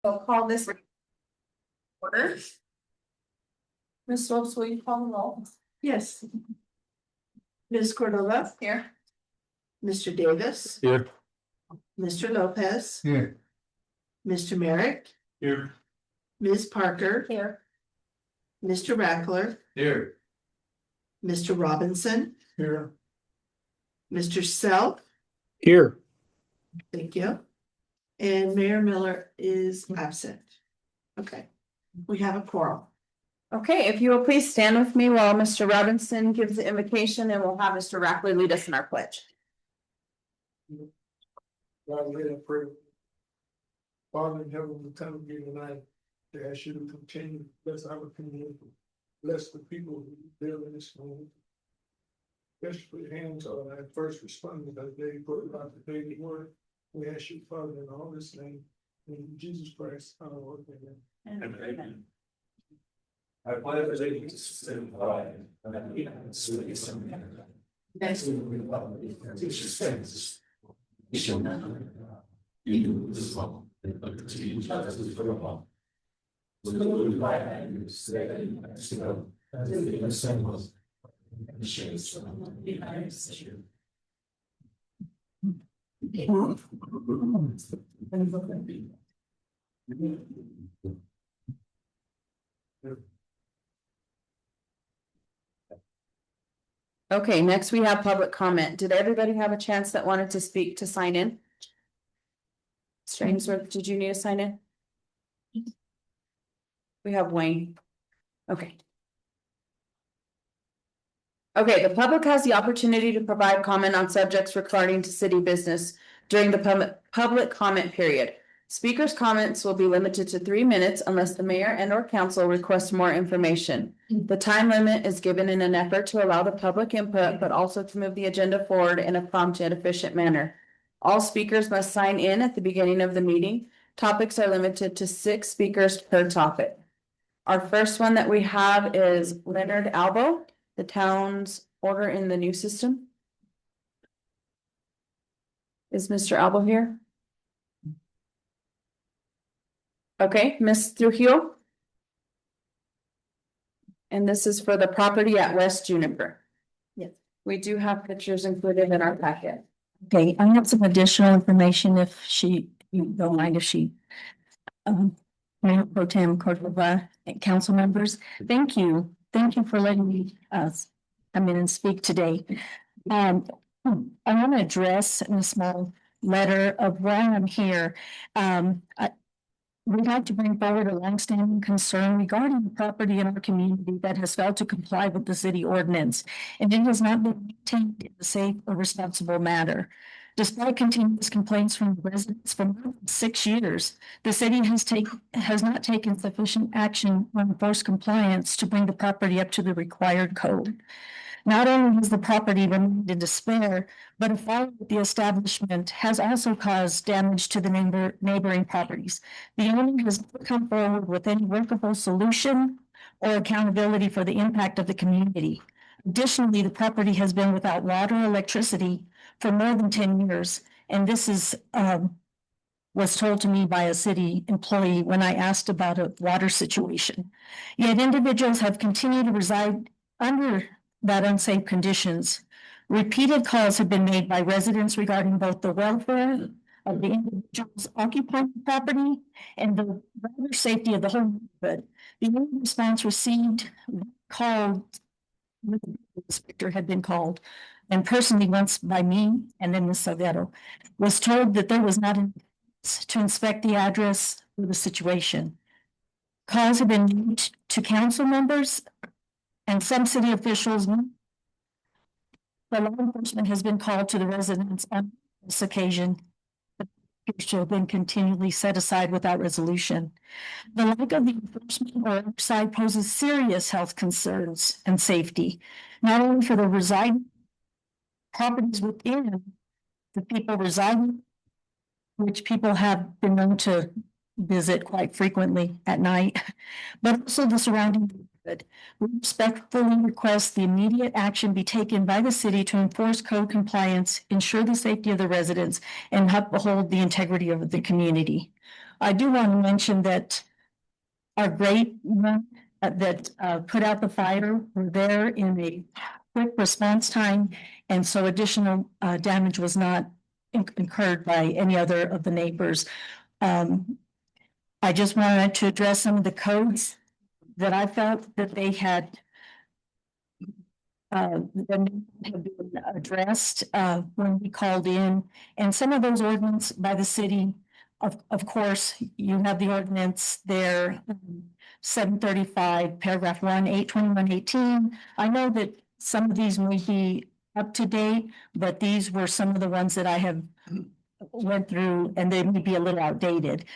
I'll call this order. Ms. Phillips, will you call the roll? Yes. Ms. Cordova, Here. Mr. Davis, Here. Mr. Lopez, Here. Mr. Merrick, Here. Ms. Parker, Here. Mr. Rackler, Here. Mr. Robinson, Here. Mr. Self, Here. thank you. And Mayor Miller is absent. Okay, we have a quorum. Okay, if you will please stand with me while Mr. Robinson gives the invocation and we'll have Mr. Rackler lead us in our pledge. God, let us pray. Father in heaven, we come to you tonight to ask you to continue to bless our community, bless the people who live in this community. Especially put hands on our first responders as they put out the daily work. We ask you, Father, in all this name, in Jesus Christ, our Lord, amen. Amen. I pledge allegiance to the flag of the United States of America. Next to the republic, which stands. Nation under God, indivisible, with liberty and justice for all. Salute my hand, state and Mexico, as it assembles. Nations from the United States. Okay, next we have public comment. Did everybody have a chance that wanted to speak to sign in? Strainsworth, did you need to sign in? We have Wayne. Okay. Okay, the public has the opportunity to provide comment on subjects regarding to city business during the public comment period. Speakers' comments will be limited to 3 minutes unless the mayor and or council request more information. The time limit is given in an effort to allow the public input, but also to move the agenda forward in a prompt and efficient manner. All speakers must sign in at the beginning of the meeting. Topics are limited to 6 speakers per topic. Our first one that we have is Leonard Albo, the town's order in the new system. Is Mr. Albo here? Okay, Ms. Trujillo. And this is for the property at West Juniper. Yes. We do have pictures included in our packet. Okay, I have some additional information if you don't mind if she. Mayor Pro Tem Cordova and council members, thank you for letting me come in and speak today. I want to address in a small letter of why I'm here. We'd like to bring forward a longstanding concern regarding the property in our community that has failed to comply with the city ordinance, and it has not been maintained in a safe or responsible manner. Despite continuous complaints from residents for more than 6 years, the city has not taken sufficient action on enforced compliance to bring the property up to the required code. Not only has the property remained in despair, but a fire with the establishment has also caused damage to the neighboring properties. The owner has not come forward with any workable solution or accountability for the impact of the community. Additionally, the property has been without water or electricity for more than 10 years, and this is was told to me by a city employee when I asked about a water situation. Yet individuals have continued to reside under that unsafe conditions. Repeated calls have been made by residents regarding both the welfare of the individuals occupying the property and the water safety of the whole neighborhood. The only response received called, the inspector had been called, and personally once by me and then Ms. Salguero, was told that there was not an to inspect the address for the situation. Calls have been made to council members and some city officials. The law enforcement has been called to the residents on this occasion, but appears to have been continually set aside without resolution. The lack of the enforcement or oversight poses serious health concerns and safety, not only for the residing properties within the people residing, which people have been known to visit quite frequently at night, but also the surrounding neighborhood. We respectfully request the immediate action be taken by the city to enforce code compliance, ensure the safety of the residents, and uphold the integrity of the community. I do want to mention that our great men that put out the fire were there in a quick response time. And so additional damage was not incurred by any other of the neighbors. I just wanted to address some of the codes that I felt that they had that had been addressed when we called in, and some of those ordinance by the city. Of course, you have the ordinance there, 735, paragraph 1, 82118. I know that some of these may be up to date, but these were some of the ones that I have went through, and they may be a little outdated.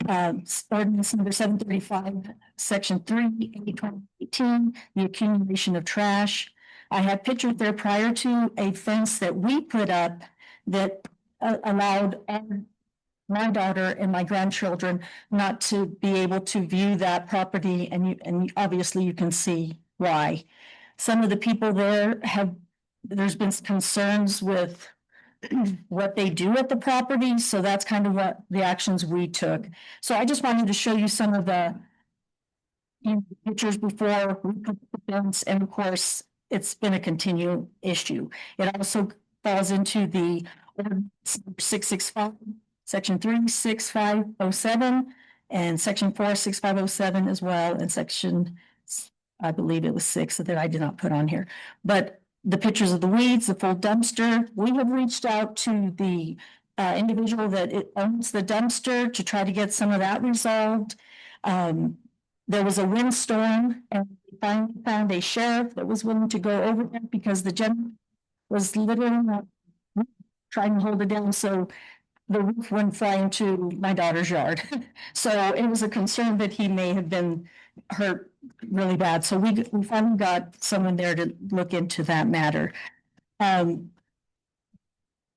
Ordinance number 735, section 3, 82018, the accumulation of trash. I have pictured there prior to a fence that we put up that allowed my daughter and my grandchildren not to be able to view that property, and obviously you can see why. Some of the people there there's been concerns with what they do at the property, so that's kind of what the actions we took. So I just wanted to show you some of the pictures before we put the fence, and of course, it's been a continual issue. It also falls into the ordinance 665, section 36507, and section 46507 as well, and section, I believe it was 6 that I did not put on here. But the pictures of the weeds, the full dumpster, we have reached out to the individual that owns the dumpster to try to get some of that resolved. There was a windstorm, and we finally found a sheriff that was willing to go over there because the gentleman was literally trying to hold it down so the roof wouldn't fly into my daughter's yard. So it was a concern that he may have been hurt really bad. So we finally got someone there to look into that matter. I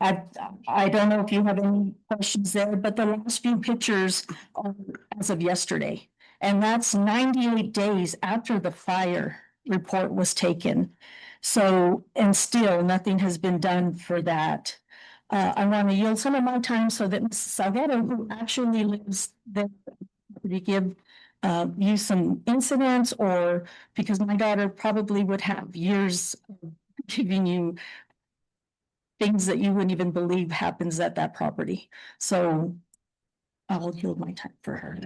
don't know if you have any questions there, but the last few pictures are as of yesterday. And that's 98 days after the fire report was taken. So, and still nothing has been done for that. I want to yield some of my time so that Mrs. Salguero, who actually lives there, to give you some incidents, or because my daughter probably would have years of giving you things that you wouldn't even believe happens at that property. So I'll yield my time for her.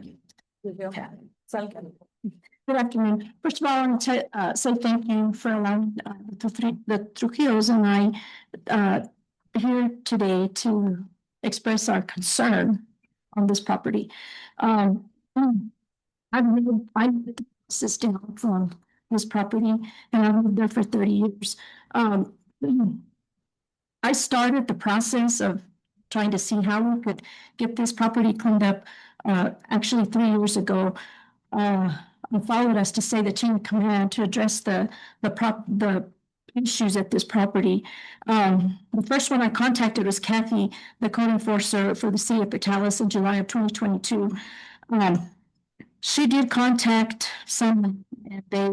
Okay. Good afternoon. First of all, I want to say thank you for allowing the Trujillos and I here today to express our concern on this property. I've lived this down from this property, and I've lived there for 30 years. I started the process of trying to see how we could get this property cleaned up actually 3 years ago. I followed us to say the chain of command to address the issues at this property. The first one I contacted was Kathy, the code enforcer for the city of Portales, in July of 2022. She did contact someone, and they,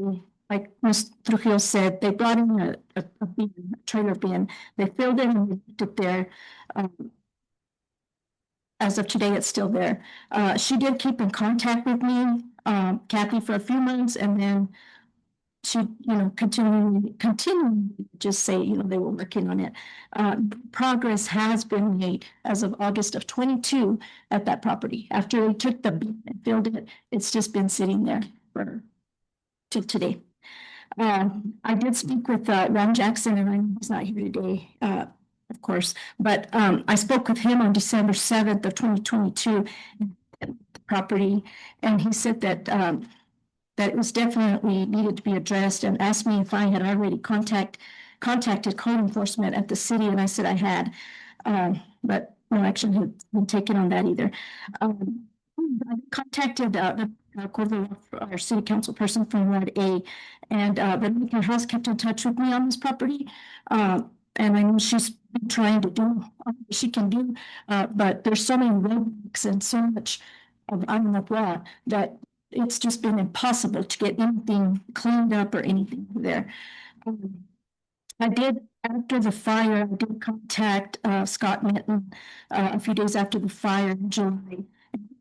like Ms. Trujillo said, they brought in a bin, a trailer bin. They filled it and left it there. As of today, it's still there. She did keep in contact with me, Kathy, for a few months, and then she, continually just say, they were working on it. Progress has been made as of August of 22 at that property. After we took the bin and filled it, it's just been sitting there till today. I did speak with Ron Jackson, and I know he's not here today, of course, but I spoke with him on December 7th of 2022 at the property, and he said that that it was definitely needed to be addressed, and asked me if I had already contacted code enforcement at the city, and I said I had, but no action had been taken on that either. I contacted our city council person from Ward A, and the House kept in touch with me on this property. And I know she's been trying to do what she can do, but there's so many roadblocks and so much of law that it's just been impossible to get anything cleaned up or anything there. I did, after the fire, I did contact Scott Minton a few days after the fire in July.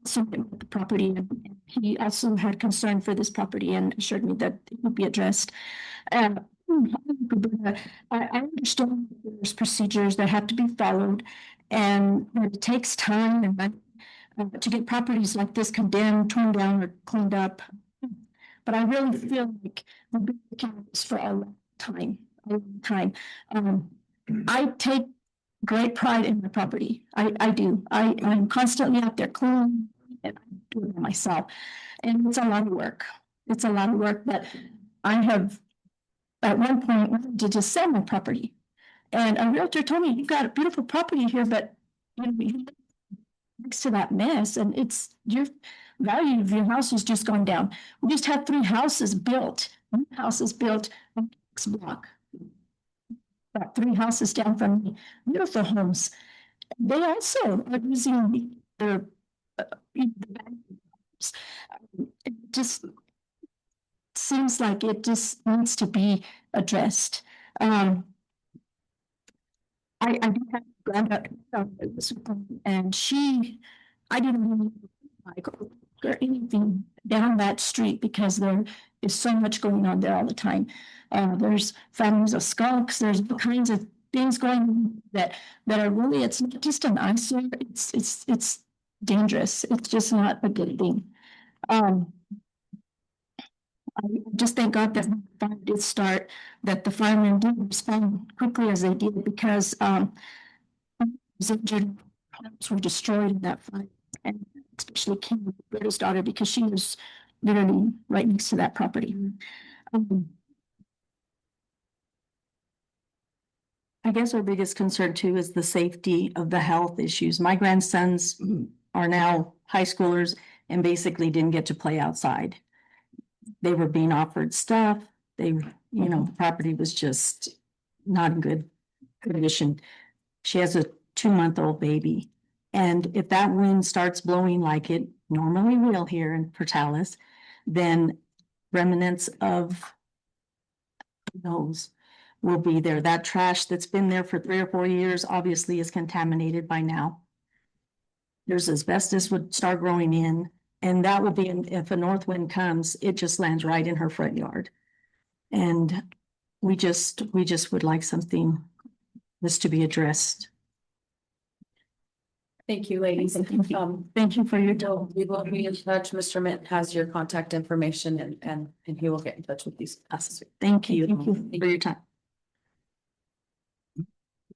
concerned with the property, and he also had concern for this property and assured me that it would be addressed. I understand there's procedures that have to be followed, and that it takes time and money to get properties like this condemned, torn down, or cleaned up. But I really feel like we've been looking at this for a long time, a long time. I take great pride in my property. I do. I'm constantly out there cleaning, and I do it myself. And it's a lot of work. It's a lot of work, but I have at one point wanted to just sell my property. And a realtor told me, you've got a beautiful property here, but you know, you live next to that mess, and it's your value of your house has just gone down. We just had 3 houses built, new houses built on the next block. About 3 houses down from me, beautiful homes. They also are using their it just seems like it just needs to be addressed. I do have a granddaughter, and I didn't even like or anything down that street because there is so much going on there all the time. There's families of skunks, there's all kinds of things going on that are really, it's not just an eyesore, it's dangerous. It's just not a good thing. I just thank God that the fire did start, that the firemen did respond quickly as they did, because was injured, homes were destroyed in that fire, and especially Kim, Roberta's daughter, because she was literally right next to that property. I guess our biggest concern too is the safety of the health issues. My grandsons are now high schoolers and basically didn't get to play outside. They were being offered stuff. The property was just not in good condition. She has a 2-month-old baby. And if that wind starts blowing like it normally will here in Portales, then remnants of those will be there. That trash that's been there for 3 or 4 years obviously is contaminated by now. There's asbestos would start growing in, and that will be, if a north wind comes, it just lands right in her front yard. And we just would like something this to be addressed. Thank you, ladies. Thank you for your time. We will be in touch. Mr. Mint has your contact information, and he will get in touch with these. Thank you Thank you. for your time.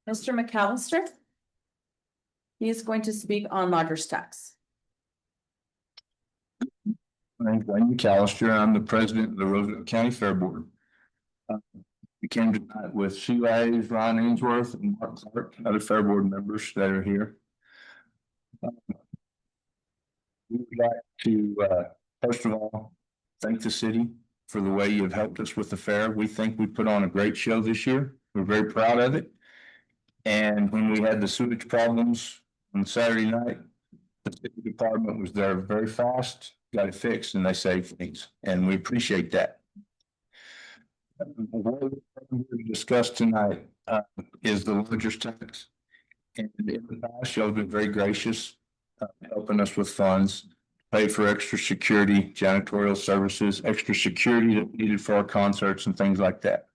Mr. McAllister. He is going to speak on lodger's tax. My name's Wayne McAllister. I'm the president of the Roosevelt County Fair Board. We came tonight with Sheila Hayes, Ryan Ainsworth, and Mark Clark, other Fair Board members that are here. We would like to, first of all, thank the city for the way you've helped us with the fair. We think we put on a great show this year. We're very proud of it. And when we had the sewage problems on Saturday night, the city department was there very fast, got it fixed, and they saved things, and we appreciate that. What we discussed tonight is the lodger's tax. And in the past, y'all have been very gracious, helping us with funds, pay for extra security, janitorial services, extra security that needed for our concerts and things like that.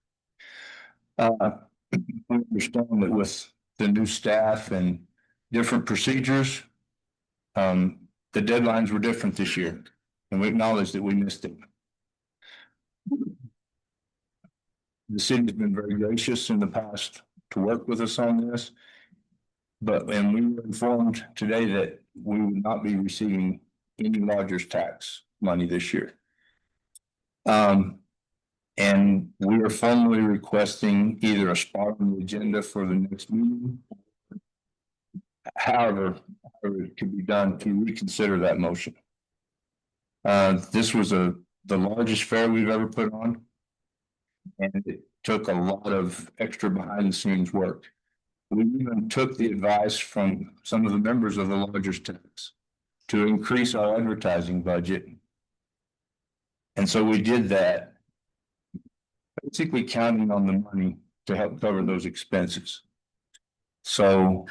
We understand that with the new staff and different procedures, the deadlines were different this year, and we acknowledge that we missed it. The city has been very gracious in the past to work with us on this, and we were informed today that we would not be receiving any lodger's tax money this year. And we are formally requesting either a spot on the agenda for the next meeting. However it could be done to reconsider that motion. This was the largest fair we've ever put on. And it took a lot of extra behind the scenes work. We even took the advice from some of the members of the lodger's tax to increase our advertising budget. And so we did that, basically counting on the money to help cover those expenses. So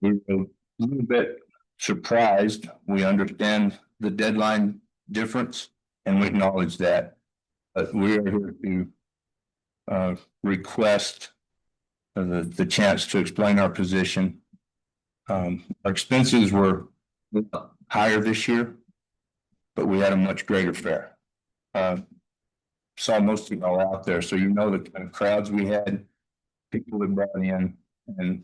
we were a little bit surprised. We understand the deadline difference and we acknowledge that. But we are here to request the chance to explain our position. Our expenses were higher this year, but we had a much greater fair. Saw most of y'all out there, so you know the kind of crowds we had, people that brought in, and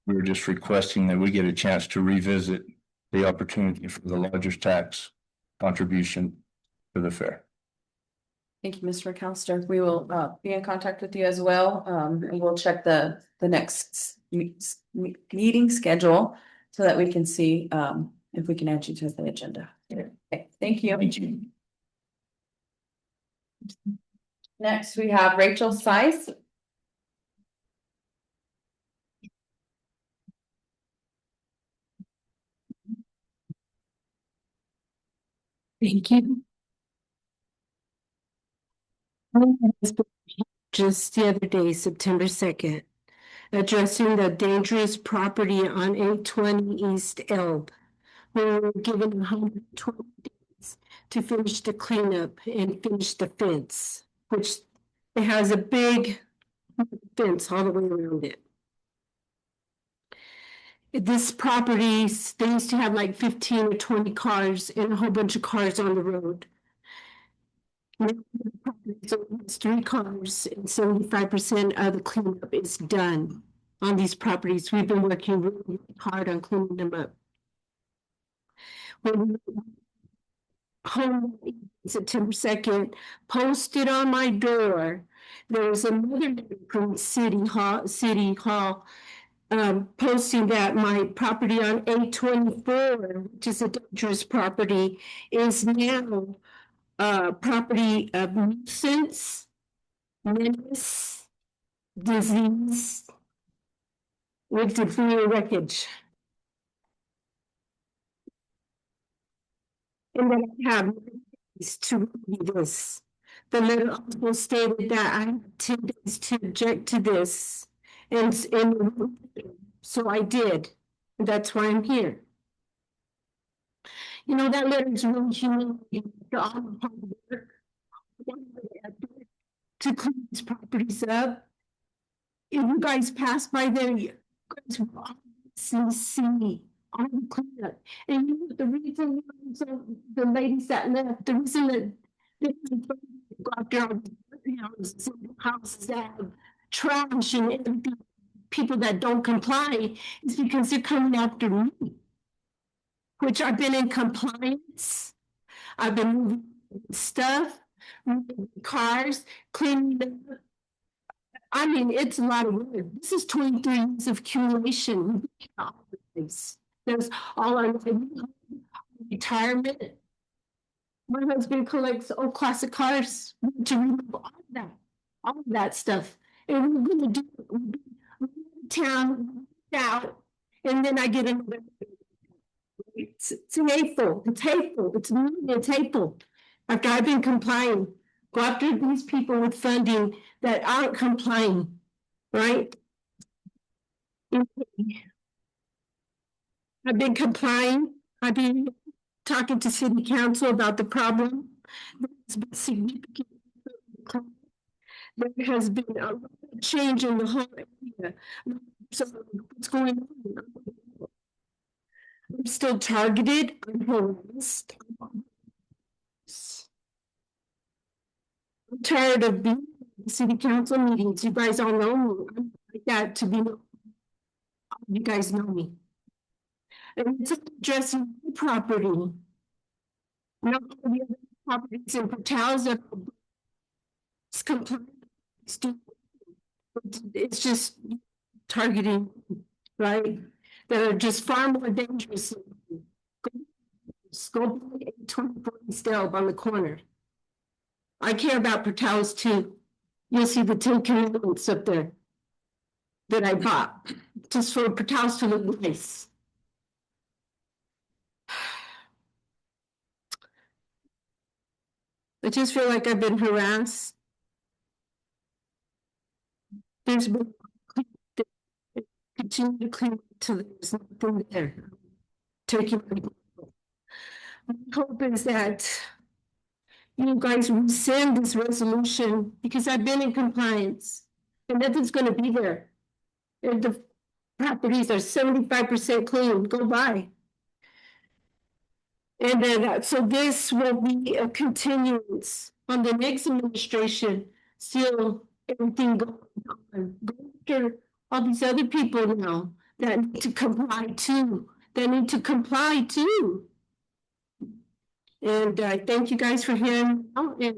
we were just requesting that we get a chance to revisit the opportunity for the largest tax contribution to the fair. Thank you, Mr. McAllister. We will be in contact with you as well. And we'll check the next meeting schedule so that we can see if we can add you to the agenda. Okay, thank you. Thank you. Next, we have Rachel Seiss. Thank you. Just the other day, September 2nd, addressing the dangerous property on 820 East Elb. We were given 120 days to finish the cleanup and finish the fence, which it has a big fence all the way around it. This property, they used to have like 15 or 20 cars and a whole bunch of cars on the road. So it's 3 cars and 75% of the cleanup is done on these properties. We've been working really hard on cleaning them up. When home September 2nd, posted on my door, there was another letter from City Hall posting that my property on 824, which is a dangerous property, is now property of nuisance, menace, disease, with debris and wreckage. And then I have to read this. The letter also stated that I have 10 days to object to this. And so I did. And that's why I'm here. You know, that letter is really humiliating to all the hard work to clean these properties up. If you guys pass by there, you guys will see all the cleanup. And you know the reason, so the ladies that left, the reason that they go after all the houses that have trash and empty people that don't comply is because they're coming after me. Which I've been in compliance. I've been moving stuff, moving cars, cleaning them. I mean, it's a lot of work. This is 23 years of accumulation. There's all our retirement. My husband collects old classic cars to remove all of that stuff. And we're gonna do town out, and then I get another. It's hateful. It's hateful. It's mean. It's hateful. After I've been complying, go after these people with funding that aren't complying, right? I've been complying. I've been talking to city council about the problem. There's been significant. There has been a change in the whole area. So what's going on? I'm still targeted. I'm harassed. I'm tired of being in city council meetings. You guys all know me. I'm like that to be. You guys know me. And it's addressing the property. Not all the other properties in Portales that it's compliant. It's just targeting, right? That are just far more dangerous. Go by 824 East Elb on the corner. I care about Portales too. You'll see the 10 commandments up there that I bought just for Portales to look nice. I just feel like I've been harassed. There's been continue to clean until there's nothing there. Turkey. My hope is that you guys rescind this resolution because I've been in compliance and nothing's gonna be there. And the properties are 75% clean, go by. And then, so this will be a continuance on the next administration, still everything going on. Go after all these other people now that need to comply too, And I thank you guys for hearing me out, and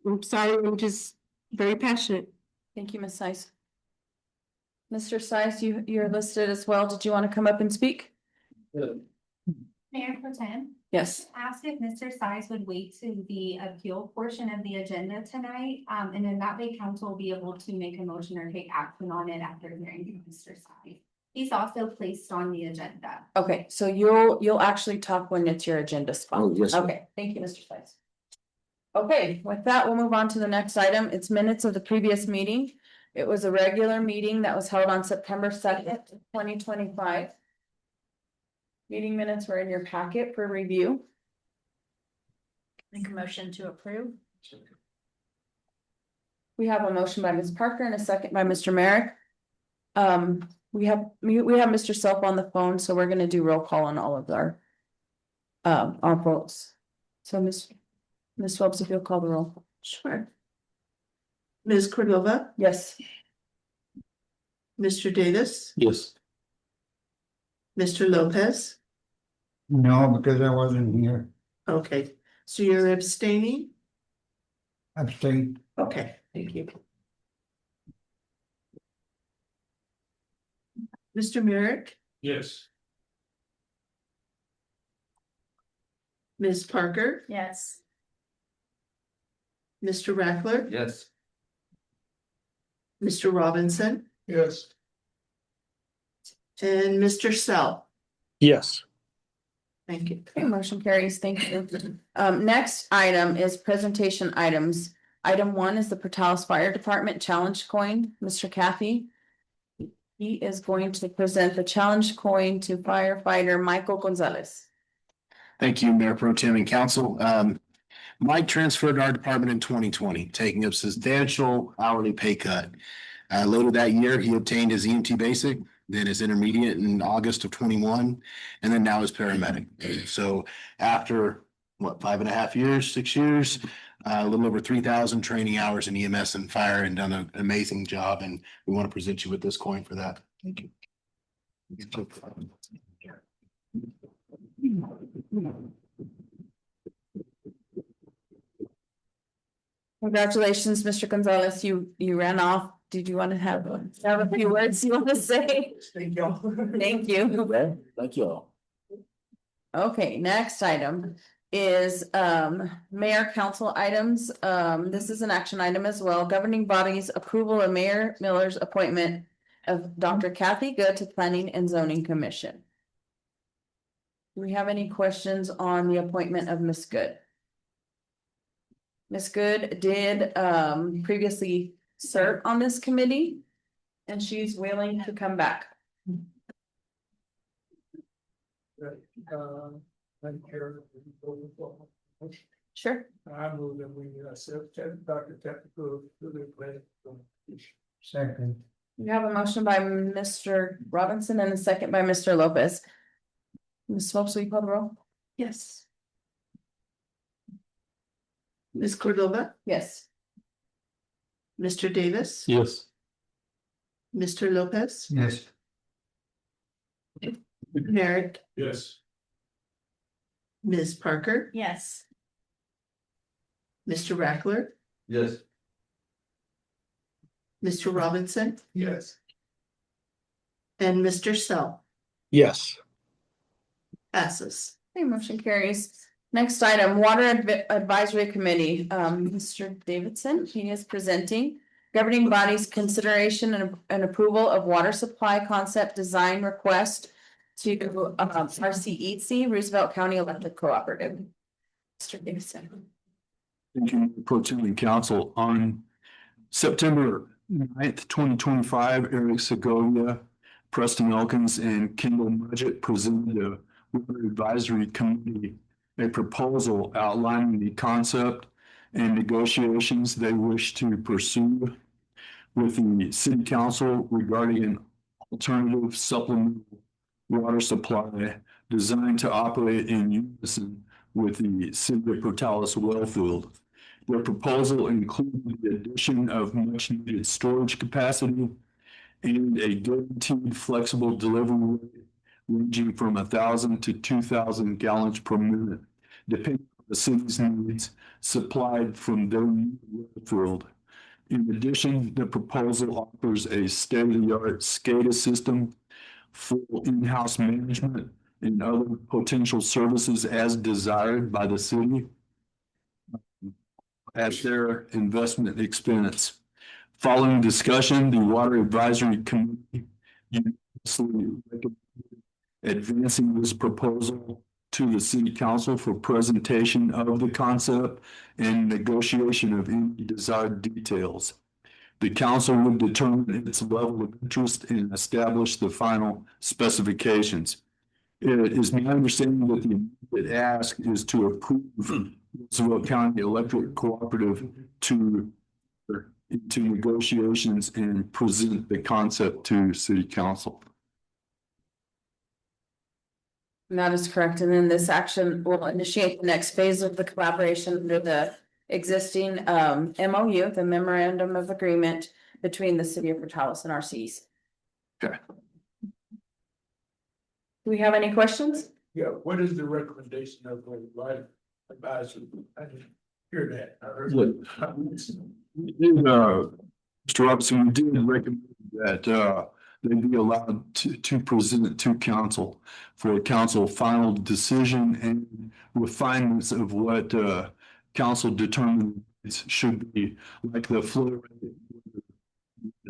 I'm sorry, I'm just very passionate. Thank you, Ms. Size. Mr. Size, you're listed as well. Did you want to come up and speak? Mayor Pro Tem, Yes. asked if Mr. Size would wait to the appeal portion of the agenda tonight, and then that way council will be able to make a motion or take action on it after hearing from Mr. Size. He's also placed on the agenda. Okay, so you'll actually talk when it's your agenda spot. Oh, yes, ma'am. Okay, thank you, Mr. Size. Okay, with that, we'll move on to the next item. It's minutes of the previous meeting. It was a regular meeting that was held on September 2nd, 2025. Meeting minutes were in your packet for review. Make a motion to approve. We have a motion by Ms. Parker and a second by Mr. Merrick. We have Mr. Self on the phone, so we're gonna do roll call on all of our votes. So Ms. Phelps, if you'll call the roll. Sure. Ms. Cordova, Yes. Mr. Davis, Yes. Mr. Lopez. No, because I wasn't here. Okay, so you're abstaining? Abstain. Okay, thank you. Mr. Merrick, Yes. Ms. Parker, Yes. Mr. Rackler, Yes. Mr. Robinson, Yes. and Mr. Sell. Yes. Thank you. Okay, motion carries. Thank you. Next item is presentation items. Item 1 is the Portales Fire Department Challenge Coin. Mr. Kathy. He is going to present the challenge coin to firefighter Michael Gonzalez. Thank you, Mayor Pro Tem and Council. Mike transferred to our department in 2020, taking a substantial hourly pay cut. Later that year, he obtained his EMT basic, then his intermediate in August of 21, and then now his paramedic. So after, 5.5 years, 6 years, a little over 3,000 training hours in EMS and fire, and done an amazing job, and we want to present you with this coin for that. Thank you. Congratulations, Mr. Gonzalez. You ran off. Did you want to have a few words you want to say? Thank y'all. Thank you. Thank you all. Okay, next item is mayor council items. This is an action item as well. Governing bodies approval of Mayor Miller's appointment of Dr. Kathy Good to Planning and Zoning Commission. Do we have any questions on the appointment of Ms. Good? Ms. Good did previously serve on this committee, and she's willing to come back. Madam Chair, Sure. I move that we accept Dr. Tactical to the plan. Second. We have a motion by Mr. Robinson and a second by Mr. Lopez. Ms. Phelps, will you call the roll? Yes. Ms. Cordova, Yes. Mr. Davis, Yes. Mr. Lopez, Yes. Merrick, Yes. Ms. Parker, Yes. Mr. Rackler, Yes. Mr. Robinson, Yes. and Mr. Sell. Yes. Passes. Okay, motion carries. Next item, Water Advisory Committee, Mr. Davidson, he is presenting. Governing bodies consideration and approval of water supply concept design request to RCEC, Roosevelt County Electric Cooperative. Mr. Davidson. Thank you, Pro Tem and Council. On September 9th, 2025, Eric Segovia, Preston Elkins, and Kendall Mudgett presented a Water Advisory Committee a proposal outlining the concept and negotiations they wish to pursue with the city council regarding an alternative supplemental water supply designed to operate in unison with the city of Portales well field. Their proposal included the addition of much needed storage capacity and a guaranteed flexible delivery rate ranging from 1,000 to 2,000 gallons per minute, depending on the city's needs, supplied from their well field. In addition, the proposal offers a state-of-the-art SCADA system, full in-house management, and other potential services as desired by the city at their investment expense. Following discussion, the Water Advisory Committee unanimously recommended advancing this proposal to the city council for presentation of the concept and negotiation of any desired details. The council will determine its level of interest and establish the final specifications. It is my understanding that the immediate ask is to approve Roosevelt County Electric Cooperative into negotiations and present the concept to city council. And that is correct. And then this action will initiate the next phase of the collaboration under the existing MOU, the Memorandum of Agreement between the city of Portales and RCEs. Okay. Do we have any questions? Yeah, what is the recommendation of the right advisor? I didn't hear that. I heard. Mr. Robinson, we did recommend that they be allowed to present it to council for a council final decision and refinements of what council determines should be, like the flow rate,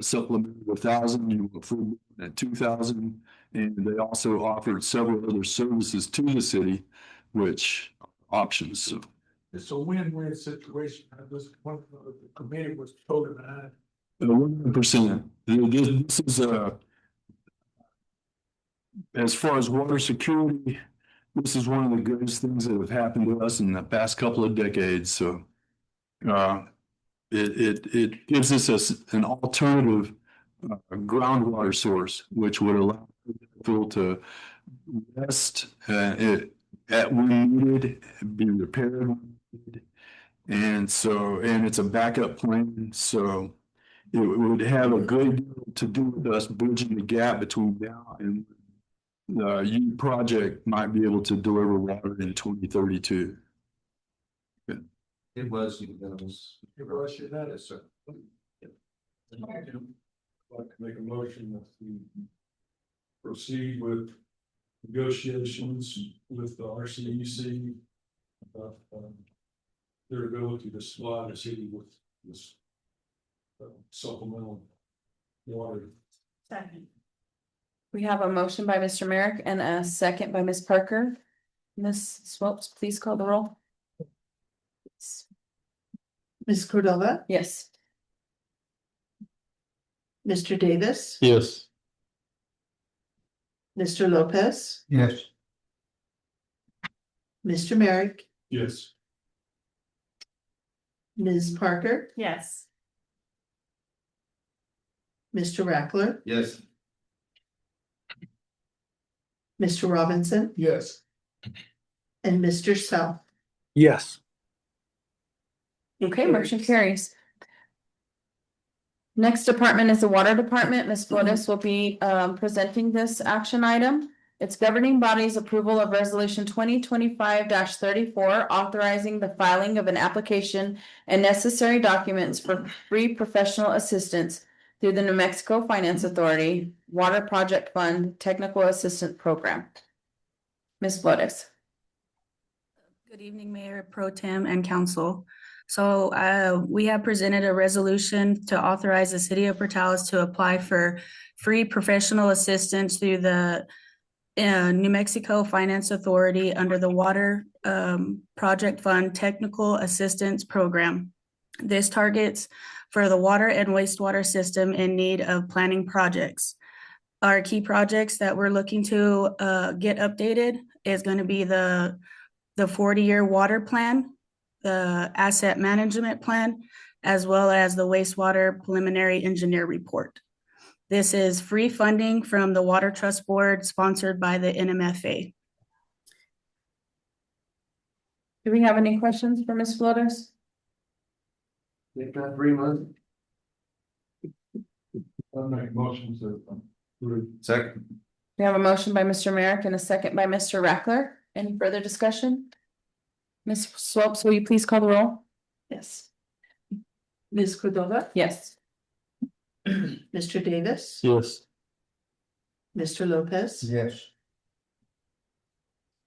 supplement 1,000, you know, at 2,000, and they also offered several other services to the city, which options. So It's a win-win situation. I just, one of the committee was totally behind. 100%. This is as far as water security, this is one of the greatest things that have happened to us in the past couple of decades. So it gives us an alternative groundwater source, which would allow people to rest at when needed, be repaired when needed. And it's a backup plan. So it would have a great deal to do with us bridging the gap between now and the U project might be able to deliver water in 2032. It was unanimous. Sir. I'd like to make a motion that we proceed with negotiations with the RCEC about their ability to supply the city with this supplemental water. Second. We have a motion by Mr. Merrick and a second by Ms. Parker. Ms. Swopes, please call the roll. Ms. Cordova, Yes. Mr. Davis, Yes. Mr. Lopez, Yes. Mr. Merrick, Yes. Ms. Parker, Yes. Mr. Rackler, Yes. Mr. Robinson, Yes. and Mr. Self. Yes. Okay, motion carries. Next department is the Water Department. Ms. Flores will be presenting this action item. It's governing body's approval of resolution 2025-34, authorizing the filing of an application and necessary documents for free professional assistance through the New Mexico Finance Authority Water Project Fund Technical Assistance Program. Ms. Flores. Good evening, Mayor Pro Tem and Council. So we have presented a resolution to authorize the city of Portales to apply for free professional assistance through the New Mexico Finance Authority under the Water Project Fund Technical Assistance Program. This targets for the water and wastewater system in need of planning projects. Our key projects that we're looking to get updated is going to be the 40-year water plan, the asset management plan, as well as the wastewater preliminary engineer report. This is free funding from the Water Trust Board sponsored by the NMFA. Do we have any questions for Ms. Flores? Take that 3 months. I'll make motions to approve. Second. We have a motion by Mr. Merrick and a second by Mr. Reckler. Any further discussion? Ms. Swopes, will you please call the roll? Yes. Ms. Cordova, Yes. Mr. Davis, Yes. Mr. Lopez, Yes.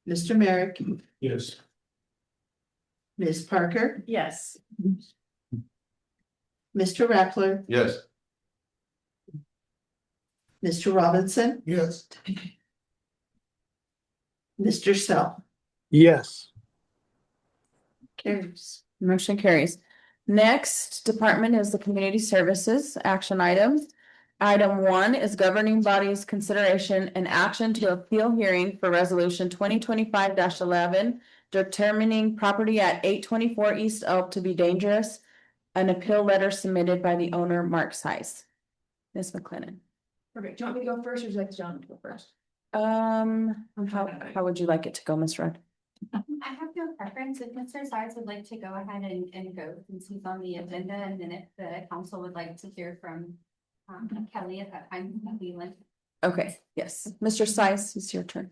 Mr. Merrick, Yes. Ms. Parker, Yes. Mr. Reckler, Yes. Mr. Robinson, Yes. Mr. Sell. Yes. Carries. Motion carries. Next department is the community services action items. Item 1 is governing bodies consideration and action to appeal hearing for resolution 2025-11. Determining property at 824 East Elk to be dangerous. An appeal letter submitted by the owner, Mark Size. Ms. McLennan. Perfect. Do you want me to go first or would you like John to go first? How would you like it to go, Ms. Rudd? I have no preference. If Mr. Sides would like to go ahead and go since he's on the agenda, and then if the council would like to hear from Kelly at that time, that'd be like. Okay, yes. Mr. Size, it's your turn.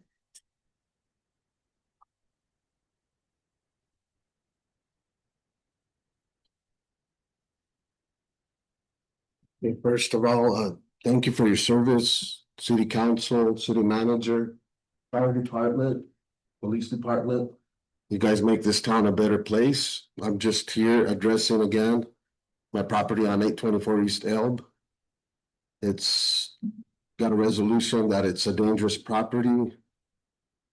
Okay, first of all, thank you for your service, city council, city manager, fire department, police department. You guys make this town a better place. I'm just here addressing again my property on 824 East Elb. It's got a resolution that it's a dangerous property.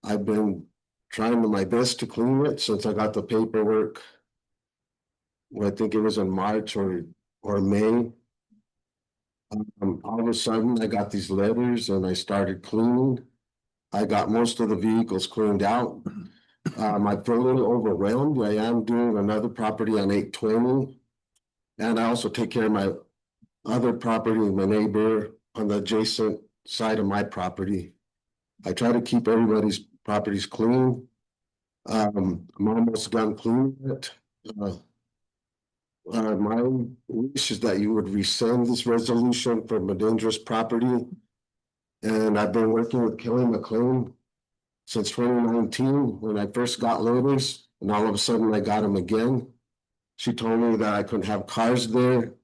I've been trying my best to clean it since I got the paperwork. Well, I think it was in March or May. All of a sudden, I got these letters and I started cleaning. I got most of the vehicles cleaned out. I feel a little overwhelmed. I am doing another property on 820. And I also take care of my other property, my neighbor on the adjacent side of my property. I try to keep everybody's properties clean. I'm almost done cleaning it. My wish is that you would rescind this resolution from a dangerous property. And I've been working with Kelly McLean since 2019 when I first got letters, and all of a sudden I got them again. She told me that I couldn't have cars there.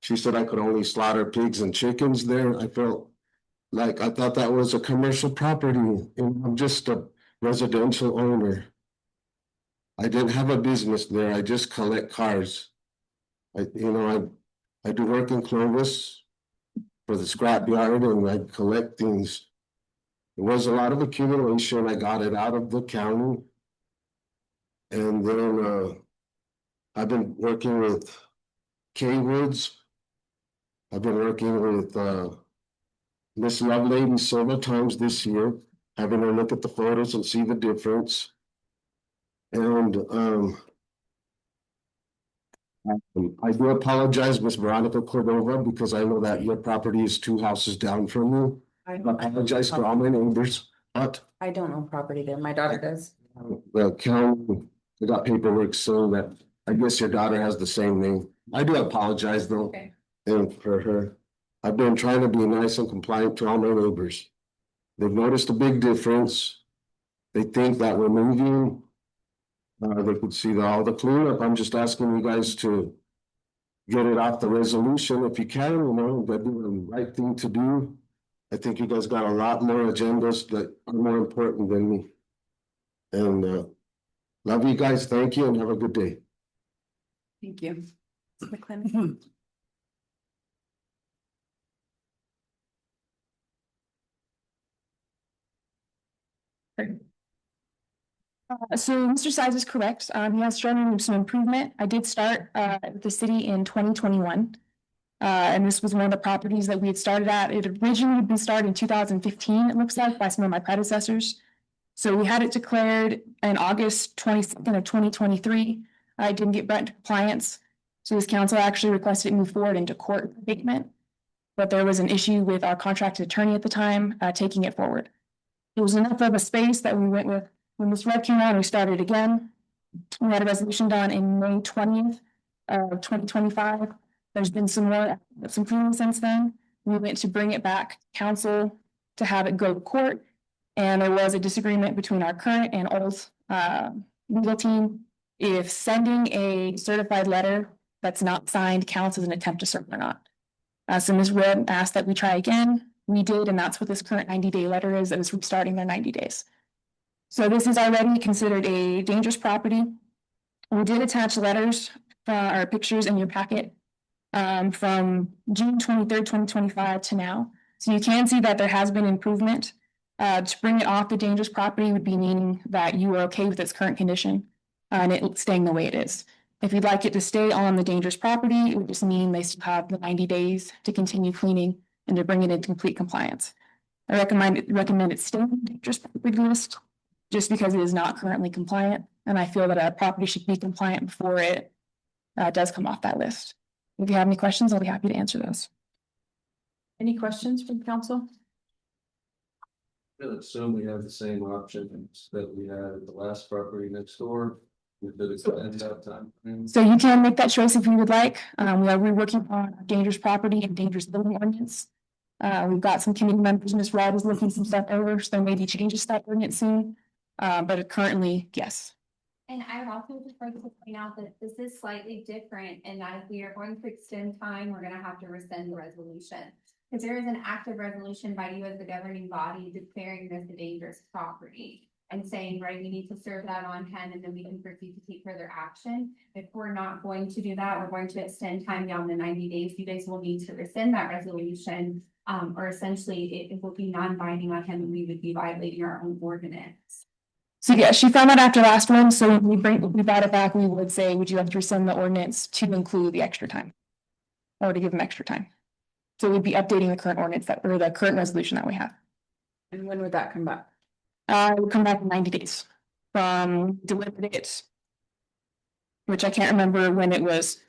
She said I could only slaughter pigs and chickens there. I felt like I thought that was a commercial property, and I'm just a residential owner. I didn't have a business there. I just collect cars. I do work in Clovis for the scrap yard, and I collect things. It was a lot of accumulation. I got it out of the county. And then I've been working with Kay Woods. I've been working with Miss Lovelady several times this year, having her look at the photos and see the difference. And I do apologize, Miss Veronica Cordova, because I know that your property is 2 houses down from you. I apologize for all my neighbors, but I don't own property there. My daughter does. the county, I got paperwork saying that I guess your daughter has the same name. I do apologize though. Okay. And for her, I've been trying to be nice and compliant to all my neighbors. They've noticed a big difference. They think that we're moving. They could see all the cleanup. I'm just asking you guys to get it off the resolution if you can, that'd be the right thing to do. I think you guys got a lot more agendas that are more important than me. And love you guys. Thank you and have a good day. Thank you. Ms. McLennan. So Mr. Size is correct. He has shown some improvement. I did start with the city in 2021. And this was one of the properties that we had started at. It originally had been started in 2015, it looks like, by some of my predecessors. So we had it declared in August 22nd of 2023. I didn't get brought into compliance. So this council actually requested it move forward into court abatement. But there was an issue with our contracted attorney at the time, taking it forward. It was enough of a space that we went with, when this red came on, we started again. We had a resolution done in May 20th of 2025. There's been some cleaning since then. We went to bring it back to council to have it go to court. And there was a disagreement between our current and old legal team if sending a certified letter that's not signed counts as an attempt to serve or not. So Ms. Webb asked that we try again. We did, and that's what this current 90-day letter is, that is restarting their 90 days. So this is already considered a dangerous property. We did attach letters or pictures in your packet from June 23rd, 2025 to now. So you can see that there has been improvement. To bring it off the dangerous property would be meaning that you are okay with its current condition and it staying the way it is. If you'd like it to stay on the dangerous property, it would just mean they still have the 90 days to continue cleaning and to bring it into complete compliance. I recommend it stay on the dangerous property list just because it is not currently compliant. And I feel that a property should be compliant before it does come off that list. If you have any questions, I'll be happy to answer those. Any questions from council? I assume we have the same options that we had at the last property next door. We did extend that time. So you can make that choice if you would like. We are reworking on dangerous property and dangerous building ordinance. We've got some committee members, Ms. Rod is looking some stuff over, so there may be changes to that ordinance soon. But currently, yes. And I would also just like to point out that this is slightly different and that if we are going to extend time, we're gonna have to rescind the resolution. Because there is an active resolution by you as the governing body declaring this a dangerous property. And saying, right, we need to serve that on hand and then we can proceed to take further action. If we're not going to do that, we're going to extend time beyond the 90 days. You guys will need to rescind that resolution. Or essentially it will be non-binding on him and we would be violating our own ordinance. So yeah, she found that after last one. So when we brought it back, we would say, would you like to rescind the ordinance to include the extra time? Or to give them extra time? So we'd be updating the current ordinance or the current resolution that we have. And when would that come back? It would come back in 90 days from delivered it, which I can't remember when it was.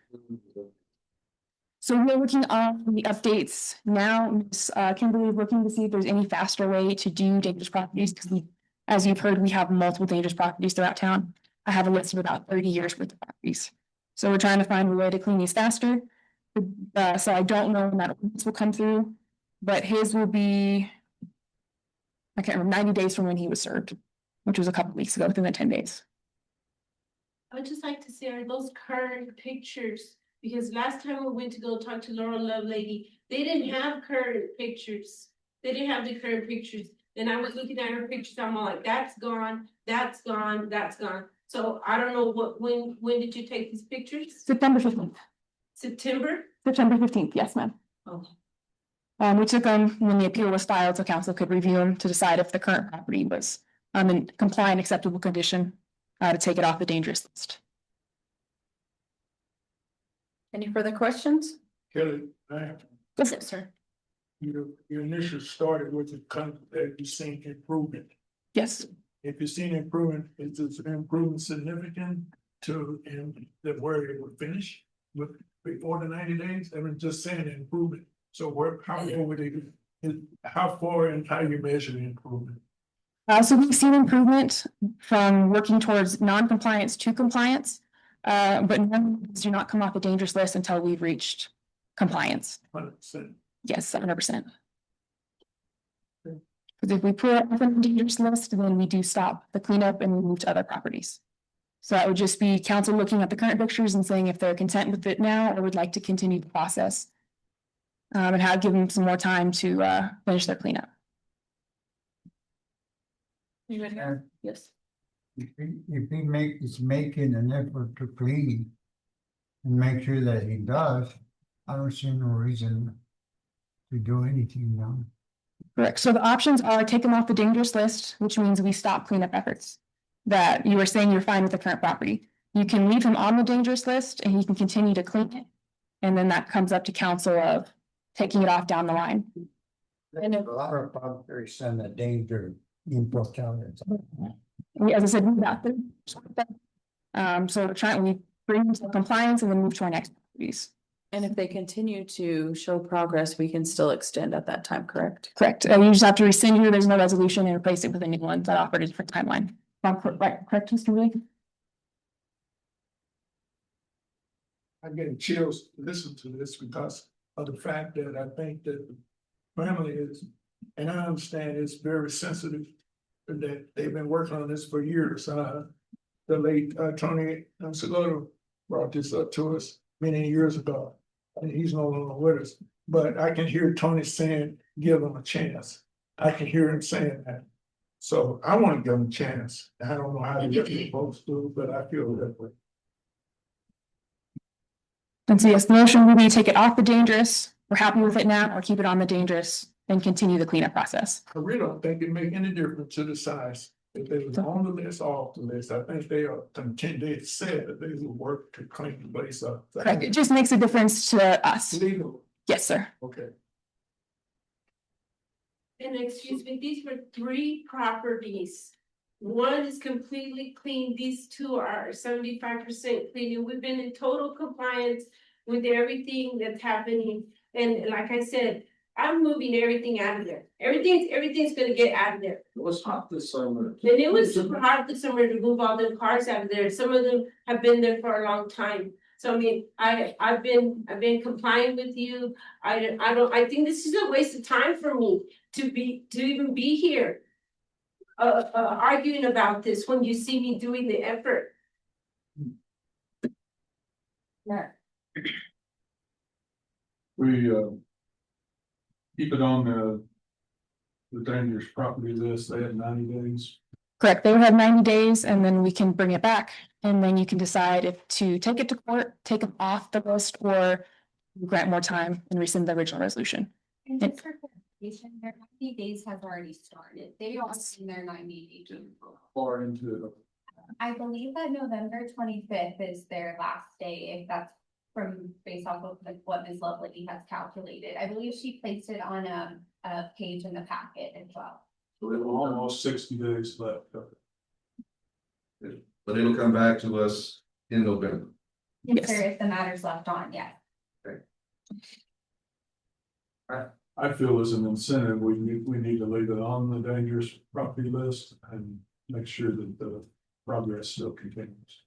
So we're working on the updates now. Ms. Kimberly is looking to see if there's any faster way to do dangerous properties because we, as you've heard, we have multiple dangerous properties throughout town. I have a list of about 30 years worth of properties. So we're trying to find a way to clean these faster. So I don't know when that ordinance will come through, but his will be, I can't remember, 90 days from when he was served, which was a couple weeks ago, within the 10 days. I would just like to see are those current pictures, because last time we went to go talk to Laura Lovelady, they didn't have current pictures. They didn't have the current pictures. Then I was looking at her pictures, I'm all like, that's gone, that's gone, that's gone. So I don't know when did you take these pictures? September 15th. September? September 15th, yes, ma'am. Oh. We took them when the appeal was filed, so council could review them to decide if the current property was in compliant, acceptable condition to take it off the dangerous list. Any further questions? Kelly, I have, Yes, sir. you initially started with the concept that you've seen improvement. Yes. If you've seen improvement, is this improvement significant to where it would finish with before the 90 days? I mean, just saying improvement. So how far and how you measure the improvement? So we've seen improvement from working towards non-compliance to compliance, but none do not come off the dangerous list until we've reached compliance. 100%. Yes, 100%. Because if we put it on the dangerous list, then we do stop the cleanup and we move to other properties. So that would just be council looking at the current pictures and saying if they're content with it now or would like to continue the process. And give them some more time to finish their cleanup. Yes. If he is making an effort to clean and make sure that he does, I don't see no reason to do anything now. Correct. So the options are take them off the dangerous list, which means we stop cleanup efforts. That you were saying you're fine with the current property. You can leave him on the dangerous list and he can continue to clean it. And then that comes up to council of taking it off down the line. There's a lot of properties in the danger input talent. We, as I said, we got them. So we're trying, we bring them to compliance and then move to our next piece. And if they continue to show progress, we can still extend at that time, correct? Correct. You just have to rescind your, there's no resolution and replace it with a new one that offered a different timeline. Right, correct, Mr. Lee? I'm getting chills to listen to this because of the fact that I think that the family is, and I understand it's very sensitive. That they've been working on this for years. The late Tony Saluto brought this up to us many years ago. And he's no longer with us, but I can hear Tony saying, give him a chance. I can hear him saying that. So I want to give him a chance. I don't know how to get the folks to, but I feel that way. And so yes, the motion will be take it off the dangerous. We're happy with it now, or keep it on the dangerous and continue the cleanup process. I really don't think it make any difference to the size. If they was on the list, off the list, I think they are content, they said that they would work to clean the place up. Correct. It just makes a difference to us. Legal, Yes, sir. okay. And excuse me, these were 3 properties. One is completely clean, these 2 are 75% clean, and we've been in total compliance with everything that's happening. And like I said, I'm moving everything out of there. Everything's gonna get out of there. It was hot this summer. And it was super hard this summer to move all the cars out of there. Some of them have been there for a long time. So I mean, I've been complying with you. I think this is a waste of time for me to even be here. Arguing about this when you see me doing the effort. Yeah. We keep it on the dangerous property list. They have 90 days. Correct. They would have 90 days and then we can bring it back. And then you can decide if to take it to court, take it off the list, or grant more time and rescind the original resolution. And just for clarification, their 90 days has already started. They are in their 90 days. Far into it. I believe that November 25th is their last day, if that's from based off of like what Ms. Lovely has calculated. I believe she placed it on a page in the packet as well. So we have almost 60 days left. But it'll come back to us in November. Yes, sir, if the matter's left on, yes. I feel as an incentive, we need to leave it on the dangerous property list and make sure that the progress still continues.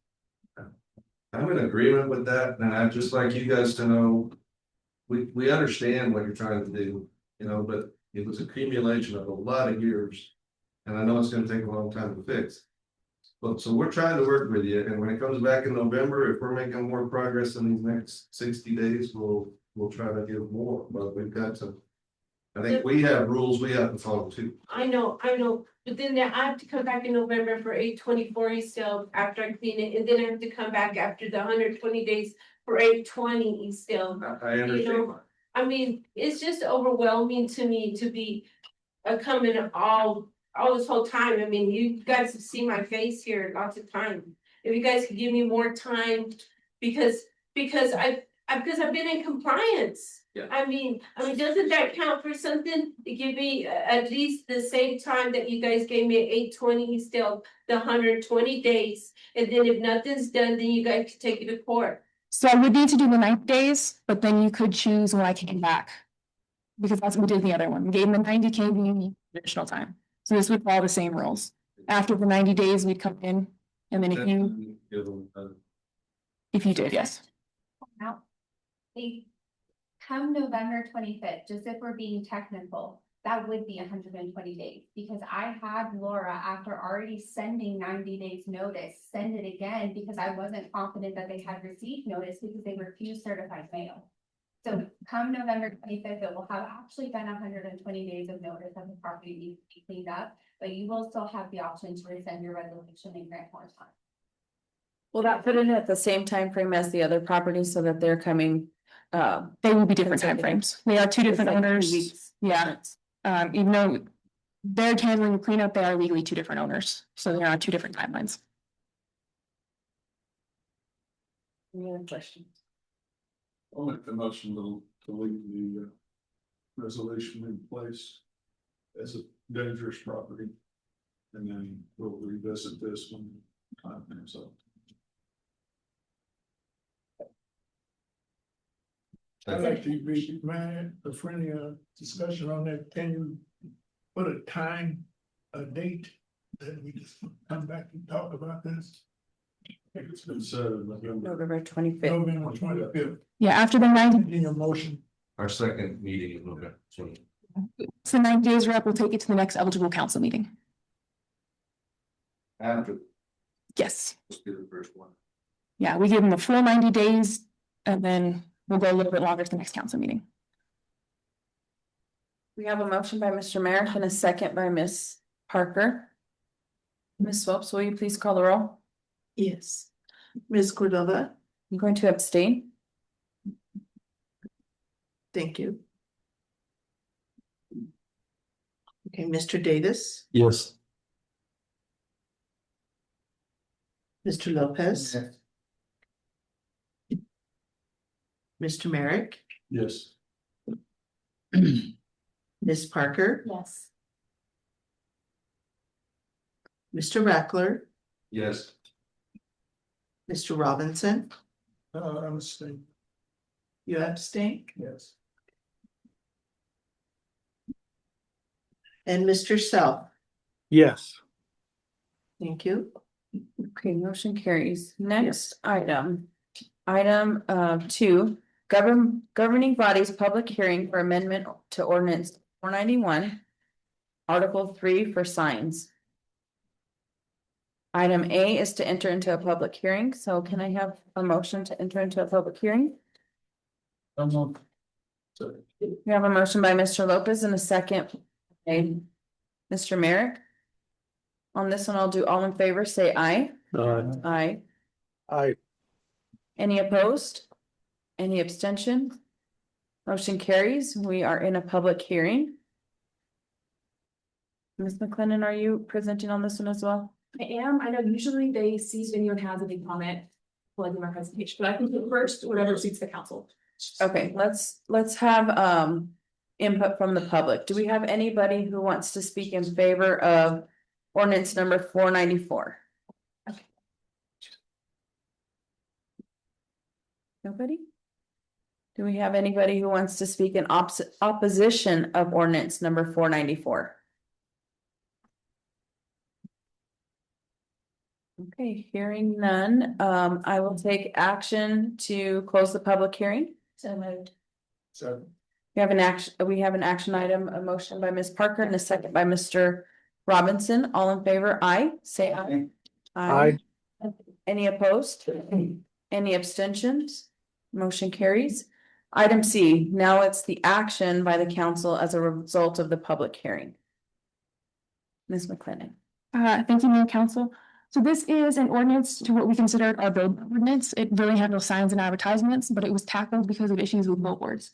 I'm in agreement with that, and I'd just like you guys to know, we understand what you're trying to do, you know, but it was accumulation of a lot of years. And I know it's gonna take a long time to fix. But so we're trying to work with you, and when it comes back in November, if we're making more progress in these next 60 days, we'll try to give more, but we've got to. I think we have rules we have to follow too. I know, but then I have to come back in November for 824 still after I clean it, and then I have to come back after the 120 days for 820 still. I understand. I mean, it's just overwhelming to me to be coming all this whole time. I mean, you guys have seen my face here lots of time. If you guys could give me more time, because I've been in compliance. Yeah. I mean, doesn't that count for something? To give me at least the same time that you guys gave me at 820, still the 120 days. And then if nothing's done, then you guys can take it to court. So I would need to do the 90 days, but then you could choose when I came back. Because that's what we did the other one. We gave them the 90 kV additional time. So this would follow the same rules. After the 90 days, we'd come in, and then if you did, yes. Now, come November 25th, just if we're being technical, that would be 120 days. Because I had Laura, after already sending 90 days notice, send it again because I wasn't confident that they had received notice because they refused certified mail. So come November 25th, it will have actually been 120 days of notice that the property needs to be cleaned up, but you will still have the option to rescind your resolution and grant more time. Will that put it at the same time frame as the other properties so that they're coming? They will be different timeframes. They are two different owners. Yeah. Even though they're handling the cleanup, they are legally two different owners. So they're on two different timelines. Any other questions? I'll make the motion to leave the resolution in place as a dangerous property. And then we'll revisit this when time comes up. I'd like to be, man, a friendly discussion on that. Can you put a time, a date that we just come back and talk about this? It's November. November 25th. November 25th. Yeah, after the 90, In your motion. Our second meeting in November. so 90 days are up, we'll take it to the next eligible council meeting. After, Yes, let's do the first one. yeah, we give them a full 90 days and then we'll go a little bit longer to the next council meeting. We have a motion by Mr. Merrick and a second by Ms. Parker. Ms. Swopes, will you please call the roll? Yes. Ms. Cordova, I'm going to abstain. thank you. Okay, Mr. Davis, Yes. Mr. Lopez, Mr. Merrick, Yes. Ms. Parker, Yes. Mr. Reckler, Yes. Mr. Robinson, I'm staying. you abstain, Yes. and Mr. Self, Yes. thank you. Okay, motion carries. Next item. Item 2, governing bodies public hearing for amendment to ordinance 491. Article 3 for signs. Item A is to enter into a public hearing, so can I have a motion to enter into a public hearing? We have a motion by Mr. Lopez and a second by Mr. Merrick. On this one, I'll do all in favor, say aye. Aye. Aye. Any opposed? Any abstention? Motion carries. We are in a public hearing. Ms. McLennan, are you presenting on this one as well? I am. I know usually they see if anyone has any comment for my presentation, but I can do it first, whatever suits the council. Okay, let's have input from the public. Do we have anybody who wants to speak in favor of ordinance number 494? Okay. Nobody? Do we have anybody who wants to speak in opposition of ordinance number 494? Okay, hearing none, I will take action to close the public hearing. So moved. So. We have an action item, a motion by Ms. Parker and a second by Mr. Robinson. All in favor, aye, say aye. Aye. Any opposed? Any abstentions? Motion carries. Item C, now it's the action by the council as a result of the public hearing. Ms. McLennan. Thank you, Mayor Council. So this is an ordinance to what we considered our billboard ordinance. It really had no signs and advertisements, but it was tackled because of issues with billboards.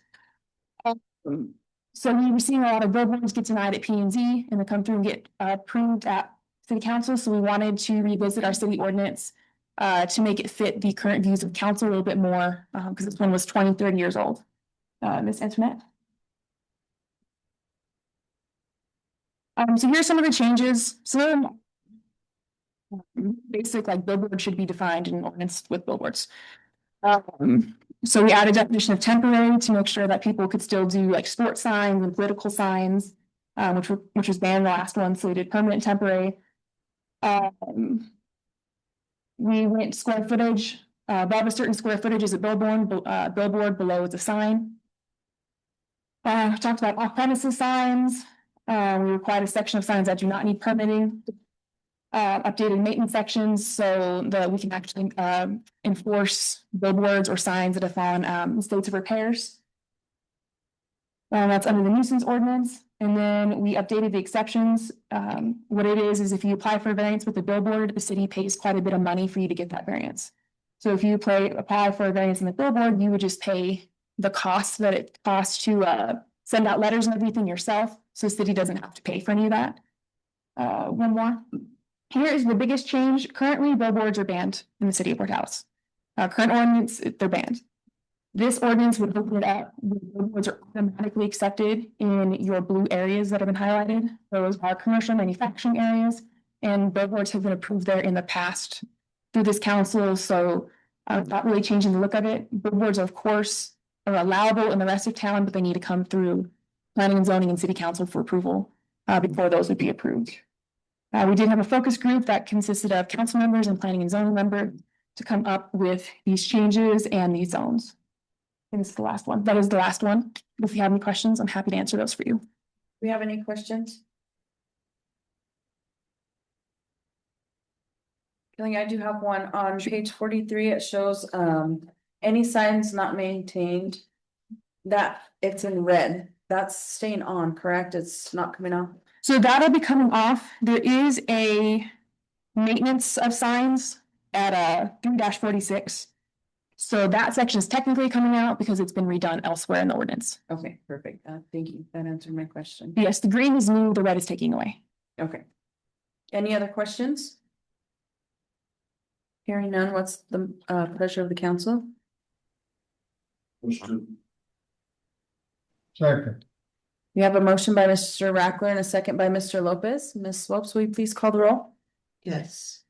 So we were seeing a lot of billboards get denied at P and Z and they come through and get approved at city council. So we wanted to revisit our city ordinance to make it fit the current views of council a little bit more, because this one was 20, 30 years old. Ms. Antoinette? So here's some of the changes. Some basic, like billboard should be defined in an ordinance with billboards. So we added definition of temporary to make sure that people could still do like sports signs and political signs, which was banned the last one, so we did permanent temporary. We went square footage, above a certain square footage is a billboard, below is a sign. Talked about off-premises signs. We required a section of signs that do not need permitting. Updated maintenance sections so that we can actually enforce billboards or signs that have fallen states of repairs. That's under the nuisance ordinance. And then we updated the exceptions. What it is if you apply for a variance with a billboard, the city pays quite a bit of money for you to get that variance. So if you apply for a variance in the billboard, you would just pay the cost that it costs to send out letters and everything yourself. So the city doesn't have to pay for any of that. One more. Here is the biggest change. Currently, billboards are banned in the city of Portales. Current ordinance, they're banned. This ordinance would open it up. Billboards are automatically accepted in your blue areas that have been highlighted. Those are commercial manufacturing areas. and billboards have been approved there in the past through this council, so not really changing the look of it. Billboards, of course, are allowable in the rest of town, but they need to come through planning and zoning and city council for approval before those would be approved. We did have a focus group that consisted of council members and planning and zoning member to come up with these changes and these zones. And this is the last one. That is the last one. If you have any questions, I'm happy to answer those for you. Do we have any questions? I do have one on page 43. It shows any signs not maintained. That it's in red. That's staying on, correct? It's not coming off. So that'll be coming off. There is a maintenance of signs at 3-46. So that section is technically coming out because it's been redone elsewhere in the ordinance. Okay, perfect. Thank you. That answered my question. Yes, the green is new, the red is taking away. Okay. Any other questions? Hearing none, what's the pleasure of the council? Second, We have a motion by Mr. Rackler and a second by Mr. Lopez. Ms. Swopes, will you please call the roll? Yes.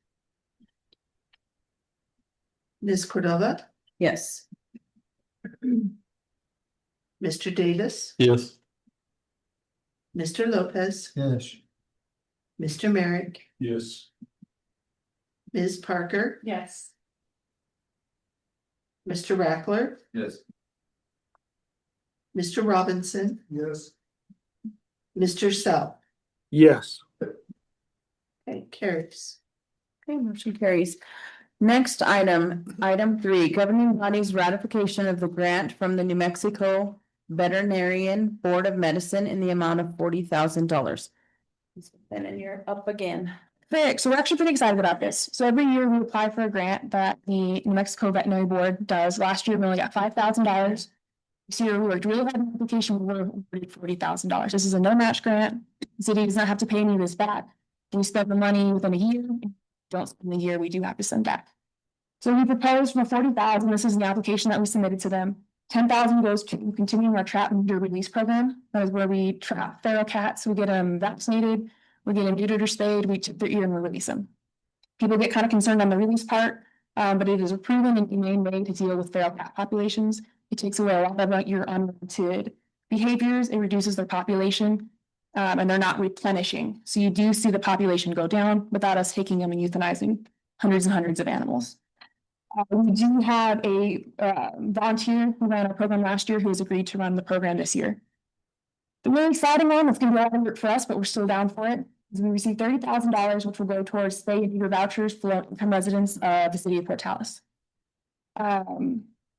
Ms. Cordova, Yes. Mr. Davis, Yes. Mr. Lopez, yes. Mr. Merrick, Yes. Ms. Parker, Yes. Mr. Rackler, Yes. Mr. Robinson, Yes. Mr. Sell. Yes. Okay, carries. Okay, motion carries. Next item, item 3, governing body's ratification of the grant from the New Mexico Veterinarian Board of Medicine in the amount of $40,000. And then you're up again. Perfect. So we're actually pretty excited about this. So every year we apply for a grant that the New Mexico Veterinary Board does. Last year we only got $5,000. This year we worked really hard on the application. We were awarded $40,000. This is a no match grant. The city does not have to pay any of this back. We spend the money within a year. Don't spend the year, we do have to send back. So we proposed for $40,000. This is the application that we submitted to them. $10,000 goes to continuing our trap and neuter release program. That is where we trap feral cats. We get them vaccinated, we get them neutered or spayed, we tip their ear and we release them. People get kind of concerned on the release part, but it is a proven and humane way to deal with feral cat populations. It takes away a lot of your unwanted behaviors. It reduces their population. And they're not replenishing. So you do see the population go down without us taking them and euthanizing hundreds and hundreds of animals. We do have a volunteer who ran our program last year who has agreed to run the program this year. The really exciting one, it's going to be a lot of work for us, but we're still down for it, is we received $30,000, which will go towards spay and neuter vouchers for low-income residents of the city of Portales.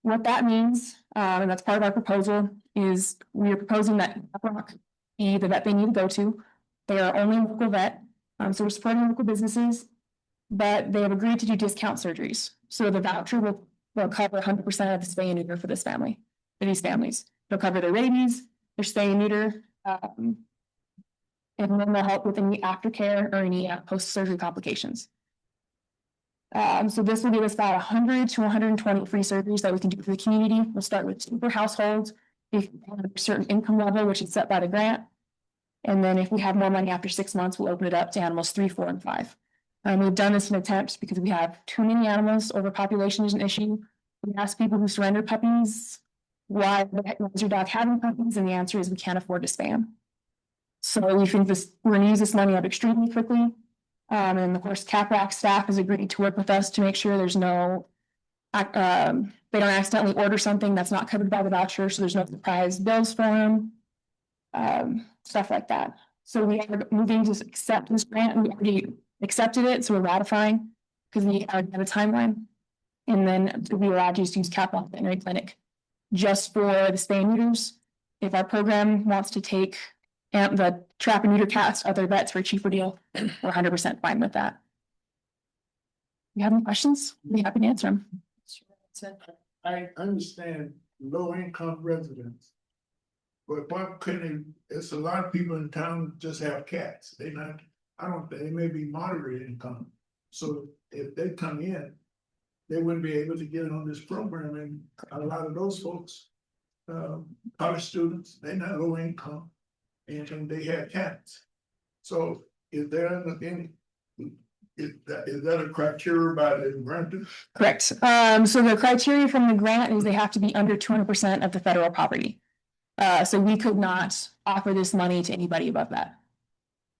What that means, and that's part of our proposal, is we are proposing that Rock be the vet they need to go to. They are only local vet, so we're supporting local businesses, but they have agreed to do discount surgeries. So the voucher will cover 100% of the spay and neuter for this family, for these families. They'll cover their rabies, their spay and neuter, and then they'll help with any aftercare or any post-surgery complications. So this will give us about 100 to 120 free surgeries that we can do for the community. We'll start with super households, if we have a certain income level, which is set by the grant. And then if we have more money after 6 months, we'll open it up to animals 3, 4, and 5. We've done this in attempts because we have too many animals. Overpopulation is an issue. We ask people who surrender puppies, why is your dog having puppies? And the answer is we can't afford to spay them. So we think we're gonna use this money up extremely quickly. And of course, CAPRAC staff has agreed to work with us to make sure there's no they don't accidentally order something that's not covered by the voucher, so there's no surprise bills for them. Stuff like that. So we are moving to accept this grant, and we already accepted it, so we're ratifying because we already have a timeline. And then to be allowed to use CAPRAC Veterinary Clinic just for the spay and neuters. If our program wants to take the trap and neuter cats to other vets for a cheaper deal, we're 100% fine with that. You have any questions? I'd be happy to answer them. I understand low income residents. But why couldn't it's a lot of people in town just have cats. They may be moderate income. So if they come in, they wouldn't be able to get on this program, and a lot of those folks, college students, they're not low income and they have cats. So is there any Is that a criteria by the grantor? Correct. So the criteria from the grant is they have to be under 200% of the federal property. So we could not offer this money to anybody above that.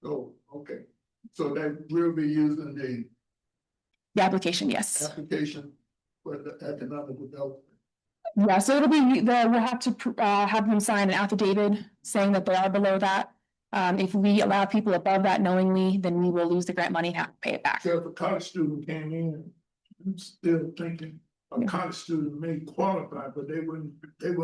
Oh, okay. So that will be using The application, yes. the application for the economic development. Yeah, so it'll be, we'll have to have them sign an affidavit saying that they are below that. If we allow people above that knowingly, then we will lose the grant money and have to pay it back. So if a college student came in, I'm still thinking a college student may qualify, but they wouldn't at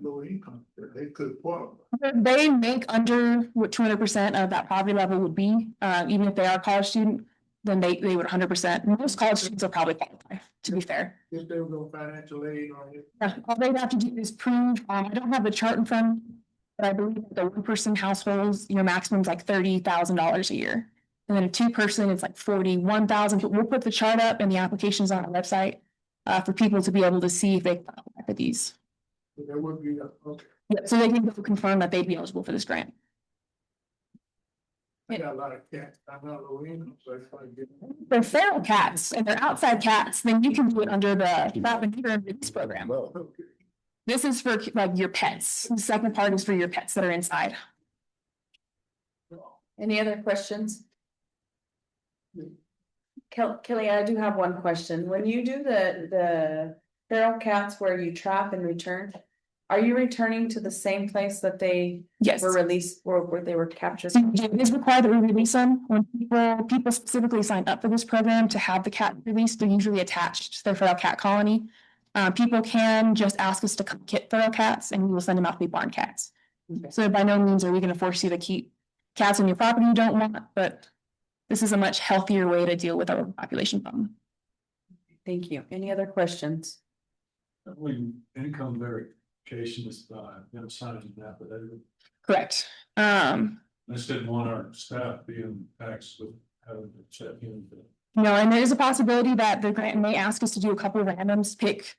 low income, they could qualify. They make under what 200% of that poverty level would be, even if they are a college student, then they would 100%. Most college students will probably qualify, to be fair. If there was no financial aid on it. Yeah, all they'd have to do is prove, I don't have the chart in front, but I believe the one-person households, your maximum is like $30,000 a year. And then a two-person, it's like 41,000. But we'll put the chart up and the applications on our website for people to be able to see if they qualify for these. So there would be, okay, Yeah, so they can go confirm that they'd be eligible for this grant. I got a lot of cats, I'm not low income, so it's like. They're feral cats and they're outside cats, then you can do it under the trap and neuter release program. Okay. This is for like your pets. The second part is for your pets that are inside. Any other questions? Kelly, I do have one question. When you do the feral cats where you trap and return, are you returning to the same place that they Yes. were released or where they were captured? So it is required that we release them. When people specifically sign up for this program to have the cat released, they're usually attached to their feral cat colony. People can just ask us to come get feral cats and we will send them out to be barn cats. Okay. So by no means are we gonna force you to keep cats on your property you don't want, but this is a much healthier way to deal with our population problem. Thank you. Any other questions? Income verification is them signing an affidavit. Correct. I just didn't want our staff being taxed with having to check in. No, and there is a possibility that the grant may ask us to do a couple of randoms, pick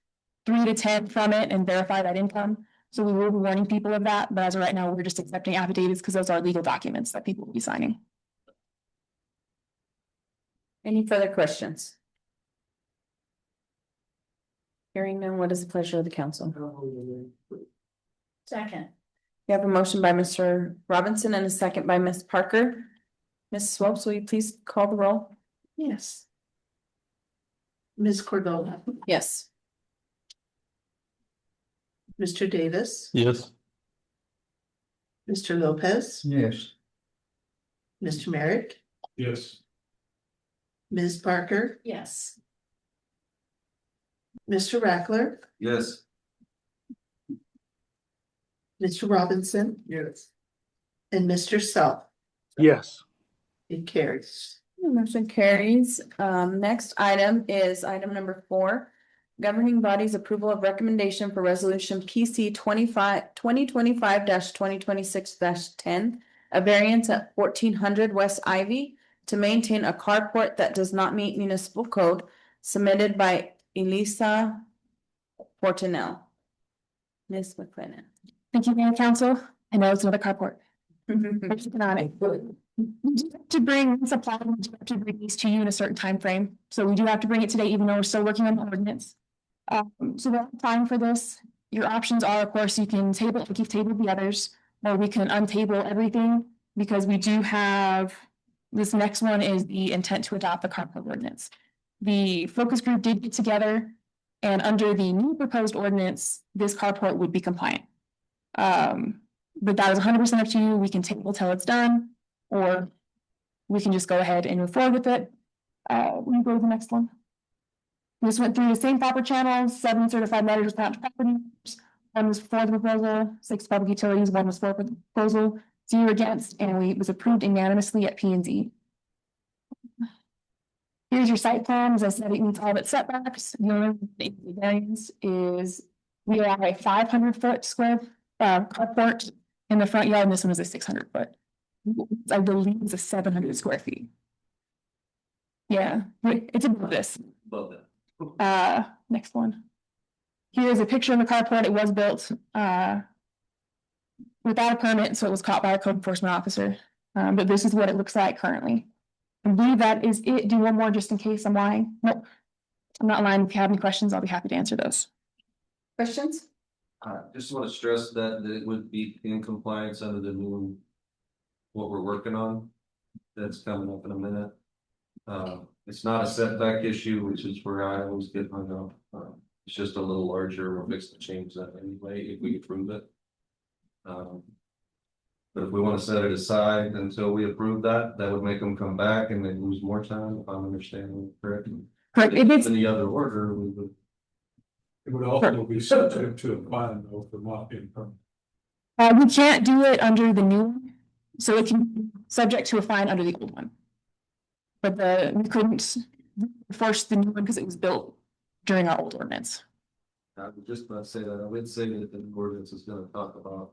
3 to 10 from it and verify that income. So we will be warning people of that, but as of right now, we're just accepting affidavits because those are legal documents that people will be signing. Any further questions? Hearing none, what is the pleasure of the council? Second. We have a motion by Mr. Robinson and a second by Ms. Parker. Ms. Swopes, will you please call the roll? Yes. Ms. Cordova, Yes. Mr. Davis, Yes. Mr. Lopez, Yes. Mr. Merrick, Yes. Ms. Parker, Yes. Mr. Rackler, Yes. Mr. Robinson, Yes. and Mr. Self. Yes. It carries. Motion carries. Next item is item number 4. Governing body's approval of recommendation for resolution PC 2025-2026-10. A variance at 1400 West Ivy to maintain a carport that does not meet municipal code, submitted by Elisa Portinel. Ms. McLennan. Thank you, Mayor and Council. I know it's another carport. We're keeping on it. We do have to bring supply, we do have to bring these to you in a certain time frame. So we do have to bring it today, even though we're still working on the ordinance. So we have time for this. Your options are, of course, you can table, like you've tabled the others, or we can untable everything because we do have, this next one is the intent to adopt the carport ordinance. The focus group did get together and under the new proposed ordinance, this carport would be compliant. But that is 100% up to you. We can table till it's done, or we can just go ahead and move forward with it. Let me go to the next one. This went through the same proper channels, 7 certified letters with property. 1 was for the proposal, 6 public utilities, 1 was for the proposal, 0 against, and it was approved unanimously at P&Z. Here's your site plan. As I said, it meets all of its setbacks. The only variance is we are a 500-foot square carport in the front yard, and this one is a 600-foot. I believe it's a 700 square feet. Yeah, it's above this. Above that. Next one. Here's a picture of the carport. It was built without a permit, so it was caught by a code enforcement officer. But this is what it looks like currently. I believe that is it. Do one more just in case I'm lying. Nope. I'm not lying. If you have any questions, I'll be happy to answer those. Questions? Just want to stress that it would be in compliance under the new. What we're working on, that's coming up in a minute. It's not a setback issue, which is where I always get hung up. It's just a little larger, we're fixing to change that anyway, if we approve it. But if we want to set it aside until we approve that, that would make them come back and they lose more time, if I'm understanding correctly. Correct. If it's In the other order, we would. It would also be subject to a fine though for not being permanent. we can't do it under the new one, so it can be subject to a fine under the old one. But we couldn't force the new one because it was built during our old ordinance. I was just about to say that, I would say that the ordinance is gonna talk about.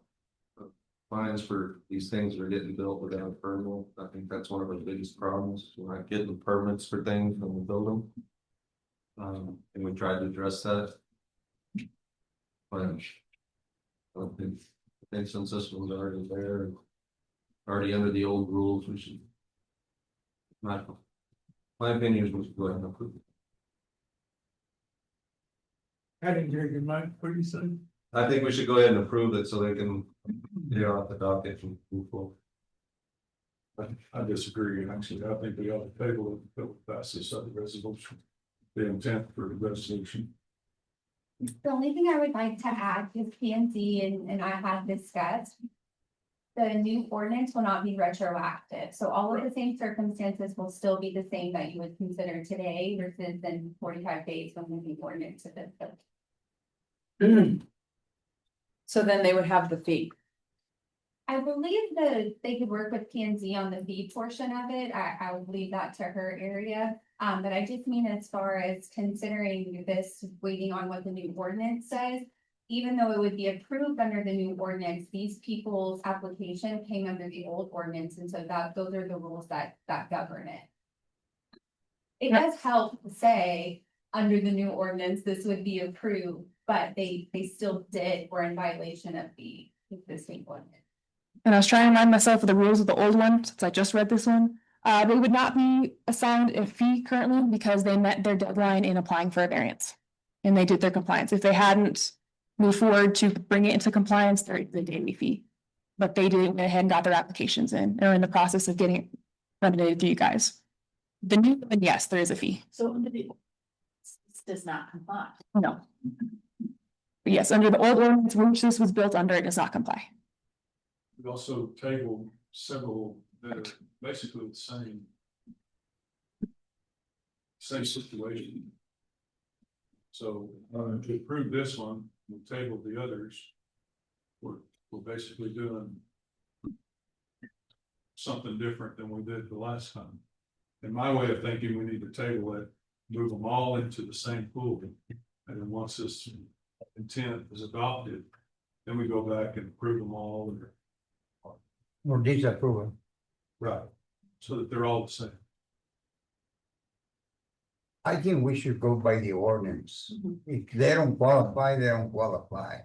Fines for these things that are getting built without a permit. I think that's one of our biggest problems. We're not getting permits for things when we build them. And we tried to address that. But I think since this one's already there, and already under the old rules, we should. My opinion is we should go ahead and approve it. I didn't hear your mind, what do you say? I think we should go ahead and approve it so they can get off the docket and move forward. I disagree, actually, I think we ought to table it, but pass this other resolution. The intent for the resolution. The only thing I would like to add is P and Z and I have discussed. The new ordinance will not be retroactive, so all of the same circumstances will still be the same that you would consider today versus in 45 days when the new ordinance is built. So then they would have the fee. I believe that they could work with P and Z on the fee portion of it. I would leave that to her area. But I just mean as far as considering this, waiting on what the new ordinance says. Even though it would be approved under the new ordinance, these people's application came under the old ordinance, and so those are the rules that govern it. It does help to say, under the new ordinance, this would be approved, but they still were in violation of the existing ordinance. And I was trying to remind myself of the rules of the old one, since I just read this one. They would not be assigned a fee currently because they met their deadline in applying for a variance. And they did their compliance. If they hadn't moved forward to bring it into compliance, there is a daily fee. But they did went ahead and got their applications in, or in the process of getting recommended to you guys. The new one, yes, there is a fee. So this does not comply. No. But yes, under the old ordinance, which this was built under, it does not comply. We also tabled several that are basically the same. Same situation. So to approve this one, we tabled the others. We're basically doing something different than we did the last time. In my way of thinking, we need to table it, move them all into the same pool. And then once this intent is adopted, then we go back and approve them all. Or disapprove them. Right, so that they're all the same. I think we should go by the ordinance. If they don't qualify, they don't qualify.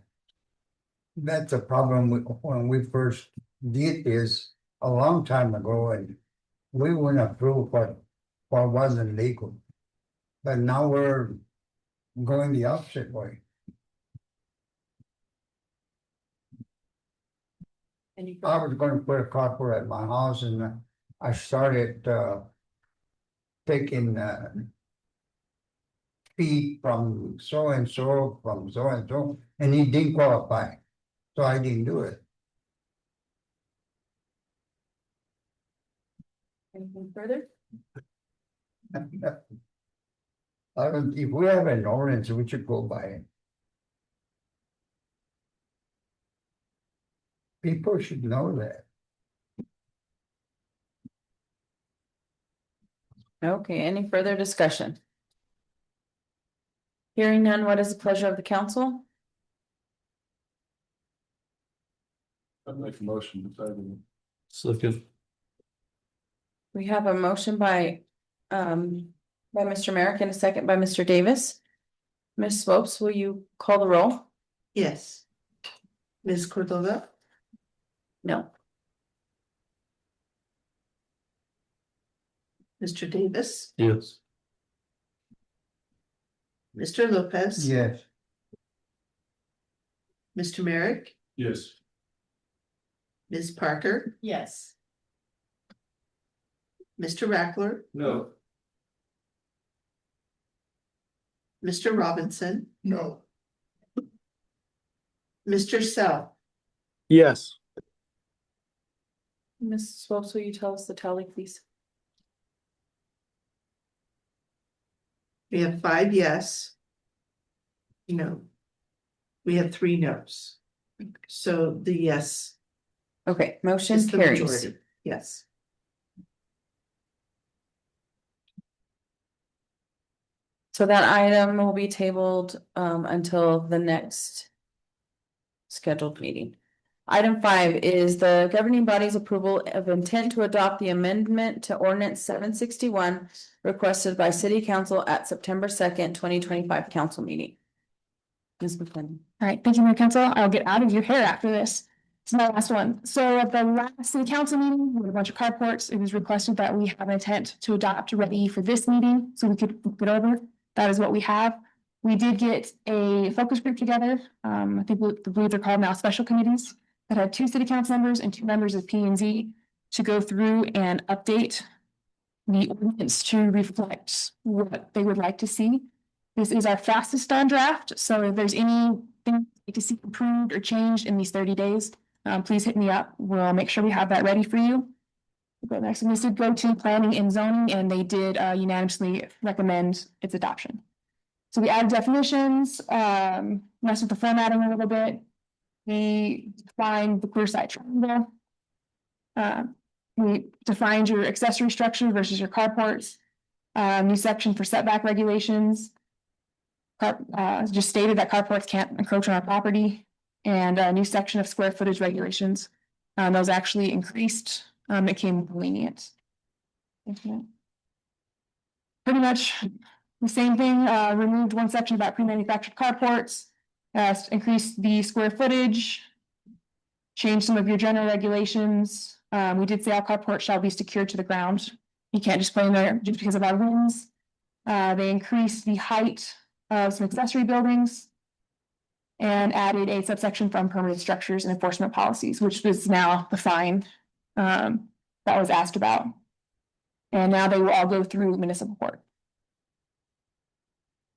That's a problem when we first did this a long time ago, and we wouldn't approve what wasn't legal. But now we're going the opposite way. I was gonna put a carport at my house and I started taking fee from so and so, and he didn't qualify. So I didn't do it. Anything further? If we have an ordinance, we should go by it. People should know that. Okay, any further discussion? Hearing none, what is the pleasure of the council? I'd make a motion to table. Second. We have a motion by Mr. Merrick and a second by Mr. Davis. Ms. Swopes, will you call the roll? Yes. Ms. Cordova, No. Mr. Davis, Yes. Mr. Lopez. Yes. Mr. Merrick, Yes. Ms. Parker, Yes. Mr. Rackler, No. Mr. Robinson, No. Mr. Sell. Yes. Mrs. Swopes, will you tell us the tally, please? We have 5 yes. No. We have 3 no's. So the yes Okay, motion is the carries. majority, yes. So that item will be tabled until the next scheduled meeting. Item 5 is the governing body's approval of intent to adopt the amendment to ordinance 761 requested by city council at September 2nd, 2025 council meeting. Ms. McClendon. All right, thank you, Mayor Council. I'll get out of your hair after this. It's my last one. So at the last city council meeting, we had a bunch of carports. It was requested that we have an intent to adopt ready for this meeting, so we could look it over. That is what we have. We did get a focus group together. I think we believe they're called now special committees that had 2 city council members and 2 members of P and Z to go through and update the ordinance to reflect what they would like to see. This is our fastest done draft, so if there's anything you'd like to see improved or changed in these 30 days, please hit me up. We'll make sure we have that ready for you. We'll go next, and this did go to planning and zoning, and they did unanimously recommend its adoption. So we added definitions, messed with the formatting a little bit. We defined the clear side triangle. We defined your accessory structure versus your carports. New section for setback regulations. Just stated that carports can't encroach on our property, and a new section of square footage regulations. Those actually increased, it came lenient. Pretty much the same thing, removed one section about pre-manufactured carports, increased the square footage, changed some of your general regulations. We did say all carports shall be secured to the ground. You can't just play in there just because of our winds. They increased the height of some accessory buildings and added a subsection from permanent structures and enforcement policies, which is now the fine that was asked about. And now they will all go through municipal court.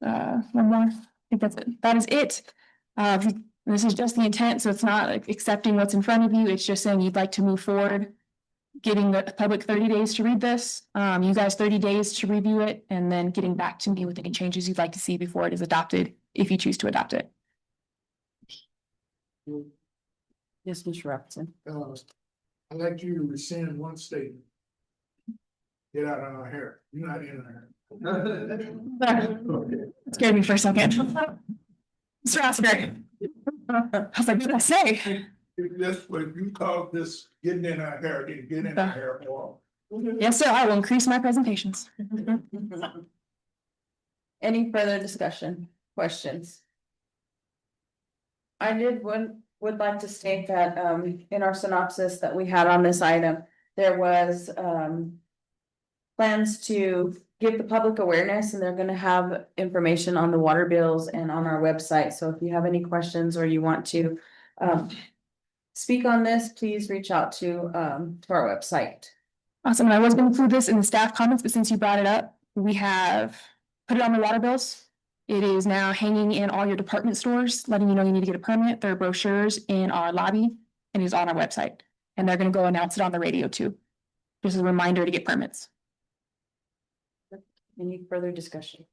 One more, I think that's it. That is it. This is just the intent, so it's not like accepting what's in front of you. It's just saying you'd like to move forward, giving the public 30 days to read this. You guys 30 days to review it, and then getting back to me with any changes you'd like to see before it is adopted, if you choose to adopt it. Yes, Mr. Robinson. I'd like you to rescind one statement. Get out of our hair. You're not in our hair. Scared me for a second. Mr. Oscar. I was like, what did I say? That's what you call this getting in our hair, get in our hair more. Yes, sir, I will increase my presentations. Any further discussion, questions? I would like to state that in our synopsis that we had on this item, there was plans to give the public awareness, and they're gonna have information on the water bills and on our website. So if you have any questions or you want to speak on this, please reach out to our website. Awesome, and I was gonna include this in the staff comments, but since you brought it up, we have put it on the water bills. It is now hanging in all your department stores, letting you know you need to get a permit. There are brochures in our lobby, and it's on our website. And they're gonna go announce it on the radio too. Just a reminder to get permits. Any further discussion?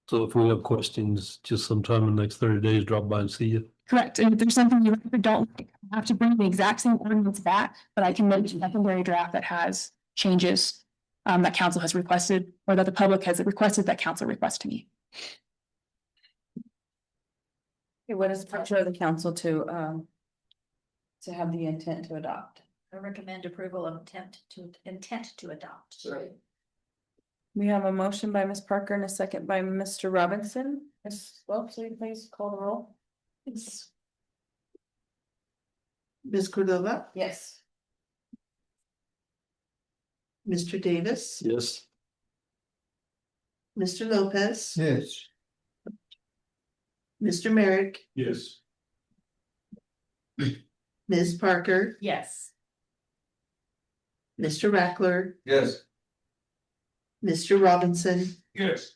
So if we have questions, just sometime in the next 30 days, drop by and see you. Correct, and if there's something you don't like, I have to bring the exact same ordinance back, but I can make a secondary draft that has changes that council has requested, or that the public has requested that council request to me. Okay, what is the pleasure of the council to have the intent to adopt? I recommend approval of intent to adopt. We have a motion by Ms. Parker and a second by Mr. Robinson. Ms. Welch, will you please call the roll? Ms. Cordova, Yes. Mr. Davis, Yes. Mr. Lopez. Yes. Mr. Merrick, Yes. Ms. Parker, Yes. Mr. Rackler, Yes. Mr. Robinson, Yes.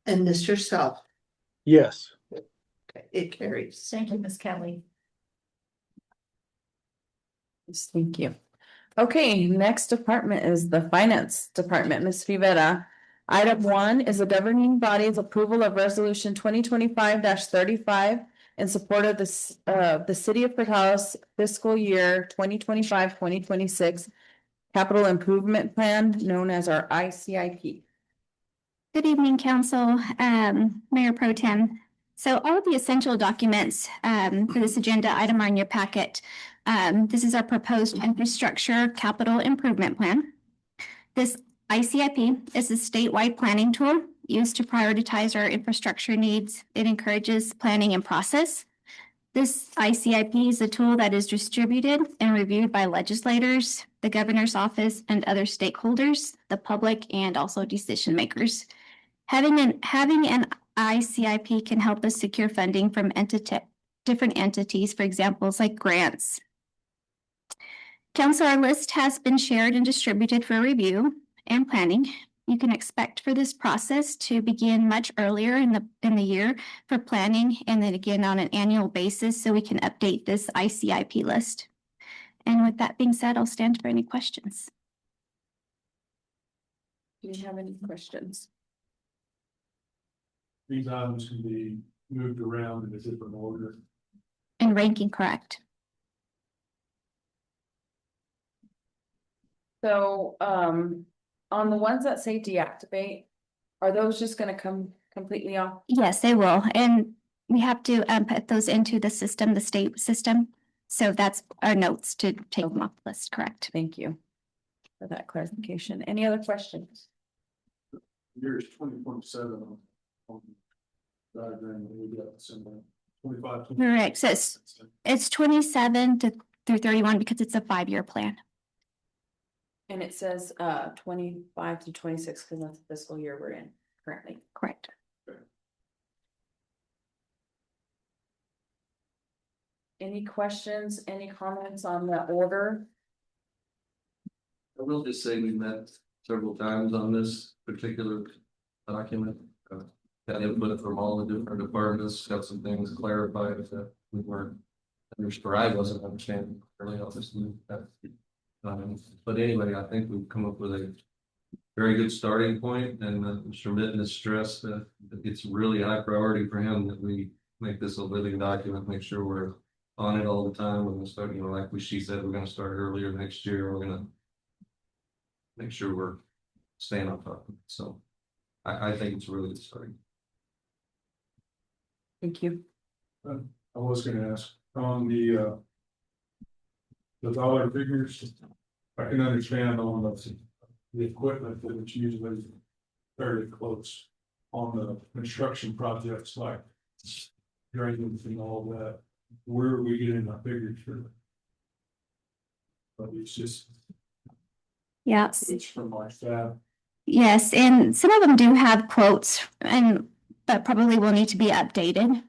and Mr. Self. Yes. Okay, it carries. Thank you, Ms. Kelly. Yes, thank you. Okay, next department is the finance department, Ms. Rivera. Item 1 is the governing body's approval of resolution 2025-35 in support of the city of Portales fiscal year 2025-2026 capital improvement plan known as our ICIP. Good evening, Council, Mayor Pro Tem. So all of the essential documents for this agenda item are in your packet. This is our proposed infrastructure capital improvement plan. This ICIP is a statewide planning tool used to prioritize our infrastructure needs. It encourages planning and process. This ICIP is a tool that is distributed and reviewed by legislators, the governor's office, and other stakeholders, the public, and also decision makers. Having an ICIP can help us secure funding from different entities, for examples like grants. Council, our list has been shared and distributed for review and planning. You can expect for this process to begin much earlier in the year for planning, and then again on an annual basis so we can update this ICIP list. And with that being said, I'll stand for any questions. Do you have any questions? These items can be moved around in a different order. And ranking correct. So, on the ones that say deactivate, are those just gonna come completely off? Yes, they will. And we have to put those into the system, the state system. So that's our notes to take them off the list, correct? Thank you for that clarification. Any other questions? Here's 2027 on the diagram that we got, similar 25. Correct. So it's 27 through 31 because it's a 5-year plan. And it says 25 to 26 because that's the fiscal year we're in currently. Correct. Any questions, any comments on the order? I will just say we met several times on this particular document. Got input from all the different departments, got some things clarified that we weren't understanding, I wasn't understanding really obviously. But anyway, I think we've come up with a very good starting point, and Mr. Mitten has stressed that it's really high priority for him that we make this a living document, make sure we're on it all the time. We're gonna start, like she said, we're gonna start earlier next year. We're gonna make sure we're staying on top of it. So I think it's really good starting. Thank you. I was gonna ask on the dollar figures. I can understand on the equipment that it's usually fairly close on the construction projects like drainage and all that. Where are we getting our figures for? But it's just. Yes. It's from my staff. Yes, and some of them do have quotes, but probably will need to be updated.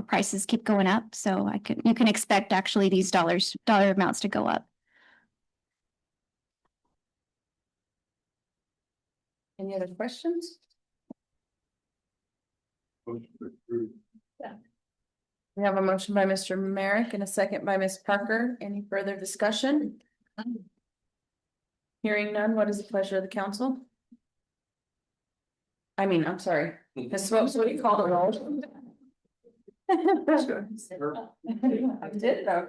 Prices keep going up, so you can expect actually these dollar amounts to go up. Any other questions? Yeah. We have a motion by Mr. Merrick and a second by Ms. Parker. Any further discussion? Hearing none, what is the pleasure of the council? I'm sorry, Ms. Swopes, what do you call the roll? I did know.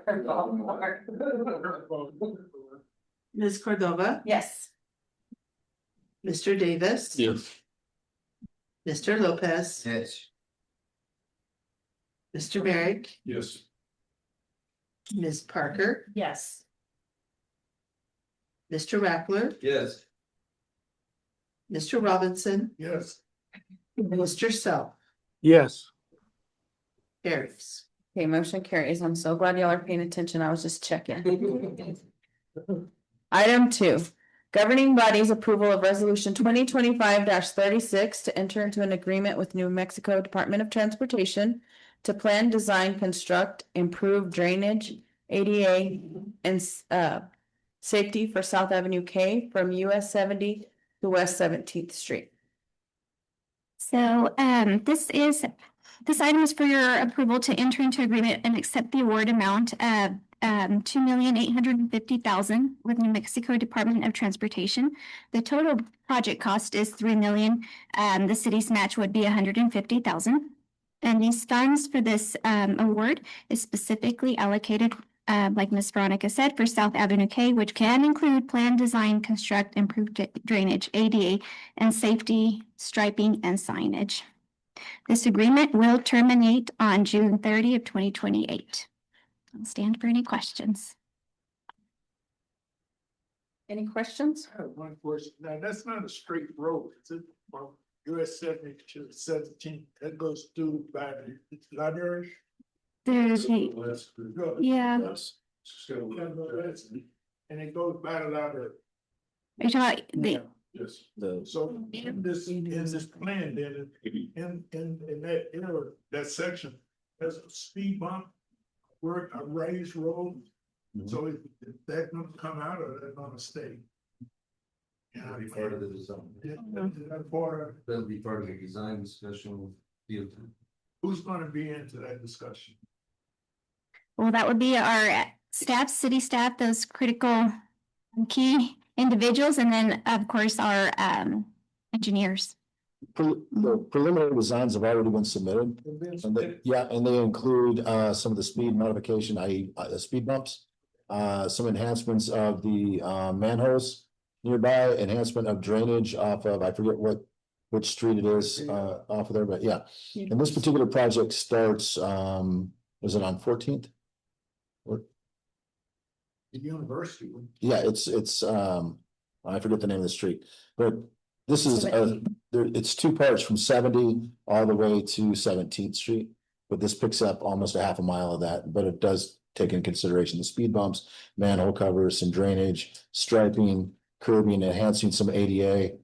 Ms. Cordova, Yes. Mr. Davis. Yes. Mr. Lopez, Yes. Mr. Merrick, Yes. Ms. Parker, Yes. Mr. Rackler, Yes. Mr. Robinson, Yes. Mr. Self. Yes. Carries. Okay, motion carries. I'm so glad y'all are paying attention. I was just checking. Item 2, Governing body's approval of resolution 2025-36 to enter into an agreement with New Mexico Department of Transportation to plan, design, construct, improve drainage, ADA, and safety for South Avenue K from US 70 to West 17th Street. So this item is for your approval to enter into agreement and accept the award amount of $2,850,000 with New Mexico Department of Transportation. The total project cost is $3 million. The city's match would be $150,000. And these funds for this award is specifically allocated, like Ms. Veronica said, for South Avenue K, which can include plan, design, construct, improved drainage, ADA, and safety, striping, and signage. This agreement will terminate on June 30 of 2028. I'll stand for any questions. Any questions? I have one question. Now, that's not a straight road. It's from US 70 to 17. That goes through by the library. There's a, yeah. And it goes by the library. Are you talking about the, Yes. So in this plan, then, in that area, that section, there's a speed bump, where a raised road. So is that gonna come out or that gonna stay? That'll be part of the design. That part of, That'll be part of the design discussion with DOT. who's gonna be into that discussion? well, that would be our staff, city staff, those critical key individuals, and then, of course, our engineers. The preliminary designs have already been submitted. And they include some of the speed modification, i.e. The speed bumps. Some enhancements of the manholes nearby, enhancement of drainage off of, I forget which street it is off of there, but yeah. And this particular project starts, was it on 14th? The university. Yeah, it's I forget the name of the street, but this is it's two parts from 70 all the way to 17th Street. But this picks up almost a half a mile of that, but it does take into consideration the speed bumps, manhole covers, some drainage, striping, curbing, enhancing some ADA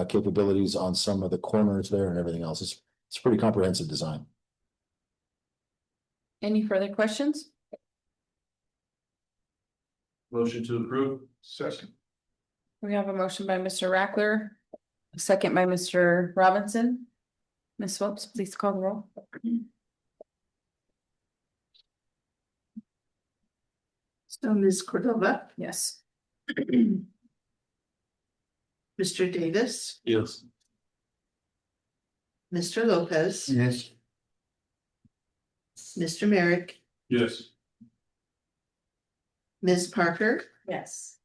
capabilities on some of the corners there and everything else. It's a pretty comprehensive design. Any further questions? Motion to approve. Second. We have a motion by Mr. Rackler, a second by Mr. Robinson. Ms. Phillips, please call the roll. So Ms. Cordova, Yes. Mr. Davis, Yes. Mr. Lopez, Yes. Mr. Merrick, Yes. Ms. Parker, Yes.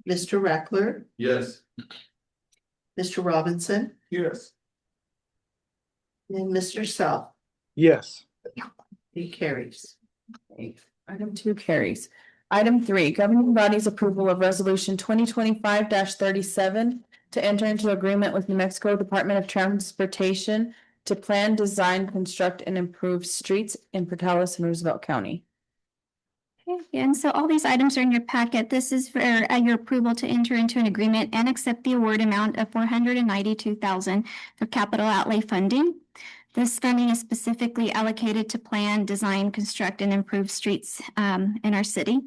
Mr. Reckler, Yes. Mr. Robinson, Yes. and Mr. Self. Yes. He carries. Item 2 carries. Item 3, governing body's approval of resolution 2025-37 to enter into agreement with New Mexico Department of Transportation to plan, design, construct, and improve streets in Portales and Roosevelt County. Okay, and so all these items are in your packet. This is for your approval to enter into an agreement and accept the award amount of $492,000 for capital outlay funding. This funding is specifically allocated to plan, design, construct, and improve streets in our city.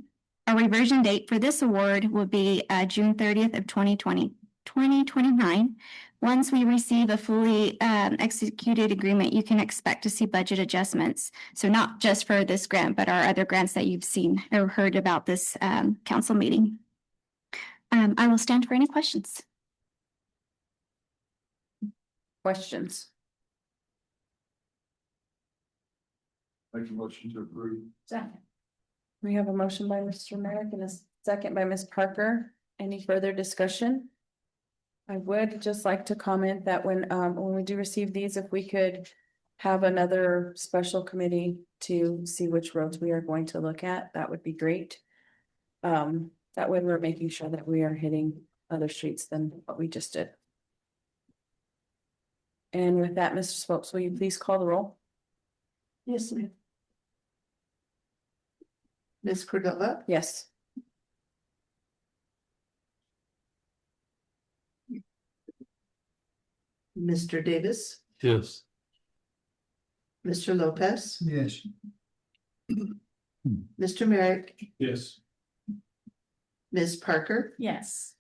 Our reversion date for this award will be June 30th of 2029. Once we receive a fully executed agreement, you can expect to see budget adjustments. So not just for this grant, but our other grants that you've seen or heard about this council meeting. I will stand for any questions. Questions? Make a motion to approve. Second. We have a motion by Mr. Merrick and a second by Ms. Parker. Any further discussion? I would just like to comment that when we do receive these, if we could have another special committee to see which roads we are going to look at, that would be great. That way we're making sure that we are hitting other streets than what we just did. And with that, Mr. Spokes, will you please call the roll? Yes, ma'am. Ms. Cordova, Yes. Mr. Davis, Yes. Mr. Lopez, Yes. Mr. Merrick, Yes. Ms. Parker, Yes.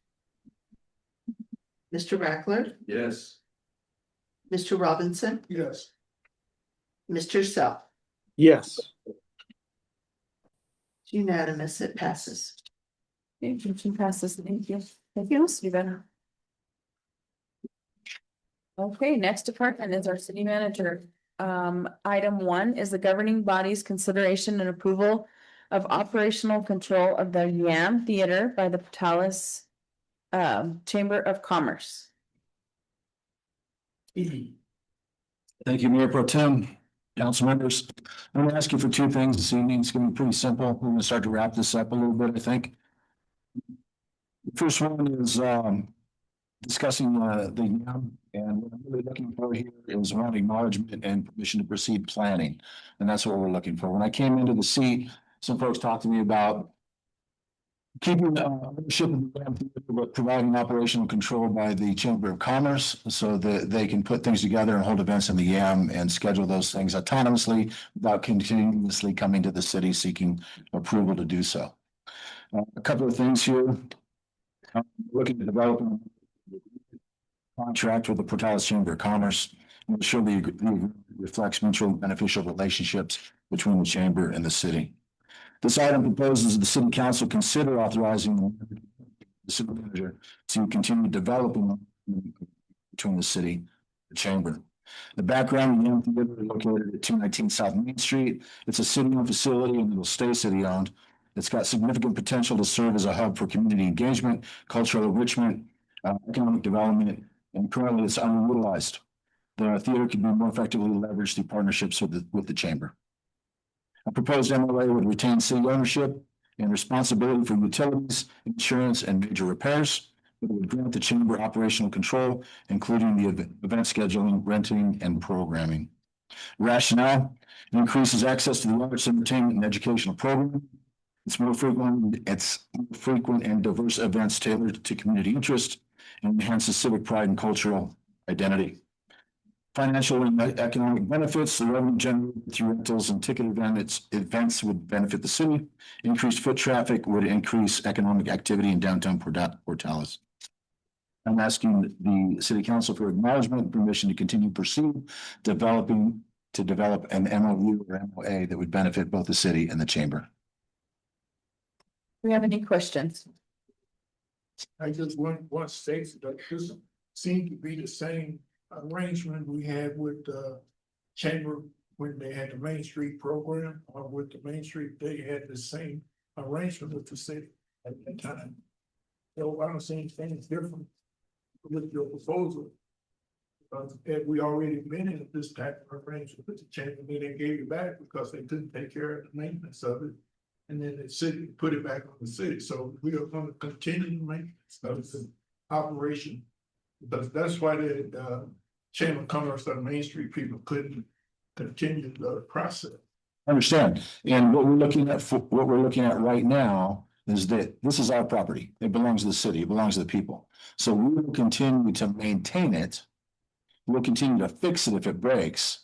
Mr. Rackler, Yes. Mr. Robinson, Yes. Mr. Self. Yes. Unanimous, it passes. Okay, motion passes. Thank you. Thank you, Stephen. Okay, next department is our city manager. Item 1 is the governing body's consideration and approval of operational control of the Yam Theater by the Portales Chamber of Commerce. Thank you, Mayor Pro Tem, council members. I'm gonna ask you for two things this evening. It's gonna be pretty simple. We're gonna start to wrap this up a little bit, I think. The first one is discussing the YAM, and what I'm really looking for here is one acknowledgement and permission to proceed planning. And that's what we're looking for. When I came into the seat, some folks talked to me about keeping ownership of the YAM Theater, but providing operational control by the Chamber of Commerce so that they can put things together and hold events in the YAM and schedule those things autonomously without continuously coming to the city seeking approval to do so. A couple of things here. Looking to develop a contract with the Portales Chamber of Commerce. And ensure the agreement reflects mutual beneficial relationships between the chamber and the city. This item proposes the city council consider authorizing the city manager to continue developing between the city and the chamber. The background, the Yam Theater is located at 219 South Main Street. It's a city-owned facility and it will stay city-owned. It's got significant potential to serve as a hub for community engagement, cultural enrichment, economic development, and currently it's underutilized. The theater could be more effectively leveraged through partnerships with the chamber. A proposed MLA would retain city ownership and responsibility for utilities, insurance, and major repairs. It would grant the chamber operational control, including the event scheduling, renting, and programming. Rationale: it increases access to the arts, entertainment, and educational programming. It's more frequent and diverse events tailored to community interest and enhances civic pride and cultural identity. Financial and economic benefits: the revenue generated through rentals and ticket events would benefit the city. Increased foot traffic would increase economic activity in downtown Portales. I'm asking the city council for acknowledgement and permission to continue proceed develop an MOU or MOA that would benefit both the city and the chamber. Do we have any questions? I just want to say that this seemed to be the same arrangement we had with the chamber when they had the Main Street program, or with the Main Street, they had the same arrangement with the city at that time. So I don't see anything different with your proposal. Had we already been in this type of arrangement with the chamber, then they gave it back because they couldn't take care of the maintenance of it. And then the city put it back on the city. So we are going to continue to make the operation. But that's why the Chamber of Commerce on Main Street people couldn't continue the process. I understand. And what we're looking at right now is that this is our property. It belongs to the city. It belongs to the people. So we will continue to maintain it. We'll continue to fix it if it breaks,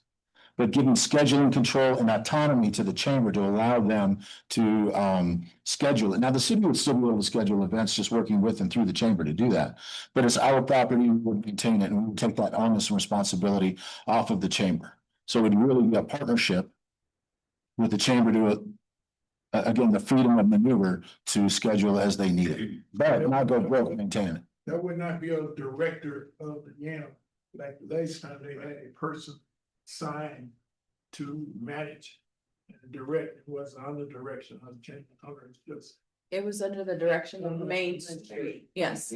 but giving scheduling control and autonomy to the chamber to allow them to schedule it. Now, the city would still be able to schedule events, just working with and through the chamber to do that. But it's our property, we would maintain it, and we would take that onus and responsibility off of the chamber. So it would really be a partnership with the chamber to, again, the freedom of maneuver to schedule as they need it, but not go broke maintaining it. That would not be a director of the YAM, like the last time they had a person signed to manage and direct. It was under direction of the Chamber of Commerce. Just It was under the direction of Main Street. Yes, so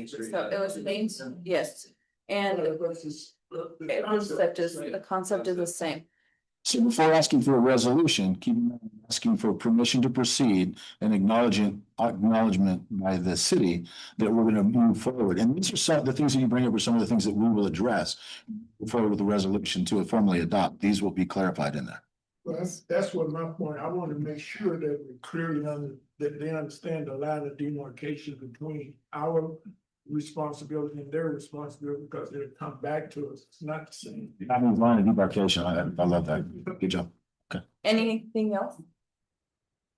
it was Main, yes. And the concept is the same. So before asking for a resolution, keep in mind, asking for permission to proceed and acknowledgement by the city that we're going to move forward. And these are some of the things that you bring up are some of the things that we will address forward with the resolution to formally adopt. These will be clarified in there. Well, that's what my point. I want to make sure that we clearly that they understand the line of demarcation between our responsibility and their responsibility because they come back to us. It's not the same. That means line of demarcation. I love that. Good job. Anything else?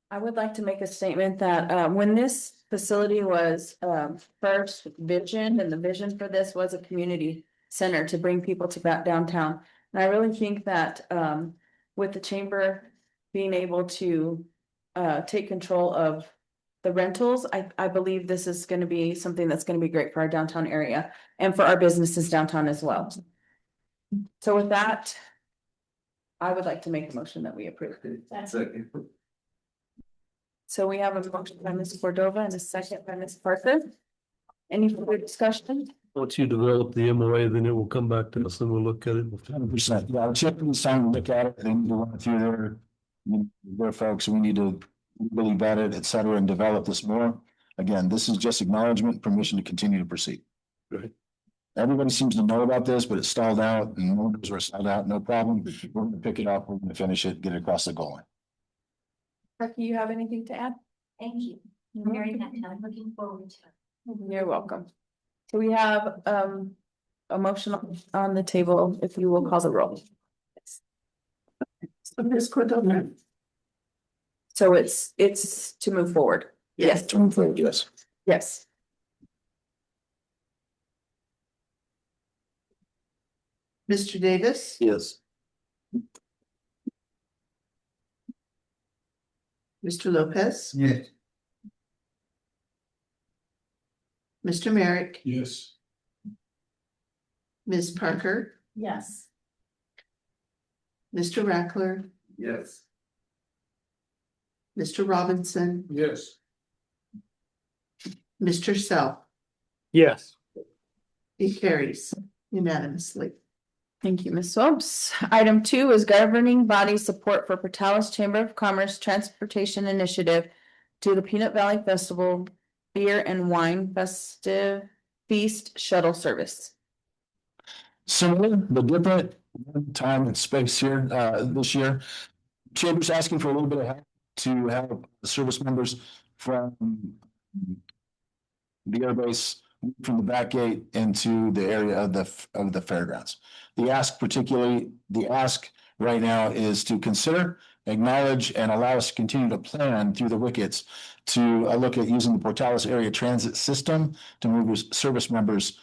I would like to make a statement that when this facility was first visioned, and the vision for this was a community center to bring people to back downtown. And I really think that with the chamber being able to take control of the rentals, I believe this is gonna be something that's gonna be great for our downtown area and for our businesses downtown as well. So with that, I would like to make a motion that we approve. Second. So we have a motion by Ms. Cordova and a second by Ms. Parker. Any further discussion? Once you develop the MOA, then it will come back to us and we'll look at it. 100%. Yeah, the chip is time to look at it. They need to run through their folks. We need to really vet it, et cetera, and develop this more. Again, this is just acknowledgement, permission to continue to proceed. Right. Everybody seems to know about this, but it's stalled out and no one knows we're stalled out. No problem. We're gonna pick it up. We're gonna finish it, get it across the goal line. Becky, you have anything to add? Thank you. Very much. I'm looking forward to it. You're welcome. So we have a motion on the table, if you will call the roll. So Ms. Cordova, So it's to move forward. Yes, to move forward. Yes. Yes. Mr. Davis, Yes. Mr. Lopez, Yes. Mr. Merrick, Yes. Ms. Parker, Yes. Mr. Rackler, Yes. Mr. Robinson, Yes. Mr. Self. Yes. It carries unanimously. Thank you, Ms. Swopes. Item 2 is governing body support for Portales Chamber of Commerce Transportation Initiative to the Peanut Valley Festival Beer and Wine Festive Feast Shuttle Service. Similar, but different time and space here, this year. Chamber's asking for a little bit of help to help service members from the airbase from the back gate into the area of the fairgrounds. The ask right now is to consider, acknowledge, and allow us to continue to plan through the wickets to look at using the Portales area transit system to move service members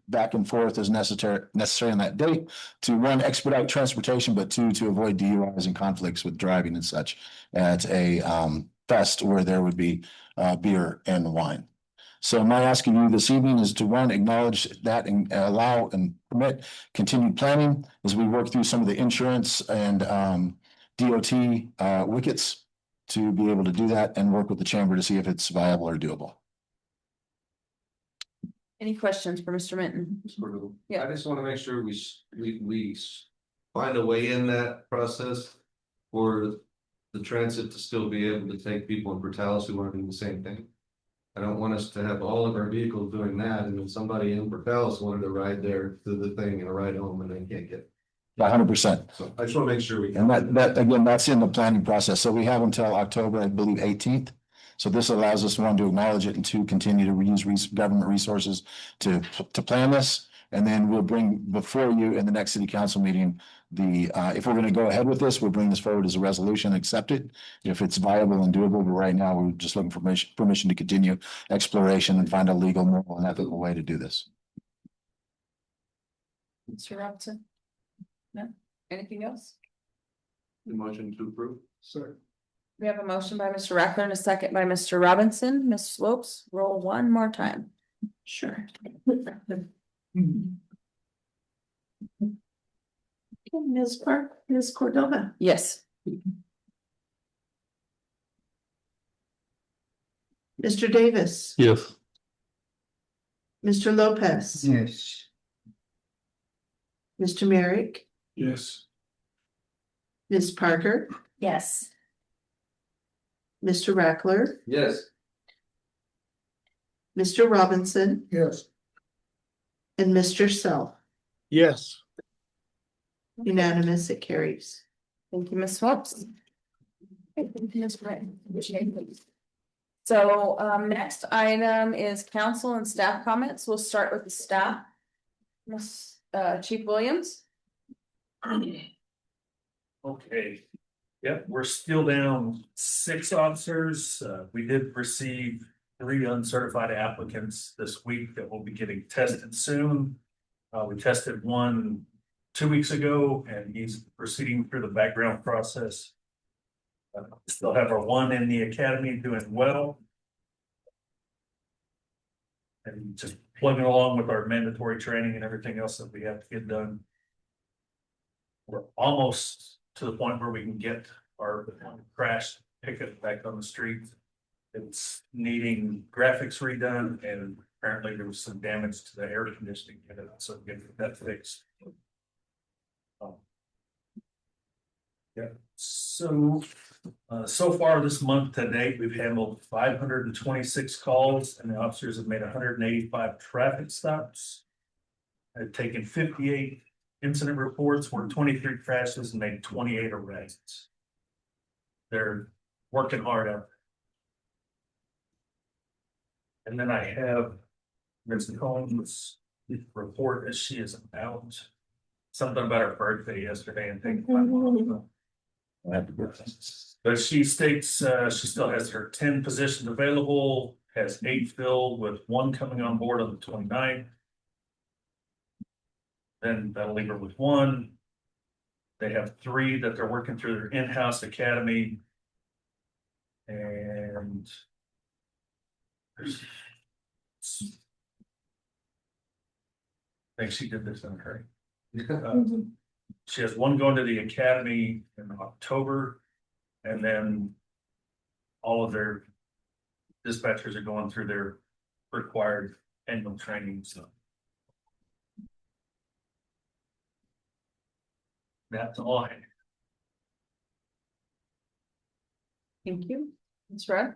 back and forth as necessary on that date to, one, expedite transportation, but two, to avoid DUIs and conflicts with driving and such at a fest where there would be beer and wine. So my asking you this evening is to, one, acknowledge that and allow and permit continued planning as we work through some of the insurance and DOT wickets to be able to do that and work with the chamber to see if it's viable or doable. Any questions for Mr. Minton? Yeah. I just want to make sure we find a way in that process for the transit to still be able to take people in Portales who want to do the same thing. I don't want us to have all of our vehicles doing that, and then somebody in Portales wanted to ride there to the thing and ride home and they can't get. 100%. So I just want to make sure we. And that again, that's in the planning process. So we have until October, I believe, 18th. So this allows us, one, to acknowledge it, and two, continue to reuse government resources to plan this. And then we'll bring before you in the next city council meeting, if we're going to go ahead with this, we'll bring this forward as a resolution, accept it if it's viable and doable. But right now, we're just looking for permission to continue exploration and find a legal, moral, and ethical way to do this. Mr. Robinson? No? Anything else? The motion to approve. Sir. We have a motion by Mr. Rackler and a second by Mr. Robinson. Ms. Swopes, roll one more time. Sure. Ms. Cordova, Yes. Mr. Davis, Yes. Mr. Lopez, Yes. Mr. Merrick, Yes. Ms. Parker, Yes. Mr. Rackler, Yes. Mr. Robinson, Yes. and Mr. Self. Yes. Unanimous, it carries. Thank you, Ms. Swopes. Thank you, Ms. Ray. So next item is council and staff comments. We'll start with the staff. Miss Chief Williams. Okay. Yep, we're still down 6 officers. We did receive 3 uncertified applicants this week that will be getting tested soon. We tested one 2 weeks ago and he's proceeding through the background process. Still have our one in the academy doing well. And just plugging along with our mandatory training and everything else that we have to get done. We're almost to the point where we can get our crash ticket back on the street. It's needing graphics redone and apparently there was some damage to the air conditioning unit, so get that fixed. Yeah, so far this month to date, we've handled 526 calls and the officers have made 185 traffic stops. I've taken 58 incident reports, were 23 crashes and made 28 arrests. They're working hard out there. And then I have Ms. Combs report as she is out. Something about her birthday yesterday and taking time off. But she states she still has her 10 positions available, has 8 filled with 1 coming on board on the 29th. Then that'll leave her with 1. They have 3 that they're working through their in-house academy. And I think she did this in a hurry. She has 1 going to the academy in October, and then all of their dispatchers are going through their required annual training. So that's all I have. Thank you. Ms. Rudd.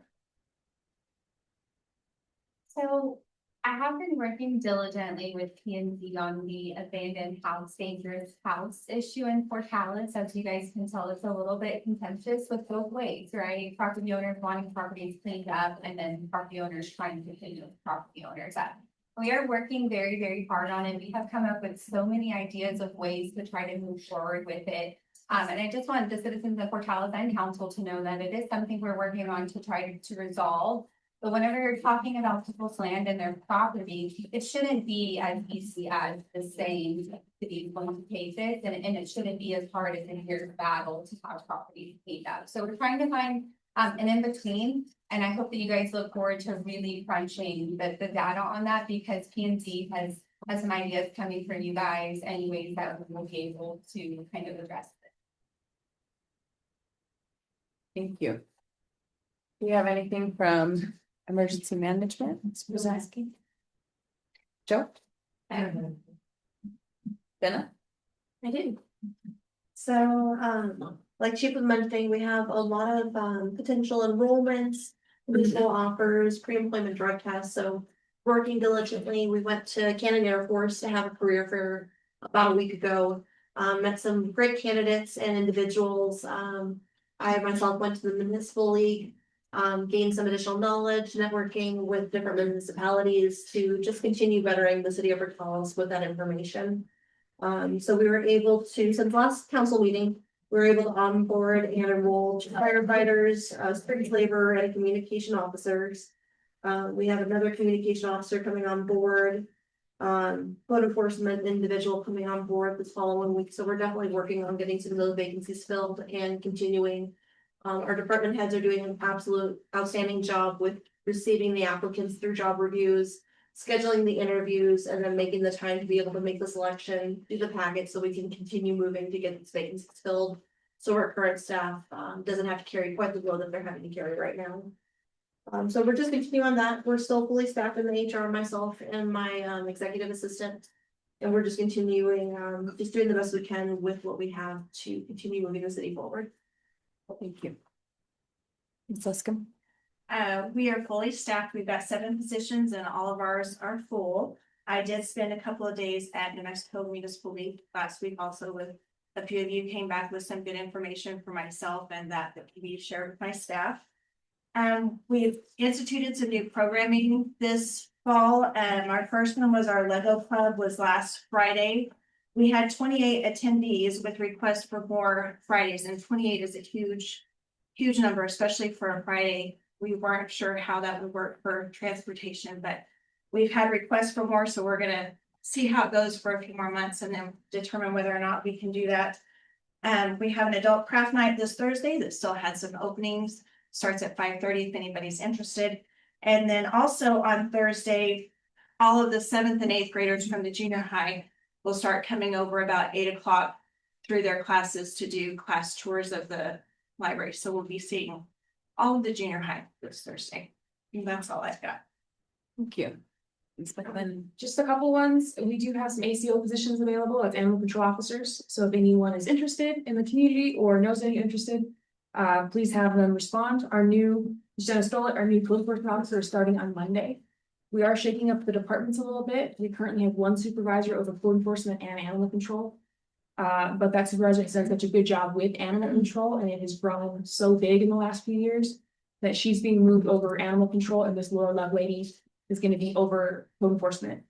So I have been working diligently with P&Z on the abandoned house, dangerous house issue in Portales. As you guys can tell, it's a little bit contentious with both ways, right? Property owners wanting properties cleaned up and then property owners trying to clean the property owners up. We are working very, very hard on it. We have come up with so many ideas of ways to try to move forward with it. And I just want the citizens of Portales and council to know that it is something we're working on to try to resolve. But whenever you're talking about people's land and their property, it shouldn't be as easy as the saying city is going to pay this, and it shouldn't be as hard as a year's battle to have property paid up. So we're trying to find an in-between, and I hope that you guys look forward to really crunching the data on that, because P&Z has some ideas coming from you guys and ways that we'll be able to kind of address it. Thank you. Do you have anything from emergency management? Ms. Brzezinski? Joe? Benna? I do. So, like Chief was mentioning, we have a lot of potential enrollments, mutual offers, pre-employment drug tests. So working diligently, we went to Cannon Air Force to have a career fair about a week ago. Met some great candidates and individuals. I myself went to the municipal league, gained some additional knowledge, networking with different municipalities to just continue bettering the city of Portales with that information. So we were able to, since last council meeting, we were able to onboard and enroll firefighters, street labor, and communication officers. We have another communication officer coming on board, code enforcement individual coming on board this following week. So we're definitely working on getting some of those vacancies filled and continuing. Our department heads are doing an absolute outstanding job with receiving the applicants through job reviews, scheduling the interviews, and then making the time to be able to make the selection, do the packet so we can continue moving to get these vacancies filled. So our current staff doesn't have to carry quite the load that they're having to carry right now. So we're just continuing on that. We're still fully staffed in the HR, myself and my executive assistant. And we're just continuing, just doing the best we can with what we have to continue moving the city forward. Thank you. Ms. Luscombe? We are fully staffed. We've got 7 positions and all of ours are full. I did spend a couple of days at New Mexico Municipal League last week also with a few of you, came back with some good information for myself and that we shared with my staff. We've instituted some new programming this fall. Our first one was our Lego Club was last Friday. We had 28 attendees with requests for more Fridays, and 28 is a huge number, especially for a Friday. We weren't sure how that would work for transportation, but we've had requests for more, so we're gonna see how it goes for a few more months and then determine whether or not we can do that. We have an adult craft night this Thursday that still had some openings, starts at 5:30 if anybody's interested. And then also on Thursday, all of the 7th and 8th graders from the junior high will start coming over about 8 o'clock through their classes to do class tours of the library. So we'll be seeing all of the junior high this Thursday. And that's all I've got. Thank you. Just a couple ones. We do have some ACO positions available as animal control officers. So if anyone is interested in the community or knows anyone interested, please have them respond. Our new code enforcement officer is starting on Monday. We are shaking up the departments a little bit. We currently have one supervisor over code enforcement and animal control. But that supervisor has done such a good job with animal control, and it has grown so big in the last few years that she's being moved over animal control, and this Laura Love lady is going to be over code enforcement.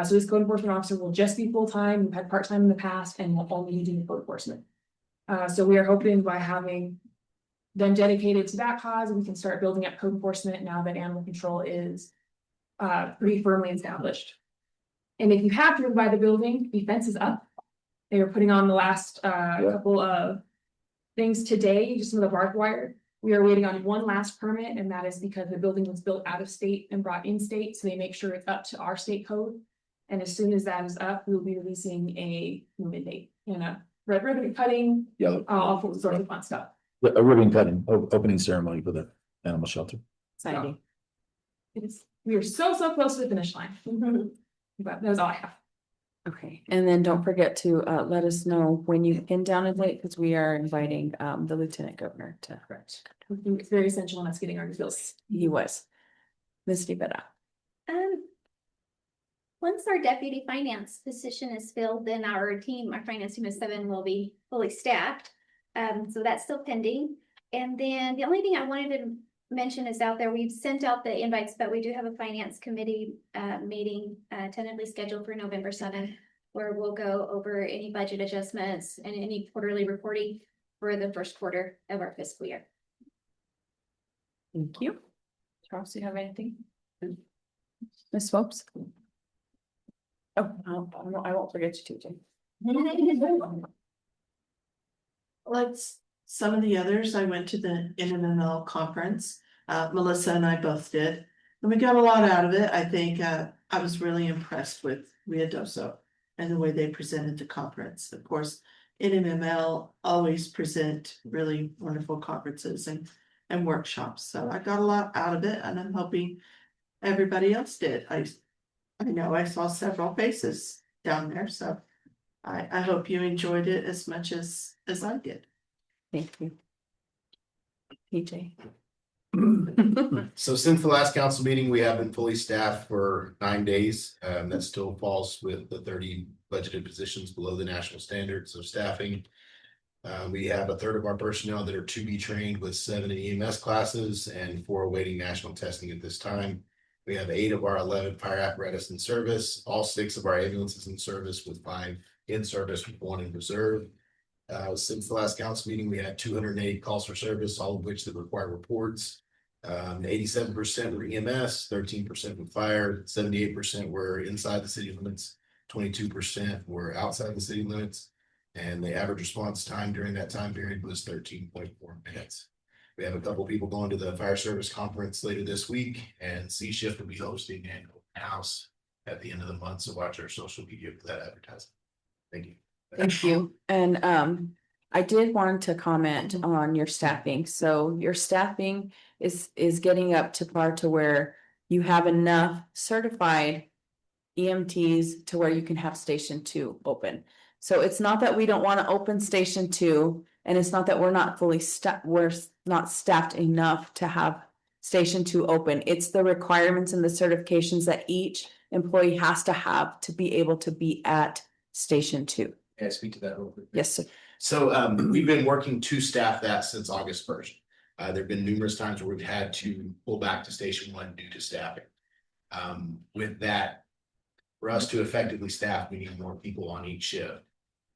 So this code enforcement officer will just be full-time. We've had part-time in the past and will only be doing code enforcement. So we are hoping by having them dedicated to that cause, we can start building up code enforcement now that animal control is pretty firmly established. And if you have driven by the building, the fence is up. They were putting on the last couple of things today, just some of the barbed wire. We are waiting on one last permit, and that is because the building was built out of state and brought in state, so they make sure it's up to our state code. And as soon as that is up, we will be releasing a move-in date and a red ribbon cutting, all sorts of fun stuff. A ribbon cutting, opening ceremony for the animal shelter. Exciting. It is. We are so close to the finish line. But that's all I have. Okay, and then don't forget to let us know when you pin down a date, because we are inviting the lieutenant governor to. Correct. It's very essential in us getting our bills. He was. Ms. Rivera. Once our deputy finance position is filled, then our finance team of 7 will be fully staffed. So that's still pending. And then the only thing I wanted to mention is out there, we've sent out the invites, but we do have a finance committee meeting tentatively scheduled for November 7th, where we'll go over any budget adjustments and any quarterly reporting for the first quarter of our fiscal year. Thank you. Charles, do you have anything? Ms. Swopes? Oh, I won't forget you too, Jane. Like some of the others, I went to the NMML conference. Melissa and I both did, and we got a lot out of it. I think I was really impressed with Ruidoso and the way they presented the conference. Of course, NMML always present really wonderful conferences and workshops. So I got a lot out of it, and I'm hoping everybody else did. I know I saw several faces down there, so I hope you enjoyed it as much as I did. Thank you. PJ. So since the last council meeting, we have been fully staffed for 9 days. That still falls with the 30 budgeted positions below the national standards of staffing. We have a third of our personnel that are to be trained with 7 EMS classes and 4 awaiting national testing at this time. We have 8 of our 11 fire apparatus in service, all 6 of our ambulances in service, with 5 in service, with 1 in reserve. Since the last council meeting, we had 208 calls for service, all of which that require reports. 87% were EMS, 13% were fire, 78% were inside the city limits, 22% were outside the city limits. And the average response time during that time period was 13.4 minutes. We have a couple people going to the fire service conference later this week, and C Shift will be hosting an open house at the end of the month. So watch our social media for that advertising. Thank you. Thank you. And I did want to comment on your staffing. So your staffing is getting up to par to where you have enough certified EMTs to where you can have Station 2 open. So it's not that we don't want to open Station 2, and it's not that we're not fully staffed, we're not staffed enough to have Station 2 open. It's the requirements and the certifications that each employee has to have to be able to be at Station 2. Can I speak to that real quick? Yes, sir. So we've been working to staff that since August 1st. There've been numerous times where we've had to pull back to station one due to staffing. With that, for us to effectively staff, we need more people on each shift.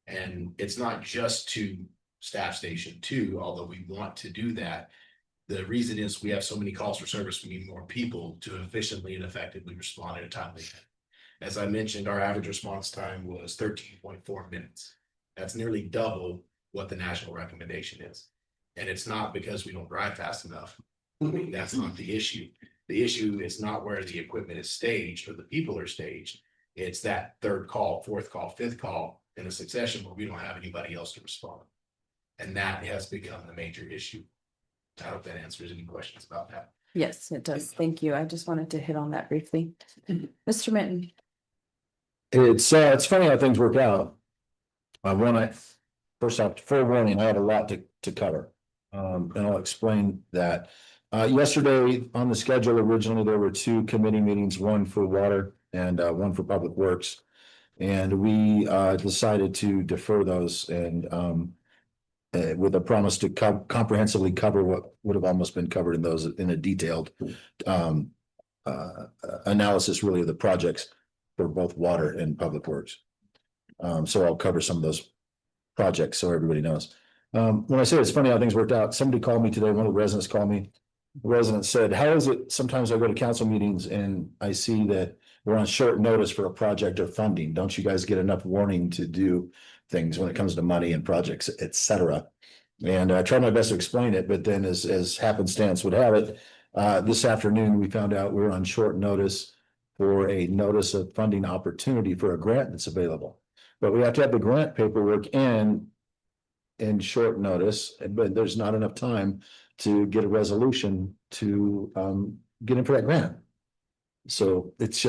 And it's not just to staff station two, although we want to do that. The reason is we have so many calls for service, we need more people to efficiently and effectively respond in a timely manner. As I mentioned, our average response time was 13.4 minutes. That's nearly double what the national recommendation is. And it's not because we don't drive fast enough. That's not the issue. The issue is not where the equipment is staged or the people are staged. It's that third call, fourth call, fifth call in a succession where we don't have anybody else to respond. And that has become the major issue. I hope that answers any questions about that. Yes, it does. Thank you. I just wanted to hit on that briefly. Mr. Minton. It's funny how things work out. First off, fair warning, I have a lot to cover. And I'll explain that. Yesterday on the schedule, originally, there were two committee meetings, one for water and one for public works. And we decided to defer those and with a promise to comprehensively cover what would have almost been covered in those in a detailed analysis really of the projects for both water and public works. So I'll cover some of those projects so everybody knows. When I say it's funny how things worked out, somebody called me today, one of the residents called me. The resident said, how is it sometimes I go to council meetings and I see that we're on short notice for a project or funding? Don't you guys get enough warning to do things when it comes to money and projects, et cetera? And I tried my best to explain it, but then as happenstance would have it, this afternoon, we found out we're on short notice for a notice of funding opportunity for a grant that's available. But we have to have the grant paperwork in short notice, but there's not enough time to get a resolution to get in for that grant. So it's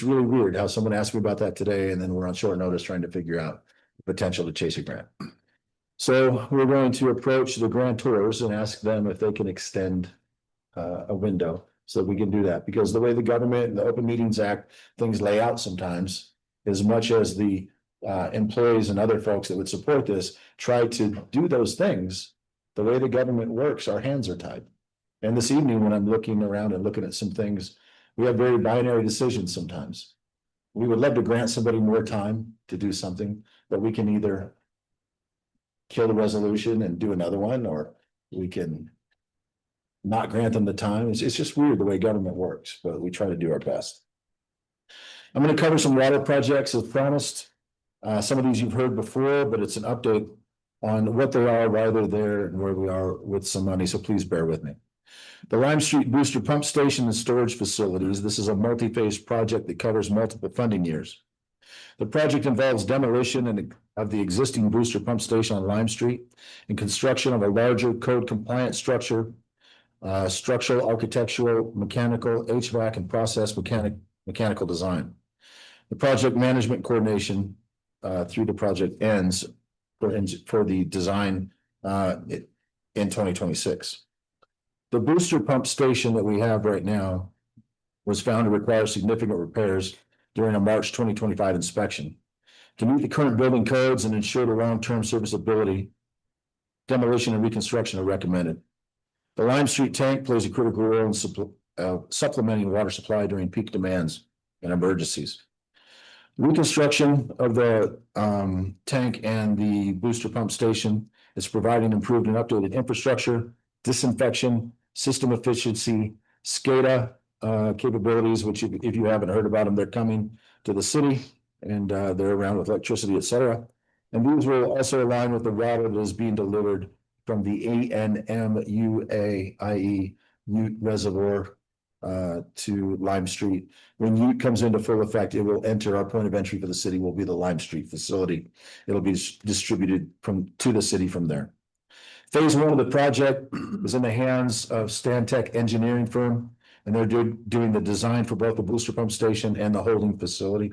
really weird how someone asked me about that today, and then we're on short notice trying to figure out the potential to chase a grant. So we're going to approach the grantors and ask them if they can extend a window so that we can do that. Because the way the government and the Open Meetings Act things lay out sometimes, as much as the employees and other folks that would support this try to do those things, the way the government works, our hands are tied. And this evening, when I'm looking around and looking at some things, we have very binary decisions sometimes. We would love to grant somebody more time to do something, but we can either kill the resolution and do another one, or we can not grant them the time. It's just weird the way government works, but we try to do our best. I'm going to cover some water projects as promised. Some of these you've heard before, but it's an update on what they are, why they're there, and where we are with some money, so please bear with me. The Lime Street Booster Pump Station and Storage Facilities. This is a multi-phase project that covers multiple funding years. The project involves demolition of the existing booster pump station on Lime Street and construction of a larger code-compliant structure, structural, architectural, mechanical, HVAC, and process mechanical design. The project management coordination through the project ends for the design in 2026. The booster pump station that we have right now was found to require significant repairs during a March 2025 inspection. To meet the current building codes and ensure the long-term serviceability, demolition and reconstruction are recommended. The Lime Street tank plays a critical role in supplementing water supply during peak demands and emergencies. Reconstruction of the tank and the booster pump station is providing improved and updated infrastructure, disinfection, system efficiency, SCADA capabilities, which if you haven't heard about them, they're coming to the city, and they're around with electricity, et cetera. And these will also align with the water that is being delivered from the ANMUA, i.e. Ute Reservoir to Lime Street. When Ute comes into full effect, it will enter our point of entry for the city will be the Lime Street facility. It'll be distributed to the city from there. Phase one of the project is in the hands of Stantec Engineering Firm, and they're doing the design for both the booster pump station and the holding facility.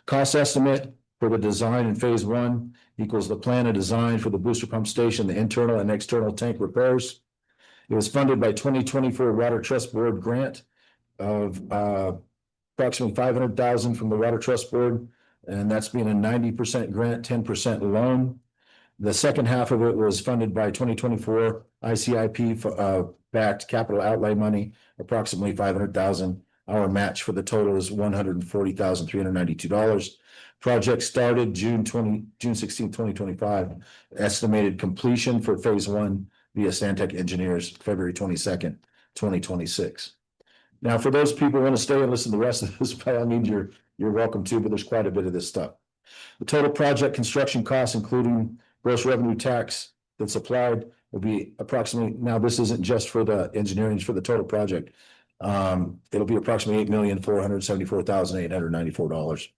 Cost estimate for the design in phase one equals the plan and design for the booster pump station, the internal and external tank repairs. It was funded by 2024 Water Trust Board grant of approximately $500,000 from the Water Trust Board, and that's being a 90% grant, 10% loan. The second half of it was funded by 2024 ICIP backed capital outlay money, approximately 500,000. Our match for the total is $140,392. Project started June 16, 2025. Estimated completion for phase 1 via Stantec Engineers, February 22nd, 2026. Now, for those people who want to stay and listen to the rest of this, by all means, you're welcome to, but there's quite a bit of this stuff. The total project construction costs, including gross revenue tax that's applied, will be approximately, now this isn't just for the engineering, it's for the total project. It'll be approximately $8,474,894.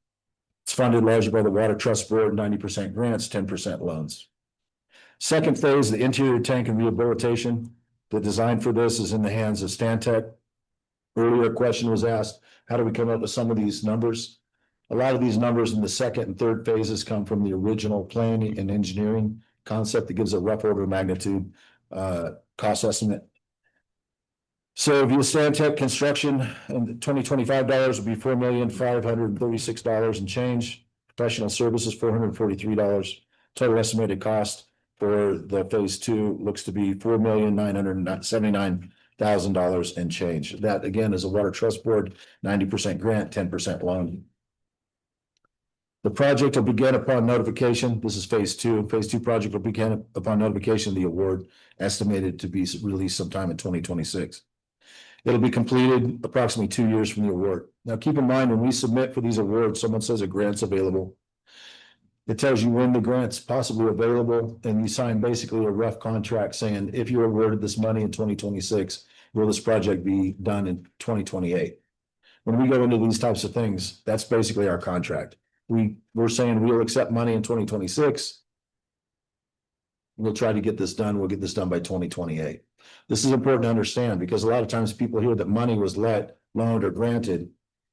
It's funded largely by the Water Trust Board, 90% grants, 10% loans. Second phase, the interior tank and rehabilitation. The design for this is in the hands of Stantec. Earlier question was asked, how do we come up with some of these numbers? A lot of these numbers in the second and third phases come from the original planning and engineering concept that gives a rough order of magnitude cost estimate. So via Stantec construction and $2025 would be $4,536 and change. Professional services $443. Total estimated cost for the phase 2 looks to be $4,979,000 and change. That again is a Water Trust Board, 90% grant, 10% loan. The project will begin upon notification. This is phase 2. Phase 2 project will begin upon notification of the award, estimated to be released sometime in 2026. It'll be completed approximately 2 years from the award. Now, keep in mind, when we submit for these awards, someone says a grant's available. It tells you when the grant's possibly available, and you sign basically a rough contract saying, if you're awarded this money in 2026, will this project be done in 2028? When we go into these types of things, that's basically our contract. We're saying we'll accept money in 2026. We'll try to get this done. We'll get this done by 2028. This is important to understand because a lot of times people hear that money was loaned or granted,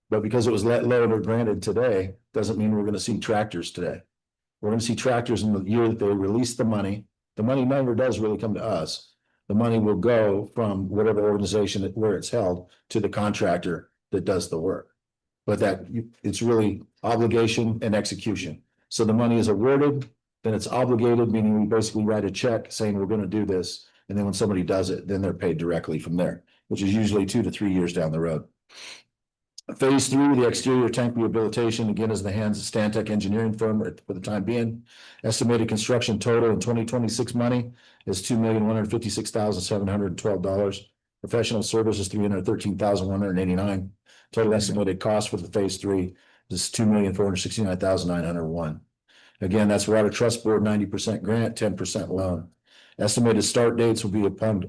but because it was loaned or granted today, doesn't mean we're going to see tractors today. We're going to see tractors in the year that they release the money. The money never does really come to us. The money will go from whatever organization where it's held to the contractor that does the work. But it's really obligation and execution. So the money is awarded, then it's obligated, meaning we basically write a check saying we're going to do this. And then when somebody does it, then they're paid directly from there, which is usually 2 to 3 years down the road. Phase 3, the exterior tank rehabilitation, again, is in the hands of Stantec engineering firm for the time being. Estimated construction total in 2026 money is $2,156,712. Professional services $313,189. Total estimated cost for the phase 3 is $2,469,901. Again, that's Water Trust Board, 90% grant, 10% loan. Estimated start dates will be upon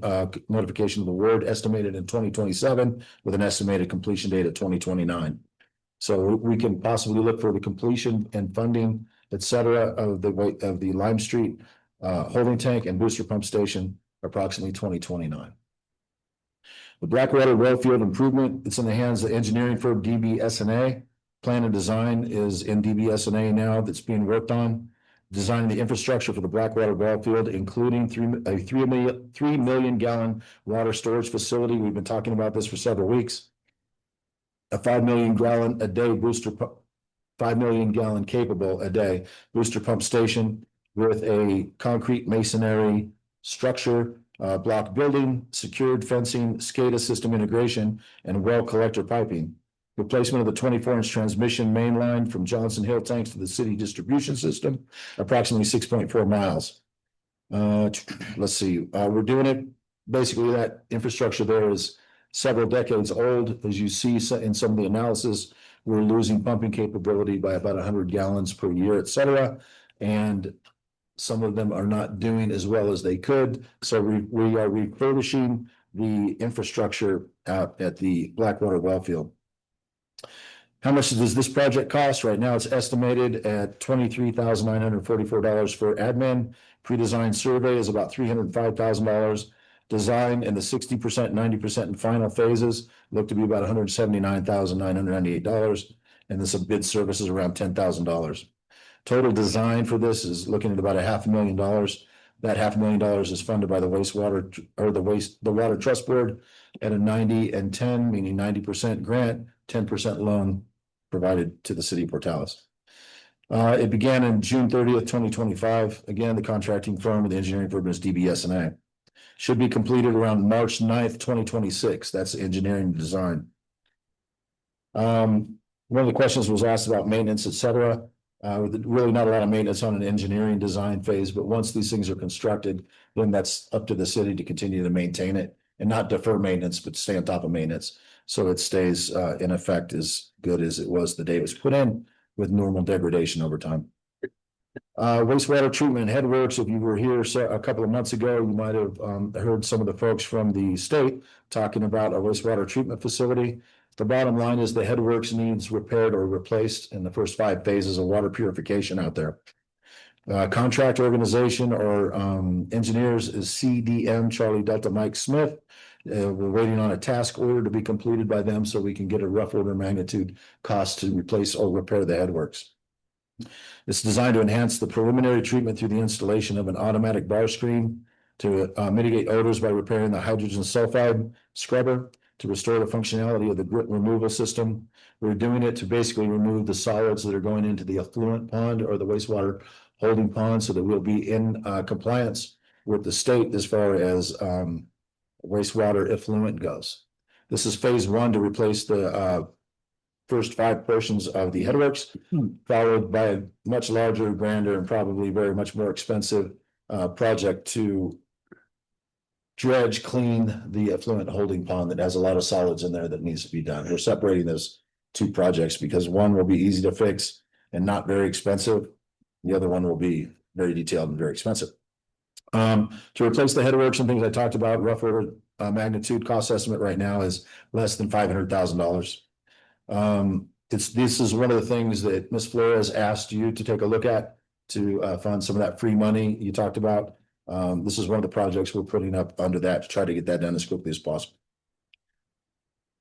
notification of the award, estimated in 2027 with an estimated completion date of 2029. So we can possibly look for the completion and funding, et cetera, of the Lime Street holding tank and booster pump station approximately 2029. The Blackwater Wellfield improvement, it's in the hands of the engineering firm DBS&A. Plan and design is in DBS&A now that's being worked on. Designing the infrastructure for the Blackwater Wellfield, including a 3 million gallon water storage facility. We've been talking about this for several weeks. A 5 million gallon a day booster pump, 5 million gallon capable a day booster pump station with a concrete masonry structure, block building, secured fencing, SCADA system integration, and well collector piping. Replacement of the 24-inch transmission main line from Johnson Hill tanks to the city distribution system, approximately 6.4 miles. Let's see, we're doing it. Basically, that infrastructure there is several decades old. As you see in some of the analysis, we're losing pumping capability by about 100 gallons per year, et cetera. And some of them are not doing as well as they could. So we are refurbishing the infrastructure out at the Blackwater Wellfield. How much does this project cost? Right now, it's estimated at $23,944 for admin. Pre-design survey is about $305,000. Design and the 60%, 90% and final phases look to be about $179,998. And this bid service is around $10,000. Total design for this is looking at about $500,000. That $500,000 is funded by the wastewater or the Water Trust Board at a 90 and 10, meaning 90% grant, 10% loan provided to the city of Portales. It began in June 30th, 2025. Again, the contracting firm of the engineering firm is DBS&A. Should be completed around March 9th, 2026. That's engineering design. One of the questions was asked about maintenance, et cetera. Really not a lot of maintenance on an engineering design phase, but once these things are constructed, then that's up to the city to continue to maintain it and not defer maintenance, but stay on top of maintenance. So it stays in effect as good as it was the day it was put in, with normal degradation over time. Wastewater treatment and headworks. If you were here a couple of months ago, you might have heard some of the folks from the state talking about a wastewater treatment facility. The bottom line is the headworks needs repaired or replaced in the first 5 phases of water purification out there. Contract organization or engineers is CDM Charlie Delta Mike Smith. We're waiting on a task order to be completed by them so we can get a rough order of magnitude cost to replace or repair the headworks. It's designed to enhance the preliminary treatment through the installation of an automatic bar screen to mitigate odors by repairing the hydrogen sulfide scrubber to restore the functionality of the grit removal system. We're doing it to basically remove the solids that are going into the effluent pond or the wastewater holding pond so that we'll be in compliance with the state as far as wastewater effluent goes. This is phase 1 to replace the first 5 portions of the headworks, followed by a much larger, grander, and probably very much more expensive project to dredge, clean the effluent holding pond that has a lot of solids in there that needs to be done. We're separating those 2 projects because one will be easy to fix and not very expensive. The other one will be very detailed and very expensive. To replace the headworks and things I talked about, rough order magnitude cost estimate right now is less than $500,000. This is one of the things that Ms. Flores asked you to take a look at to fund some of that free money you talked about. This is one of the projects we're putting up under that to try to get that done as quickly as possible.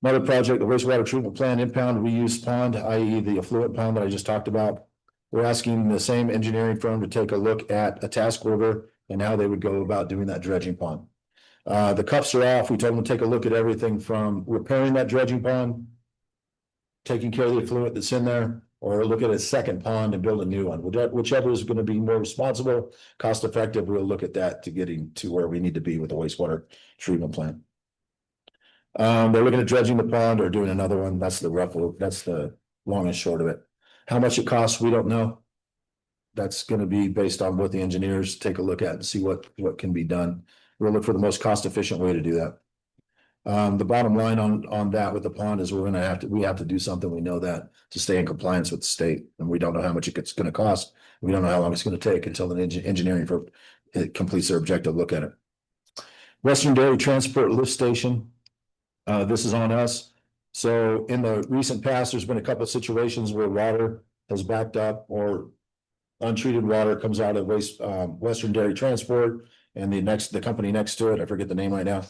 Another project, the wastewater treatment plant impound reuse pond, i.e. the effluent pond that I just talked about. We're asking the same engineering firm to take a look at a task order and how they would go about doing that dredging pond. The cuffs are off. We told them to take a look at everything from repairing that dredging pond, taking care of the effluent that's in there, or look at a second pond and build a new one. Whichever is going to be more responsible, cost effective, we'll look at that to getting to where we need to be with the wastewater treatment plant. They're looking at dredging the pond or doing another one. That's the long and short of it. How much it costs, we don't know. That's going to be based on what the engineers take a look at and see what can be done. We'll look for the most cost efficient way to do that. The bottom line on that with the pond is we have to do something. We know that to stay in compliance with the state, and we don't know how much it's going to cost. We don't know how long it's going to take until the engineering firm completes their objective look at it. Western Dairy Transport Lift Station. This is on us. So in the recent past, there's been a couple of situations where water has backed up or untreated water comes out of Western Dairy Transport, and the company next to it, I forget the name right now,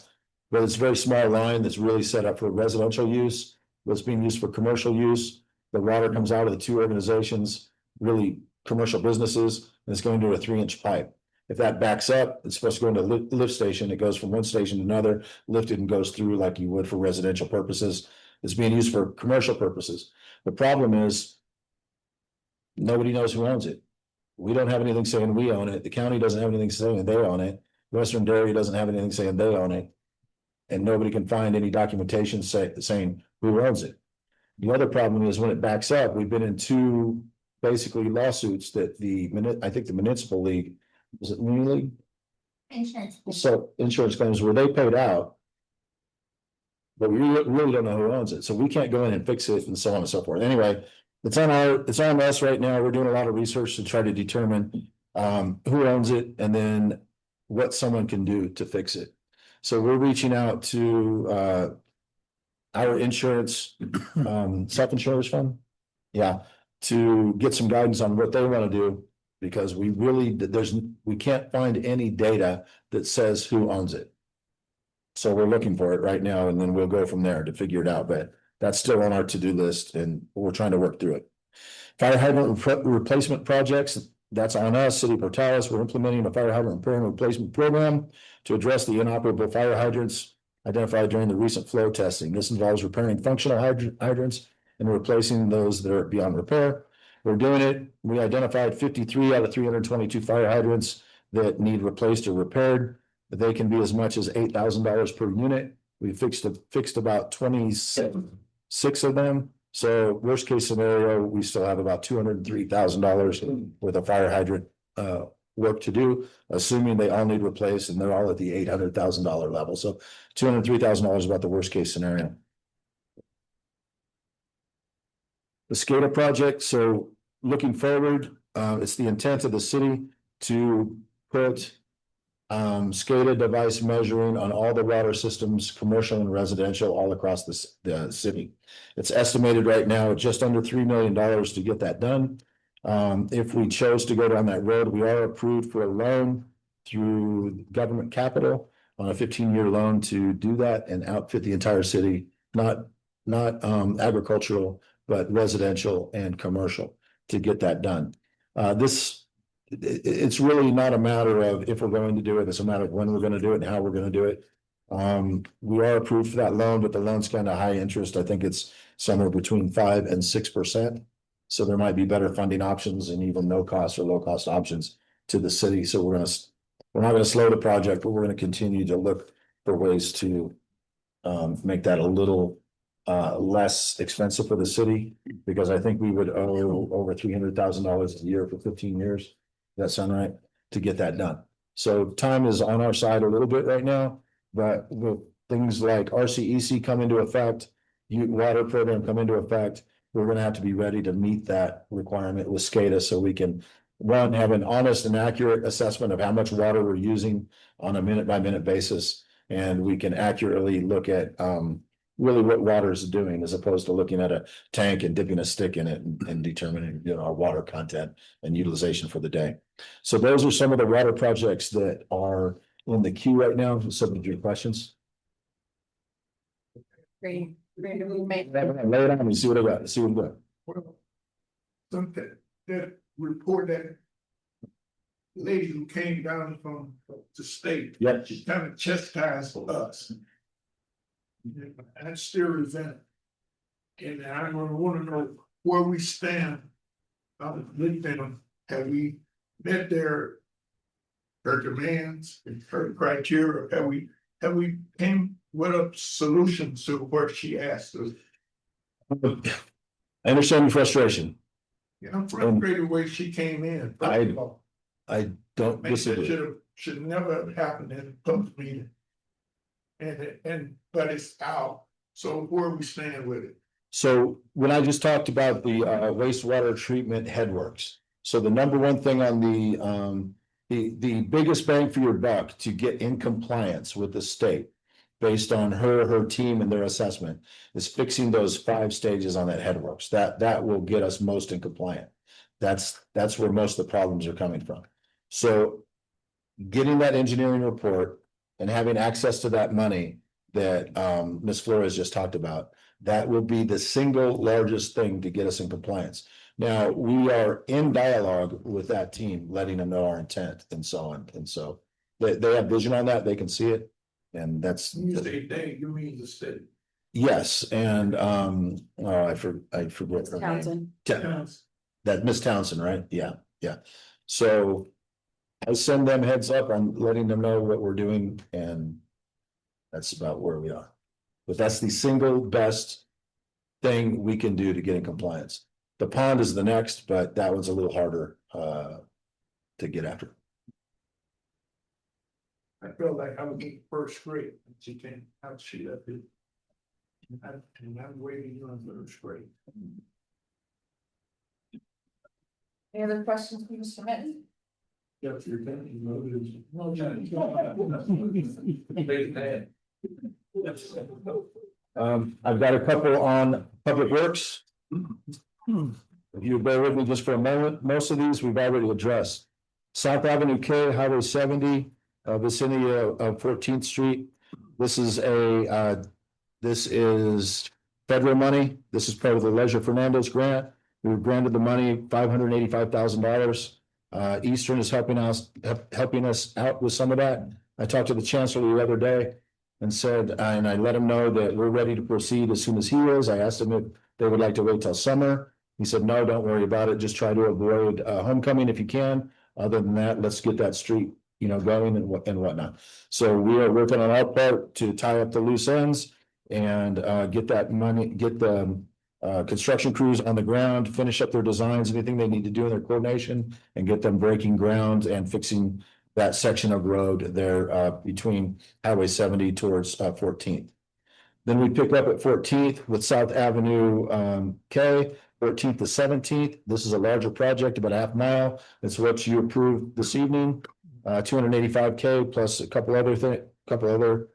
but it's a very small line that's really set up for residential use. It's being used for commercial use. The water comes out of the 2 organizations, really commercial businesses, and it's going to a 3-inch pipe. If that backs up, it's supposed to go into a lift station. It goes from one station to another, lifted and goes through like you would for residential purposes. It's being used for commercial purposes. The problem is nobody knows who owns it. We don't have anything saying we own it. The county doesn't have anything saying they own it. Western Dairy doesn't have anything saying they own it. And nobody can find any documentation saying who owns it. The other problem is when it backs up, we've been in 2 basically lawsuits that I think the municipal league, was it Muni League? Insurance. So insurance claims where they paid out, but we really don't know who owns it. So we can't go in and fix it and so on and so forth. Anyway, it's on us right now. We're doing a lot of research to try to determine who owns it and then what someone can do to fix it. So we're reaching out to our insurance, self-insurance fund. Yeah, to get some guidance on what they want to do, because we can't find any data that says who owns it. So we're looking for it right now, and then we'll go from there to figure it out. But that's still on our to-do list, and we're trying to work through it. Fire hydrant replacement projects, that's on us, City of Portales. We're implementing a fire hydrant repair and replacement program to address the inoperable fire hydrants identified during the recent flow testing. This involves repairing functional hydrants and replacing those that are beyond repair. we're doing it. We identified 53 out of 322 fire hydrants that need replaced or repaired. They can be as much as $8,000 per unit. We fixed about 26 of them. So worst case scenario, we still have about $203,000 worth of fire hydrant work to do, assuming they all need replaced and they're all at the $800,000 level. So $203,000 is about the worst case scenario. The SCADA project, so looking forward, it's the intent of the city to put SCADA device measuring on all the water systems, commercial and residential, all across the city. It's estimated right now at just under $3 million to get that done. If we chose to go down that road, we are approved for a loan through government capital on a 15-year loan to do that and outfit the entire city, not agricultural, but residential and commercial to get that done. It's really not a matter of if we're going to do it, it's a matter of when we're going to do it and how we're going to do it. We are approved for that loan, but the loan's kind of high interest. I think it's somewhere between 5 and 6%. So there might be better funding options and even no cost or low cost options to the city. So we're not going to slow the project, but we're going to continue to look for ways to make that a little less expensive for the city, because I think we would owe over $300,000 a year for 15 years. Does that sound right? To get that done. So time is on our side a little bit right now, but with things like RCEC come into effect, water program come into effect, we're going to have to be ready to meet that requirement with SCADA so we can have an honest and accurate assessment of how much water we're using on a minute by minute basis. And we can accurately look at really what water is doing, as opposed to looking at a tank and dipping a stick in it and determining, our water content and utilization for the day. So those are some of the water projects that are in the queue right now. Subject to your questions. Great. Lay it on me, see what I got, see what I'm doing. Well, something that report that lady who came down from the state. Yep. She kind of chastised us. And still resent. And I'm gonna wanna know where we stand. With them, have we met her demands, her criteria, have we came with a solution to what she asked us? I understand your frustration. Yeah, I'm frustrated the way she came in. I don't disagree. Should never have happened in a public meeting. But it's out, so where we stand with it? So when I just talked about the wastewater treatment headworks, so the number one thing on the biggest bang for your buck to get in compliance with the state, based on her team and their assessment, is fixing those 5 stages on that headworks. That will get us most in compliant. That's where most of the problems are coming from. So getting that engineering report and having access to that money that Ms. Flores just talked about, that will be the single largest thing to get us in compliance. Now, we are in dialogue with that team, letting them know our intent and so on. And so they have vision on that, they can see it. And that's. You say they, you mean the state? Yes, and I forget her name. That Miss Townsend, right? Yeah. So I send them heads up on letting them know what we're doing, and that's about where we are. But that's the single best thing we can do to get in compliance. The pond is the next, but that one's a little harder to get after. I felt like I was in first grade, and she came out, she left it. And I'm waiting on first grade. Any other questions for Mr. Minton? Yes, you're thinking, I've got a couple on Public Works. If you bear with me just for a moment, most of these we've already addressed. South Avenue K, Highway 70, vicinity of 14th Street. This is federal money. This is part of the Leisure Fernandez grant. We were granted the money, $585,000. Eastern is helping us out with some of that. I talked to the chancellor the other day and said, and I let him know that we're ready to proceed as soon as he is. I asked him if they would like to wait till summer. He said, no, don't worry about it. Just try to avoid homecoming if you can. Other than that, let's get that street, going and whatnot. So we are working on our part to tie up the loose ends and get that money, get the construction crews on the ground, finish up their designs, anything they need to do in their coordination, and get them breaking ground and fixing that section of road there between Highway 70 towards 14th. Then we pick up at 14th with South Avenue K, 14th to 17th. This is a larger project, about a half mile. That's what you approved this evening. 285K plus a couple other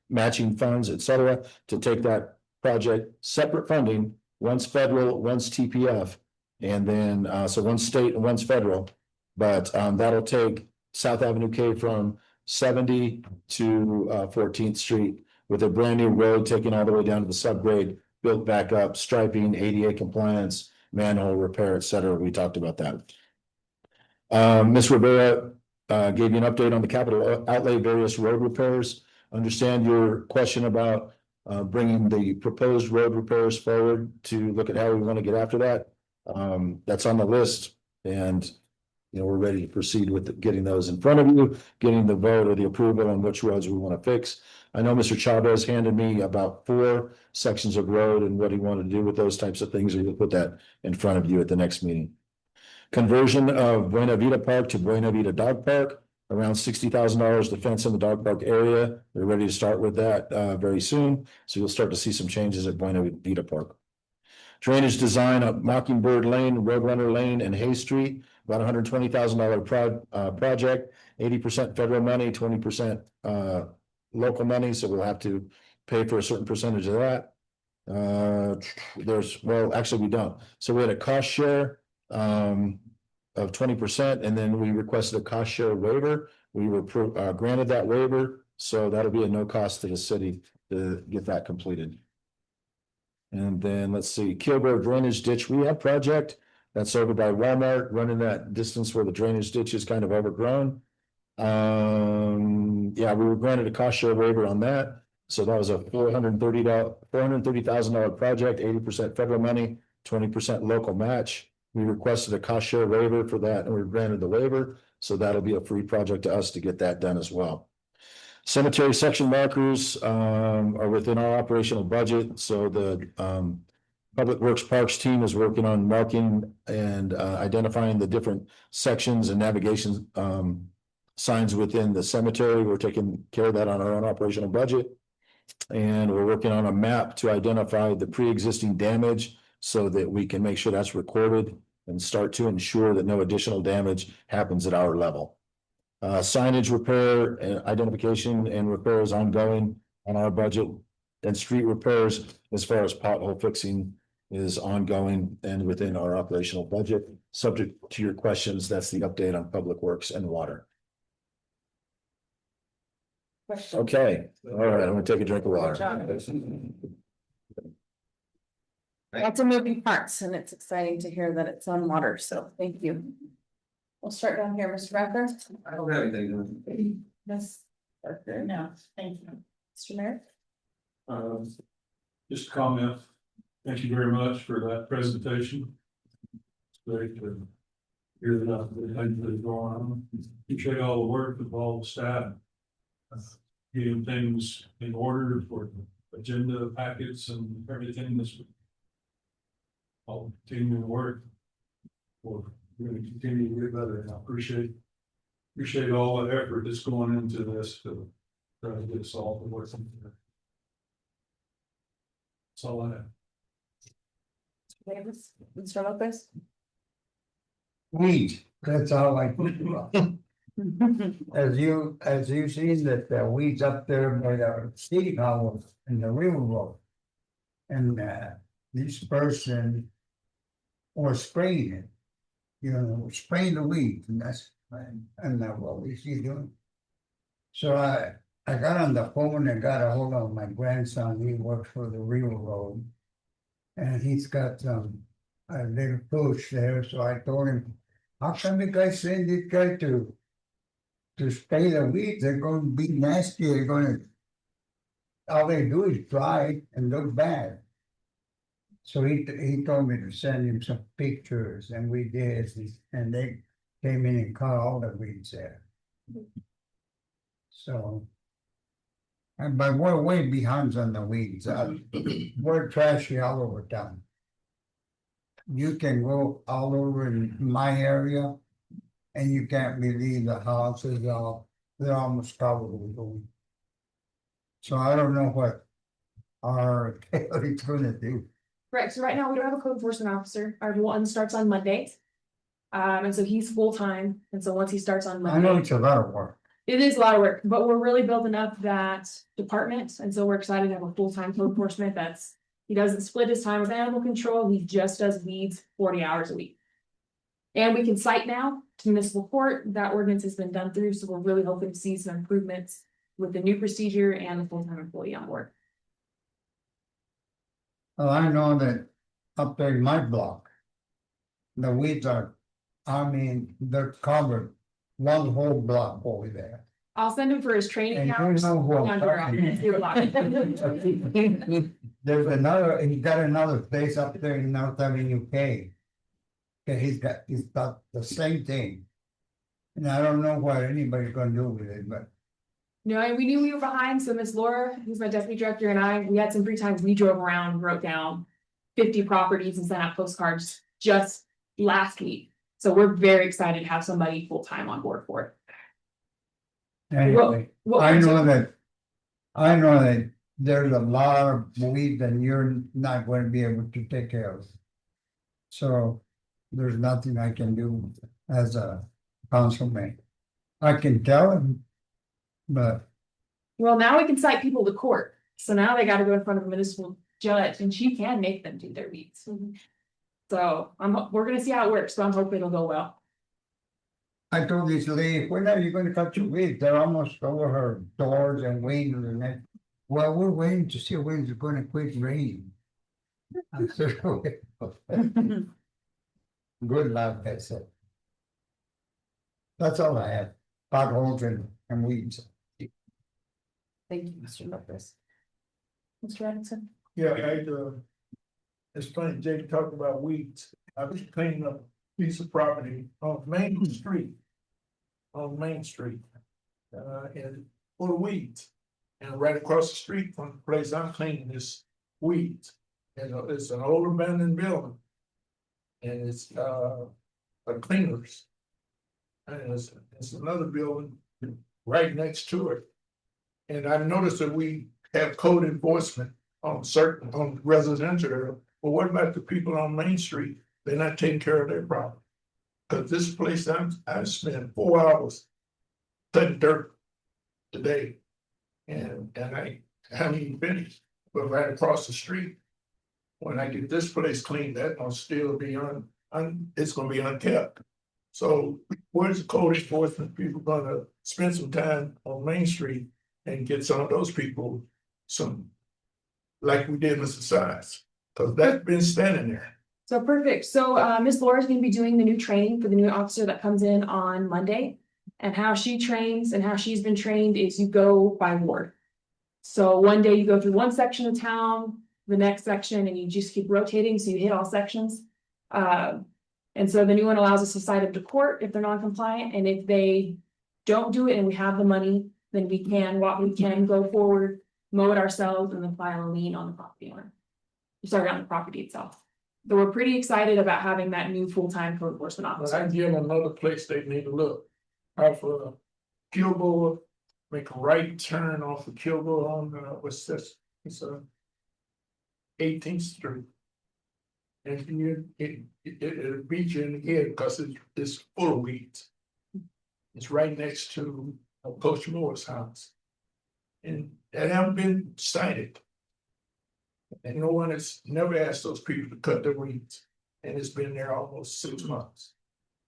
matching funds, et cetera, to take that project, separate funding, one's federal, one's TPF, and then so one's state and one's federal. But that'll take South Avenue K from 70 to 14th Street with a brand new road taking all the way down to the subgrade, built back up, striping, ADA compliance, manhole repair, et cetera. We talked about that. Ms. Rivera gave you an update on the capital outlay, various road repairs. Understand your question about bringing the proposed road repairs forward to look at how we want to get after that. That's on the list, and we're ready to proceed with getting those in front of you, getting the vote or the approval on which roads we want to fix. I know Mr. Chavez handed me about 4 sections of road and what he wanted to do with those types of things. We'll put that in front of you at the next meeting. Conversion of Buena Vida Park to Buena Vida Dog Park, around $60,000 to fence in the dog park area. They're ready to start with that very soon. So you'll start to see some changes at Buena Vida Park. Drainage design of Mockingbird Lane, Roadrunner Lane, and Hay Street, about $120,000 project, 80% federal money, 20% local money. So we'll have to pay for a certain percentage of that. Actually we don't. So we had a cost share of 20%, and then we requested a cost share waiver. We were granted that waiver, so that'll be a no cost to the city to get that completed. And then let's see, Kilburg Drainage Ditch Rehab Project. That's over by Walmart, running that distance where the drainage ditch is kind of overgrown. Yeah, we were granted a cost share waiver on that. So that was a $430,000 project, 80% federal money, 20% local match. We requested a cost share waiver for that, and we were granted the waiver. So that'll be a free project to us to get that done as well. Cemetery section markers are within our operational budget. So the Public Works Parks team is working on marking and identifying the different sections and navigation signs within the cemetery. We're taking care of that on our own operational budget. And we're working on a map to identify the pre-existing damage so that we can make sure that's recorded and start to ensure that no additional damage happens at our level. Signage repair and identification and repair is ongoing on our budget, and street repairs as far as pothole fixing is ongoing and within our operational budget. Subject to your questions, that's the update on Public Works and water. Okay, all right, I'm gonna take a drink of water. Lots of moving parts, and it's exciting to hear that it's on water, so thank you. We'll start down here, Mr. Becker. I don't have anything. Ms. Parker. No, thank you. Mr. Mayor. Just a comment. Thank you very much for that presentation. It's great to hear that the things that are going on. Appreciate all the work of all the staff. Getting things in order for agenda packets and everything this week. I'll continue to work. We're going to continue to get better, and I appreciate all the effort that's going into this to try to get us all to work. That's all I have. Mr. Lopez. Weed, that's all I think about. As you seen that the weeds up there by the city hall and the river road. And this person was spraying it. Spraying the weeds, and that's what we see doing. So I got on the phone and got a hold of my grandson. He works for the river road. And he's got a little push there, so I told him, how come you guys send this guy to spray the weeds? They're going to be nasty. They're going to, all they do is dry and look bad. So he told me to send him some pictures and we did, and they came in and caught all the weeds there. So. But we're way behind on the weeds, we're trashy all over town. You can go all over in my area. And you can't believe the houses are, they're almost covered with weeds. So I don't know what our county's gonna do. Correct. So right now, we don't have a code enforcement officer. Our one starts on Mondays. And so he's full-time. And so once he starts on I know Monday, it's a lot of work. it is a lot of work, but we're really building up that department. And so we're excited to have a full-time code enforcement he doesn't split his time with animal control. He just does weeds 40 hours a week. And we can cite now to municipal court. That ordinance has been done through, so we're really hoping to see some improvements with the new procedure and the full-time employee on board. Well, I know that up there in my block. The weeds are, I mean, they're covered, one whole block over there. I'll send him for his training And you hours. know who I'm Under talking office. Do a lot. There's another, he got another place up there in North Avenue K. Okay, he's got the same thing. And I don't know what anybody's gonna do with it, but No, and we knew we were behind, so Miss Laura, who's my deputy director, and we had some free time. We drove around, wrote down 50 properties and sent out postcards just last week. So we're very excited to have somebody full-time on board for it. anyway, What I was know it? that. There's a lot of weeds and you're not going to be able to take care of. So there's nothing I can do as a councilman. I can tell him, but Well, now we can cite people to court. So now they gotta go in front of a municipal judge and she can make them do their weeds. So we're gonna see how it works, so I'm hoping it'll go well. I told this lady, when are you gonna cut your weeds? They're almost over her doors and windows and that. Well, we're waiting to see when it's gonna quit raining. I said, "Okay." Good luck, I said. That's all I have, potholes and weeds. Thank you, Mr. Lopez. Mr. Robinson? Yeah, it's funny, Jake talked about weeds. I was cleaning up a piece of property on Main Street. On Main Street. And full of weeds. And right across the street from the place I'm cleaning is weeds. And it's an old abandoned building. And it's a cleaners. And it's another building right next to it. And I noticed that we have code enforcement on residential area. But what about the people on Main Street? They're not taking care of their problem. Cause this place, I spent 4 hours cutting dirt today. And I haven't even finished, but right across the street. When I get this place cleaned, that will still be it's gonna be unkept. So where's the code enforcement people gonna spend some time on Main Street and get some of those people like we did Mr. Size? Cause that's been standing there. So perfect. So Ms. Laura's gonna be doing the new training for the new officer that comes in on Monday. And how she trains and how she's been trained is you go by ward. So one day you go through one section of town, the next section, and you just keep rotating, so you hit all sections. And so the new one allows us to cite them to court if they're non-compliant, and if they don't do it and we have the money, then we can go forward, mow it ourselves, and then file a lien on the property owner. Sorry, on the property itself. So we're pretty excited about having that new full-time code enforcement But officer. I give them another place they need to look. Off of Kilgore, make a right turn off of Kilgore on what's this? It's 18th Street. And it'll beat you in the head because it's full of weeds. It's right next to Coach Moore's house. And that haven't been cited. And no one has never asked those people to cut their weeds. And it's been there almost 6 months.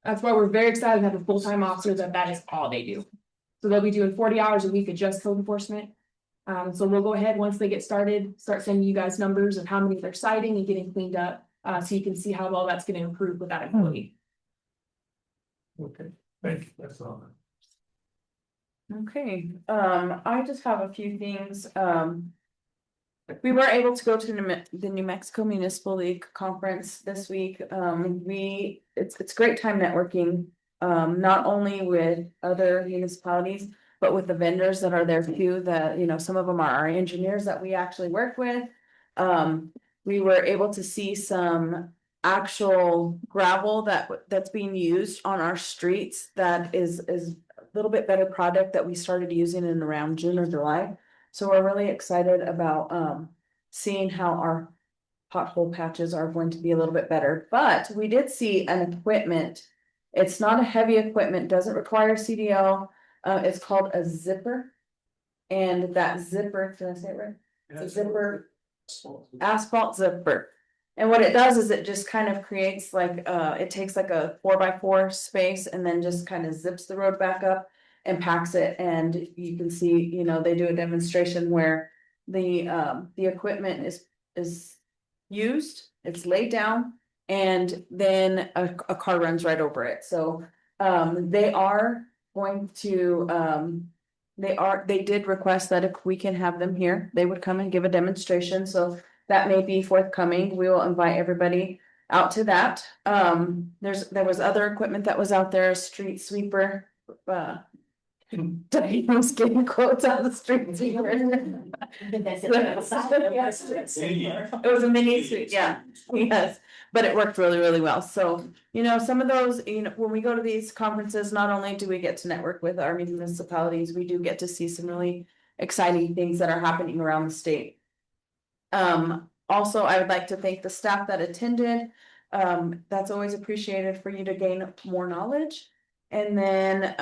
That's why we're very excited to have a full-time officer that is all they do. So they'll be doing 40 hours a week of just code enforcement. So we'll go ahead, once they get started, start sending you guys numbers of how many they're citing and getting cleaned up. So you can see how well that's gonna improve with that employee. Okay, thank you, that's all. Okay, I just have a few things, we were able to go to the New Mexico Municipal League Conference this week. It's great time networking. Not only with other municipalities, but with the vendors that are there too, that, you know, some of them are our engineers that we actually work with. We were able to see some actual gravel that's being used on our streets that is a little bit better product that we started using in around June or July. So we're really excited about seeing how our pothole patches are going to be a little bit better. But we did see an equipment. It's not a heavy equipment, doesn't require CDL. It's called a zipper. And that zipper, did I say it right? It's a zipper, asphalt zipper. And what it does is it just kind of creates like, it takes like a 4x4 space and then just kind of zips the road back up and packs it. And you can see, you know, they do a demonstration where the equipment is used, it's laid down, and then a car runs right over it. So they are going to they did request that if we can have them here, they would come and give a demonstration. So that may be forthcoming. We will invite everybody out to that. There was other equipment that was out there, a street sweeper. Diane was getting quotes on the street sweeper. It was a mini suit, yeah, yes, but it worked really, really well. So, you know, some of those, you know, when we go to these conferences, not only do we get to network with our municipalities, we do get to see some really exciting things that are happening around the state. Also, I would like to thank the staff that attended. That's always appreciated for you to gain more knowledge. And then,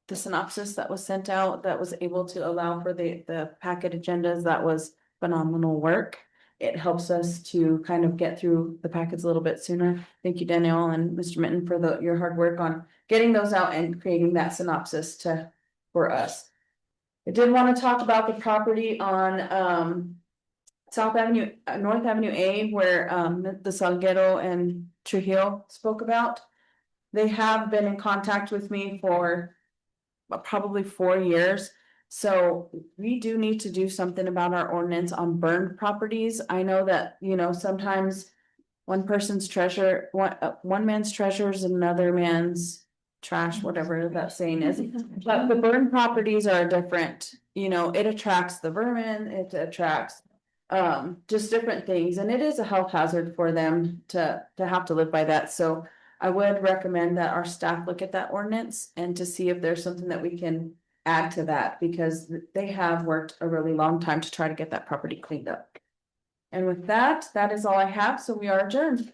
the synopsis that was sent out that was able to allow for the packet agendas, that was phenomenal work. It helps us to kind of get through the packets a little bit sooner. Thank you, Danielle and Mr. Minton, for your hard work on getting those out and creating that synopsis for us. I did want to talk about the property on South Avenue, North Avenue A, where the Salguero and Trujillo spoke about. They have been in contact with me for probably 4 years. So we do need to do something about our ordinance on burned properties. I know that, you know, sometimes one person's treasure, one man's treasure is another man's trash, whatever that saying is. But the burned properties are different, you know, it attracts the vermin, it attracts just different things. And it is a health hazard for them to have to live by that. So I would recommend that our staff look at that ordinance and to see if there's something that we can add to that, because they have worked a really long time to try to get that property cleaned up. And with that, that is all I have. So we are adjourned.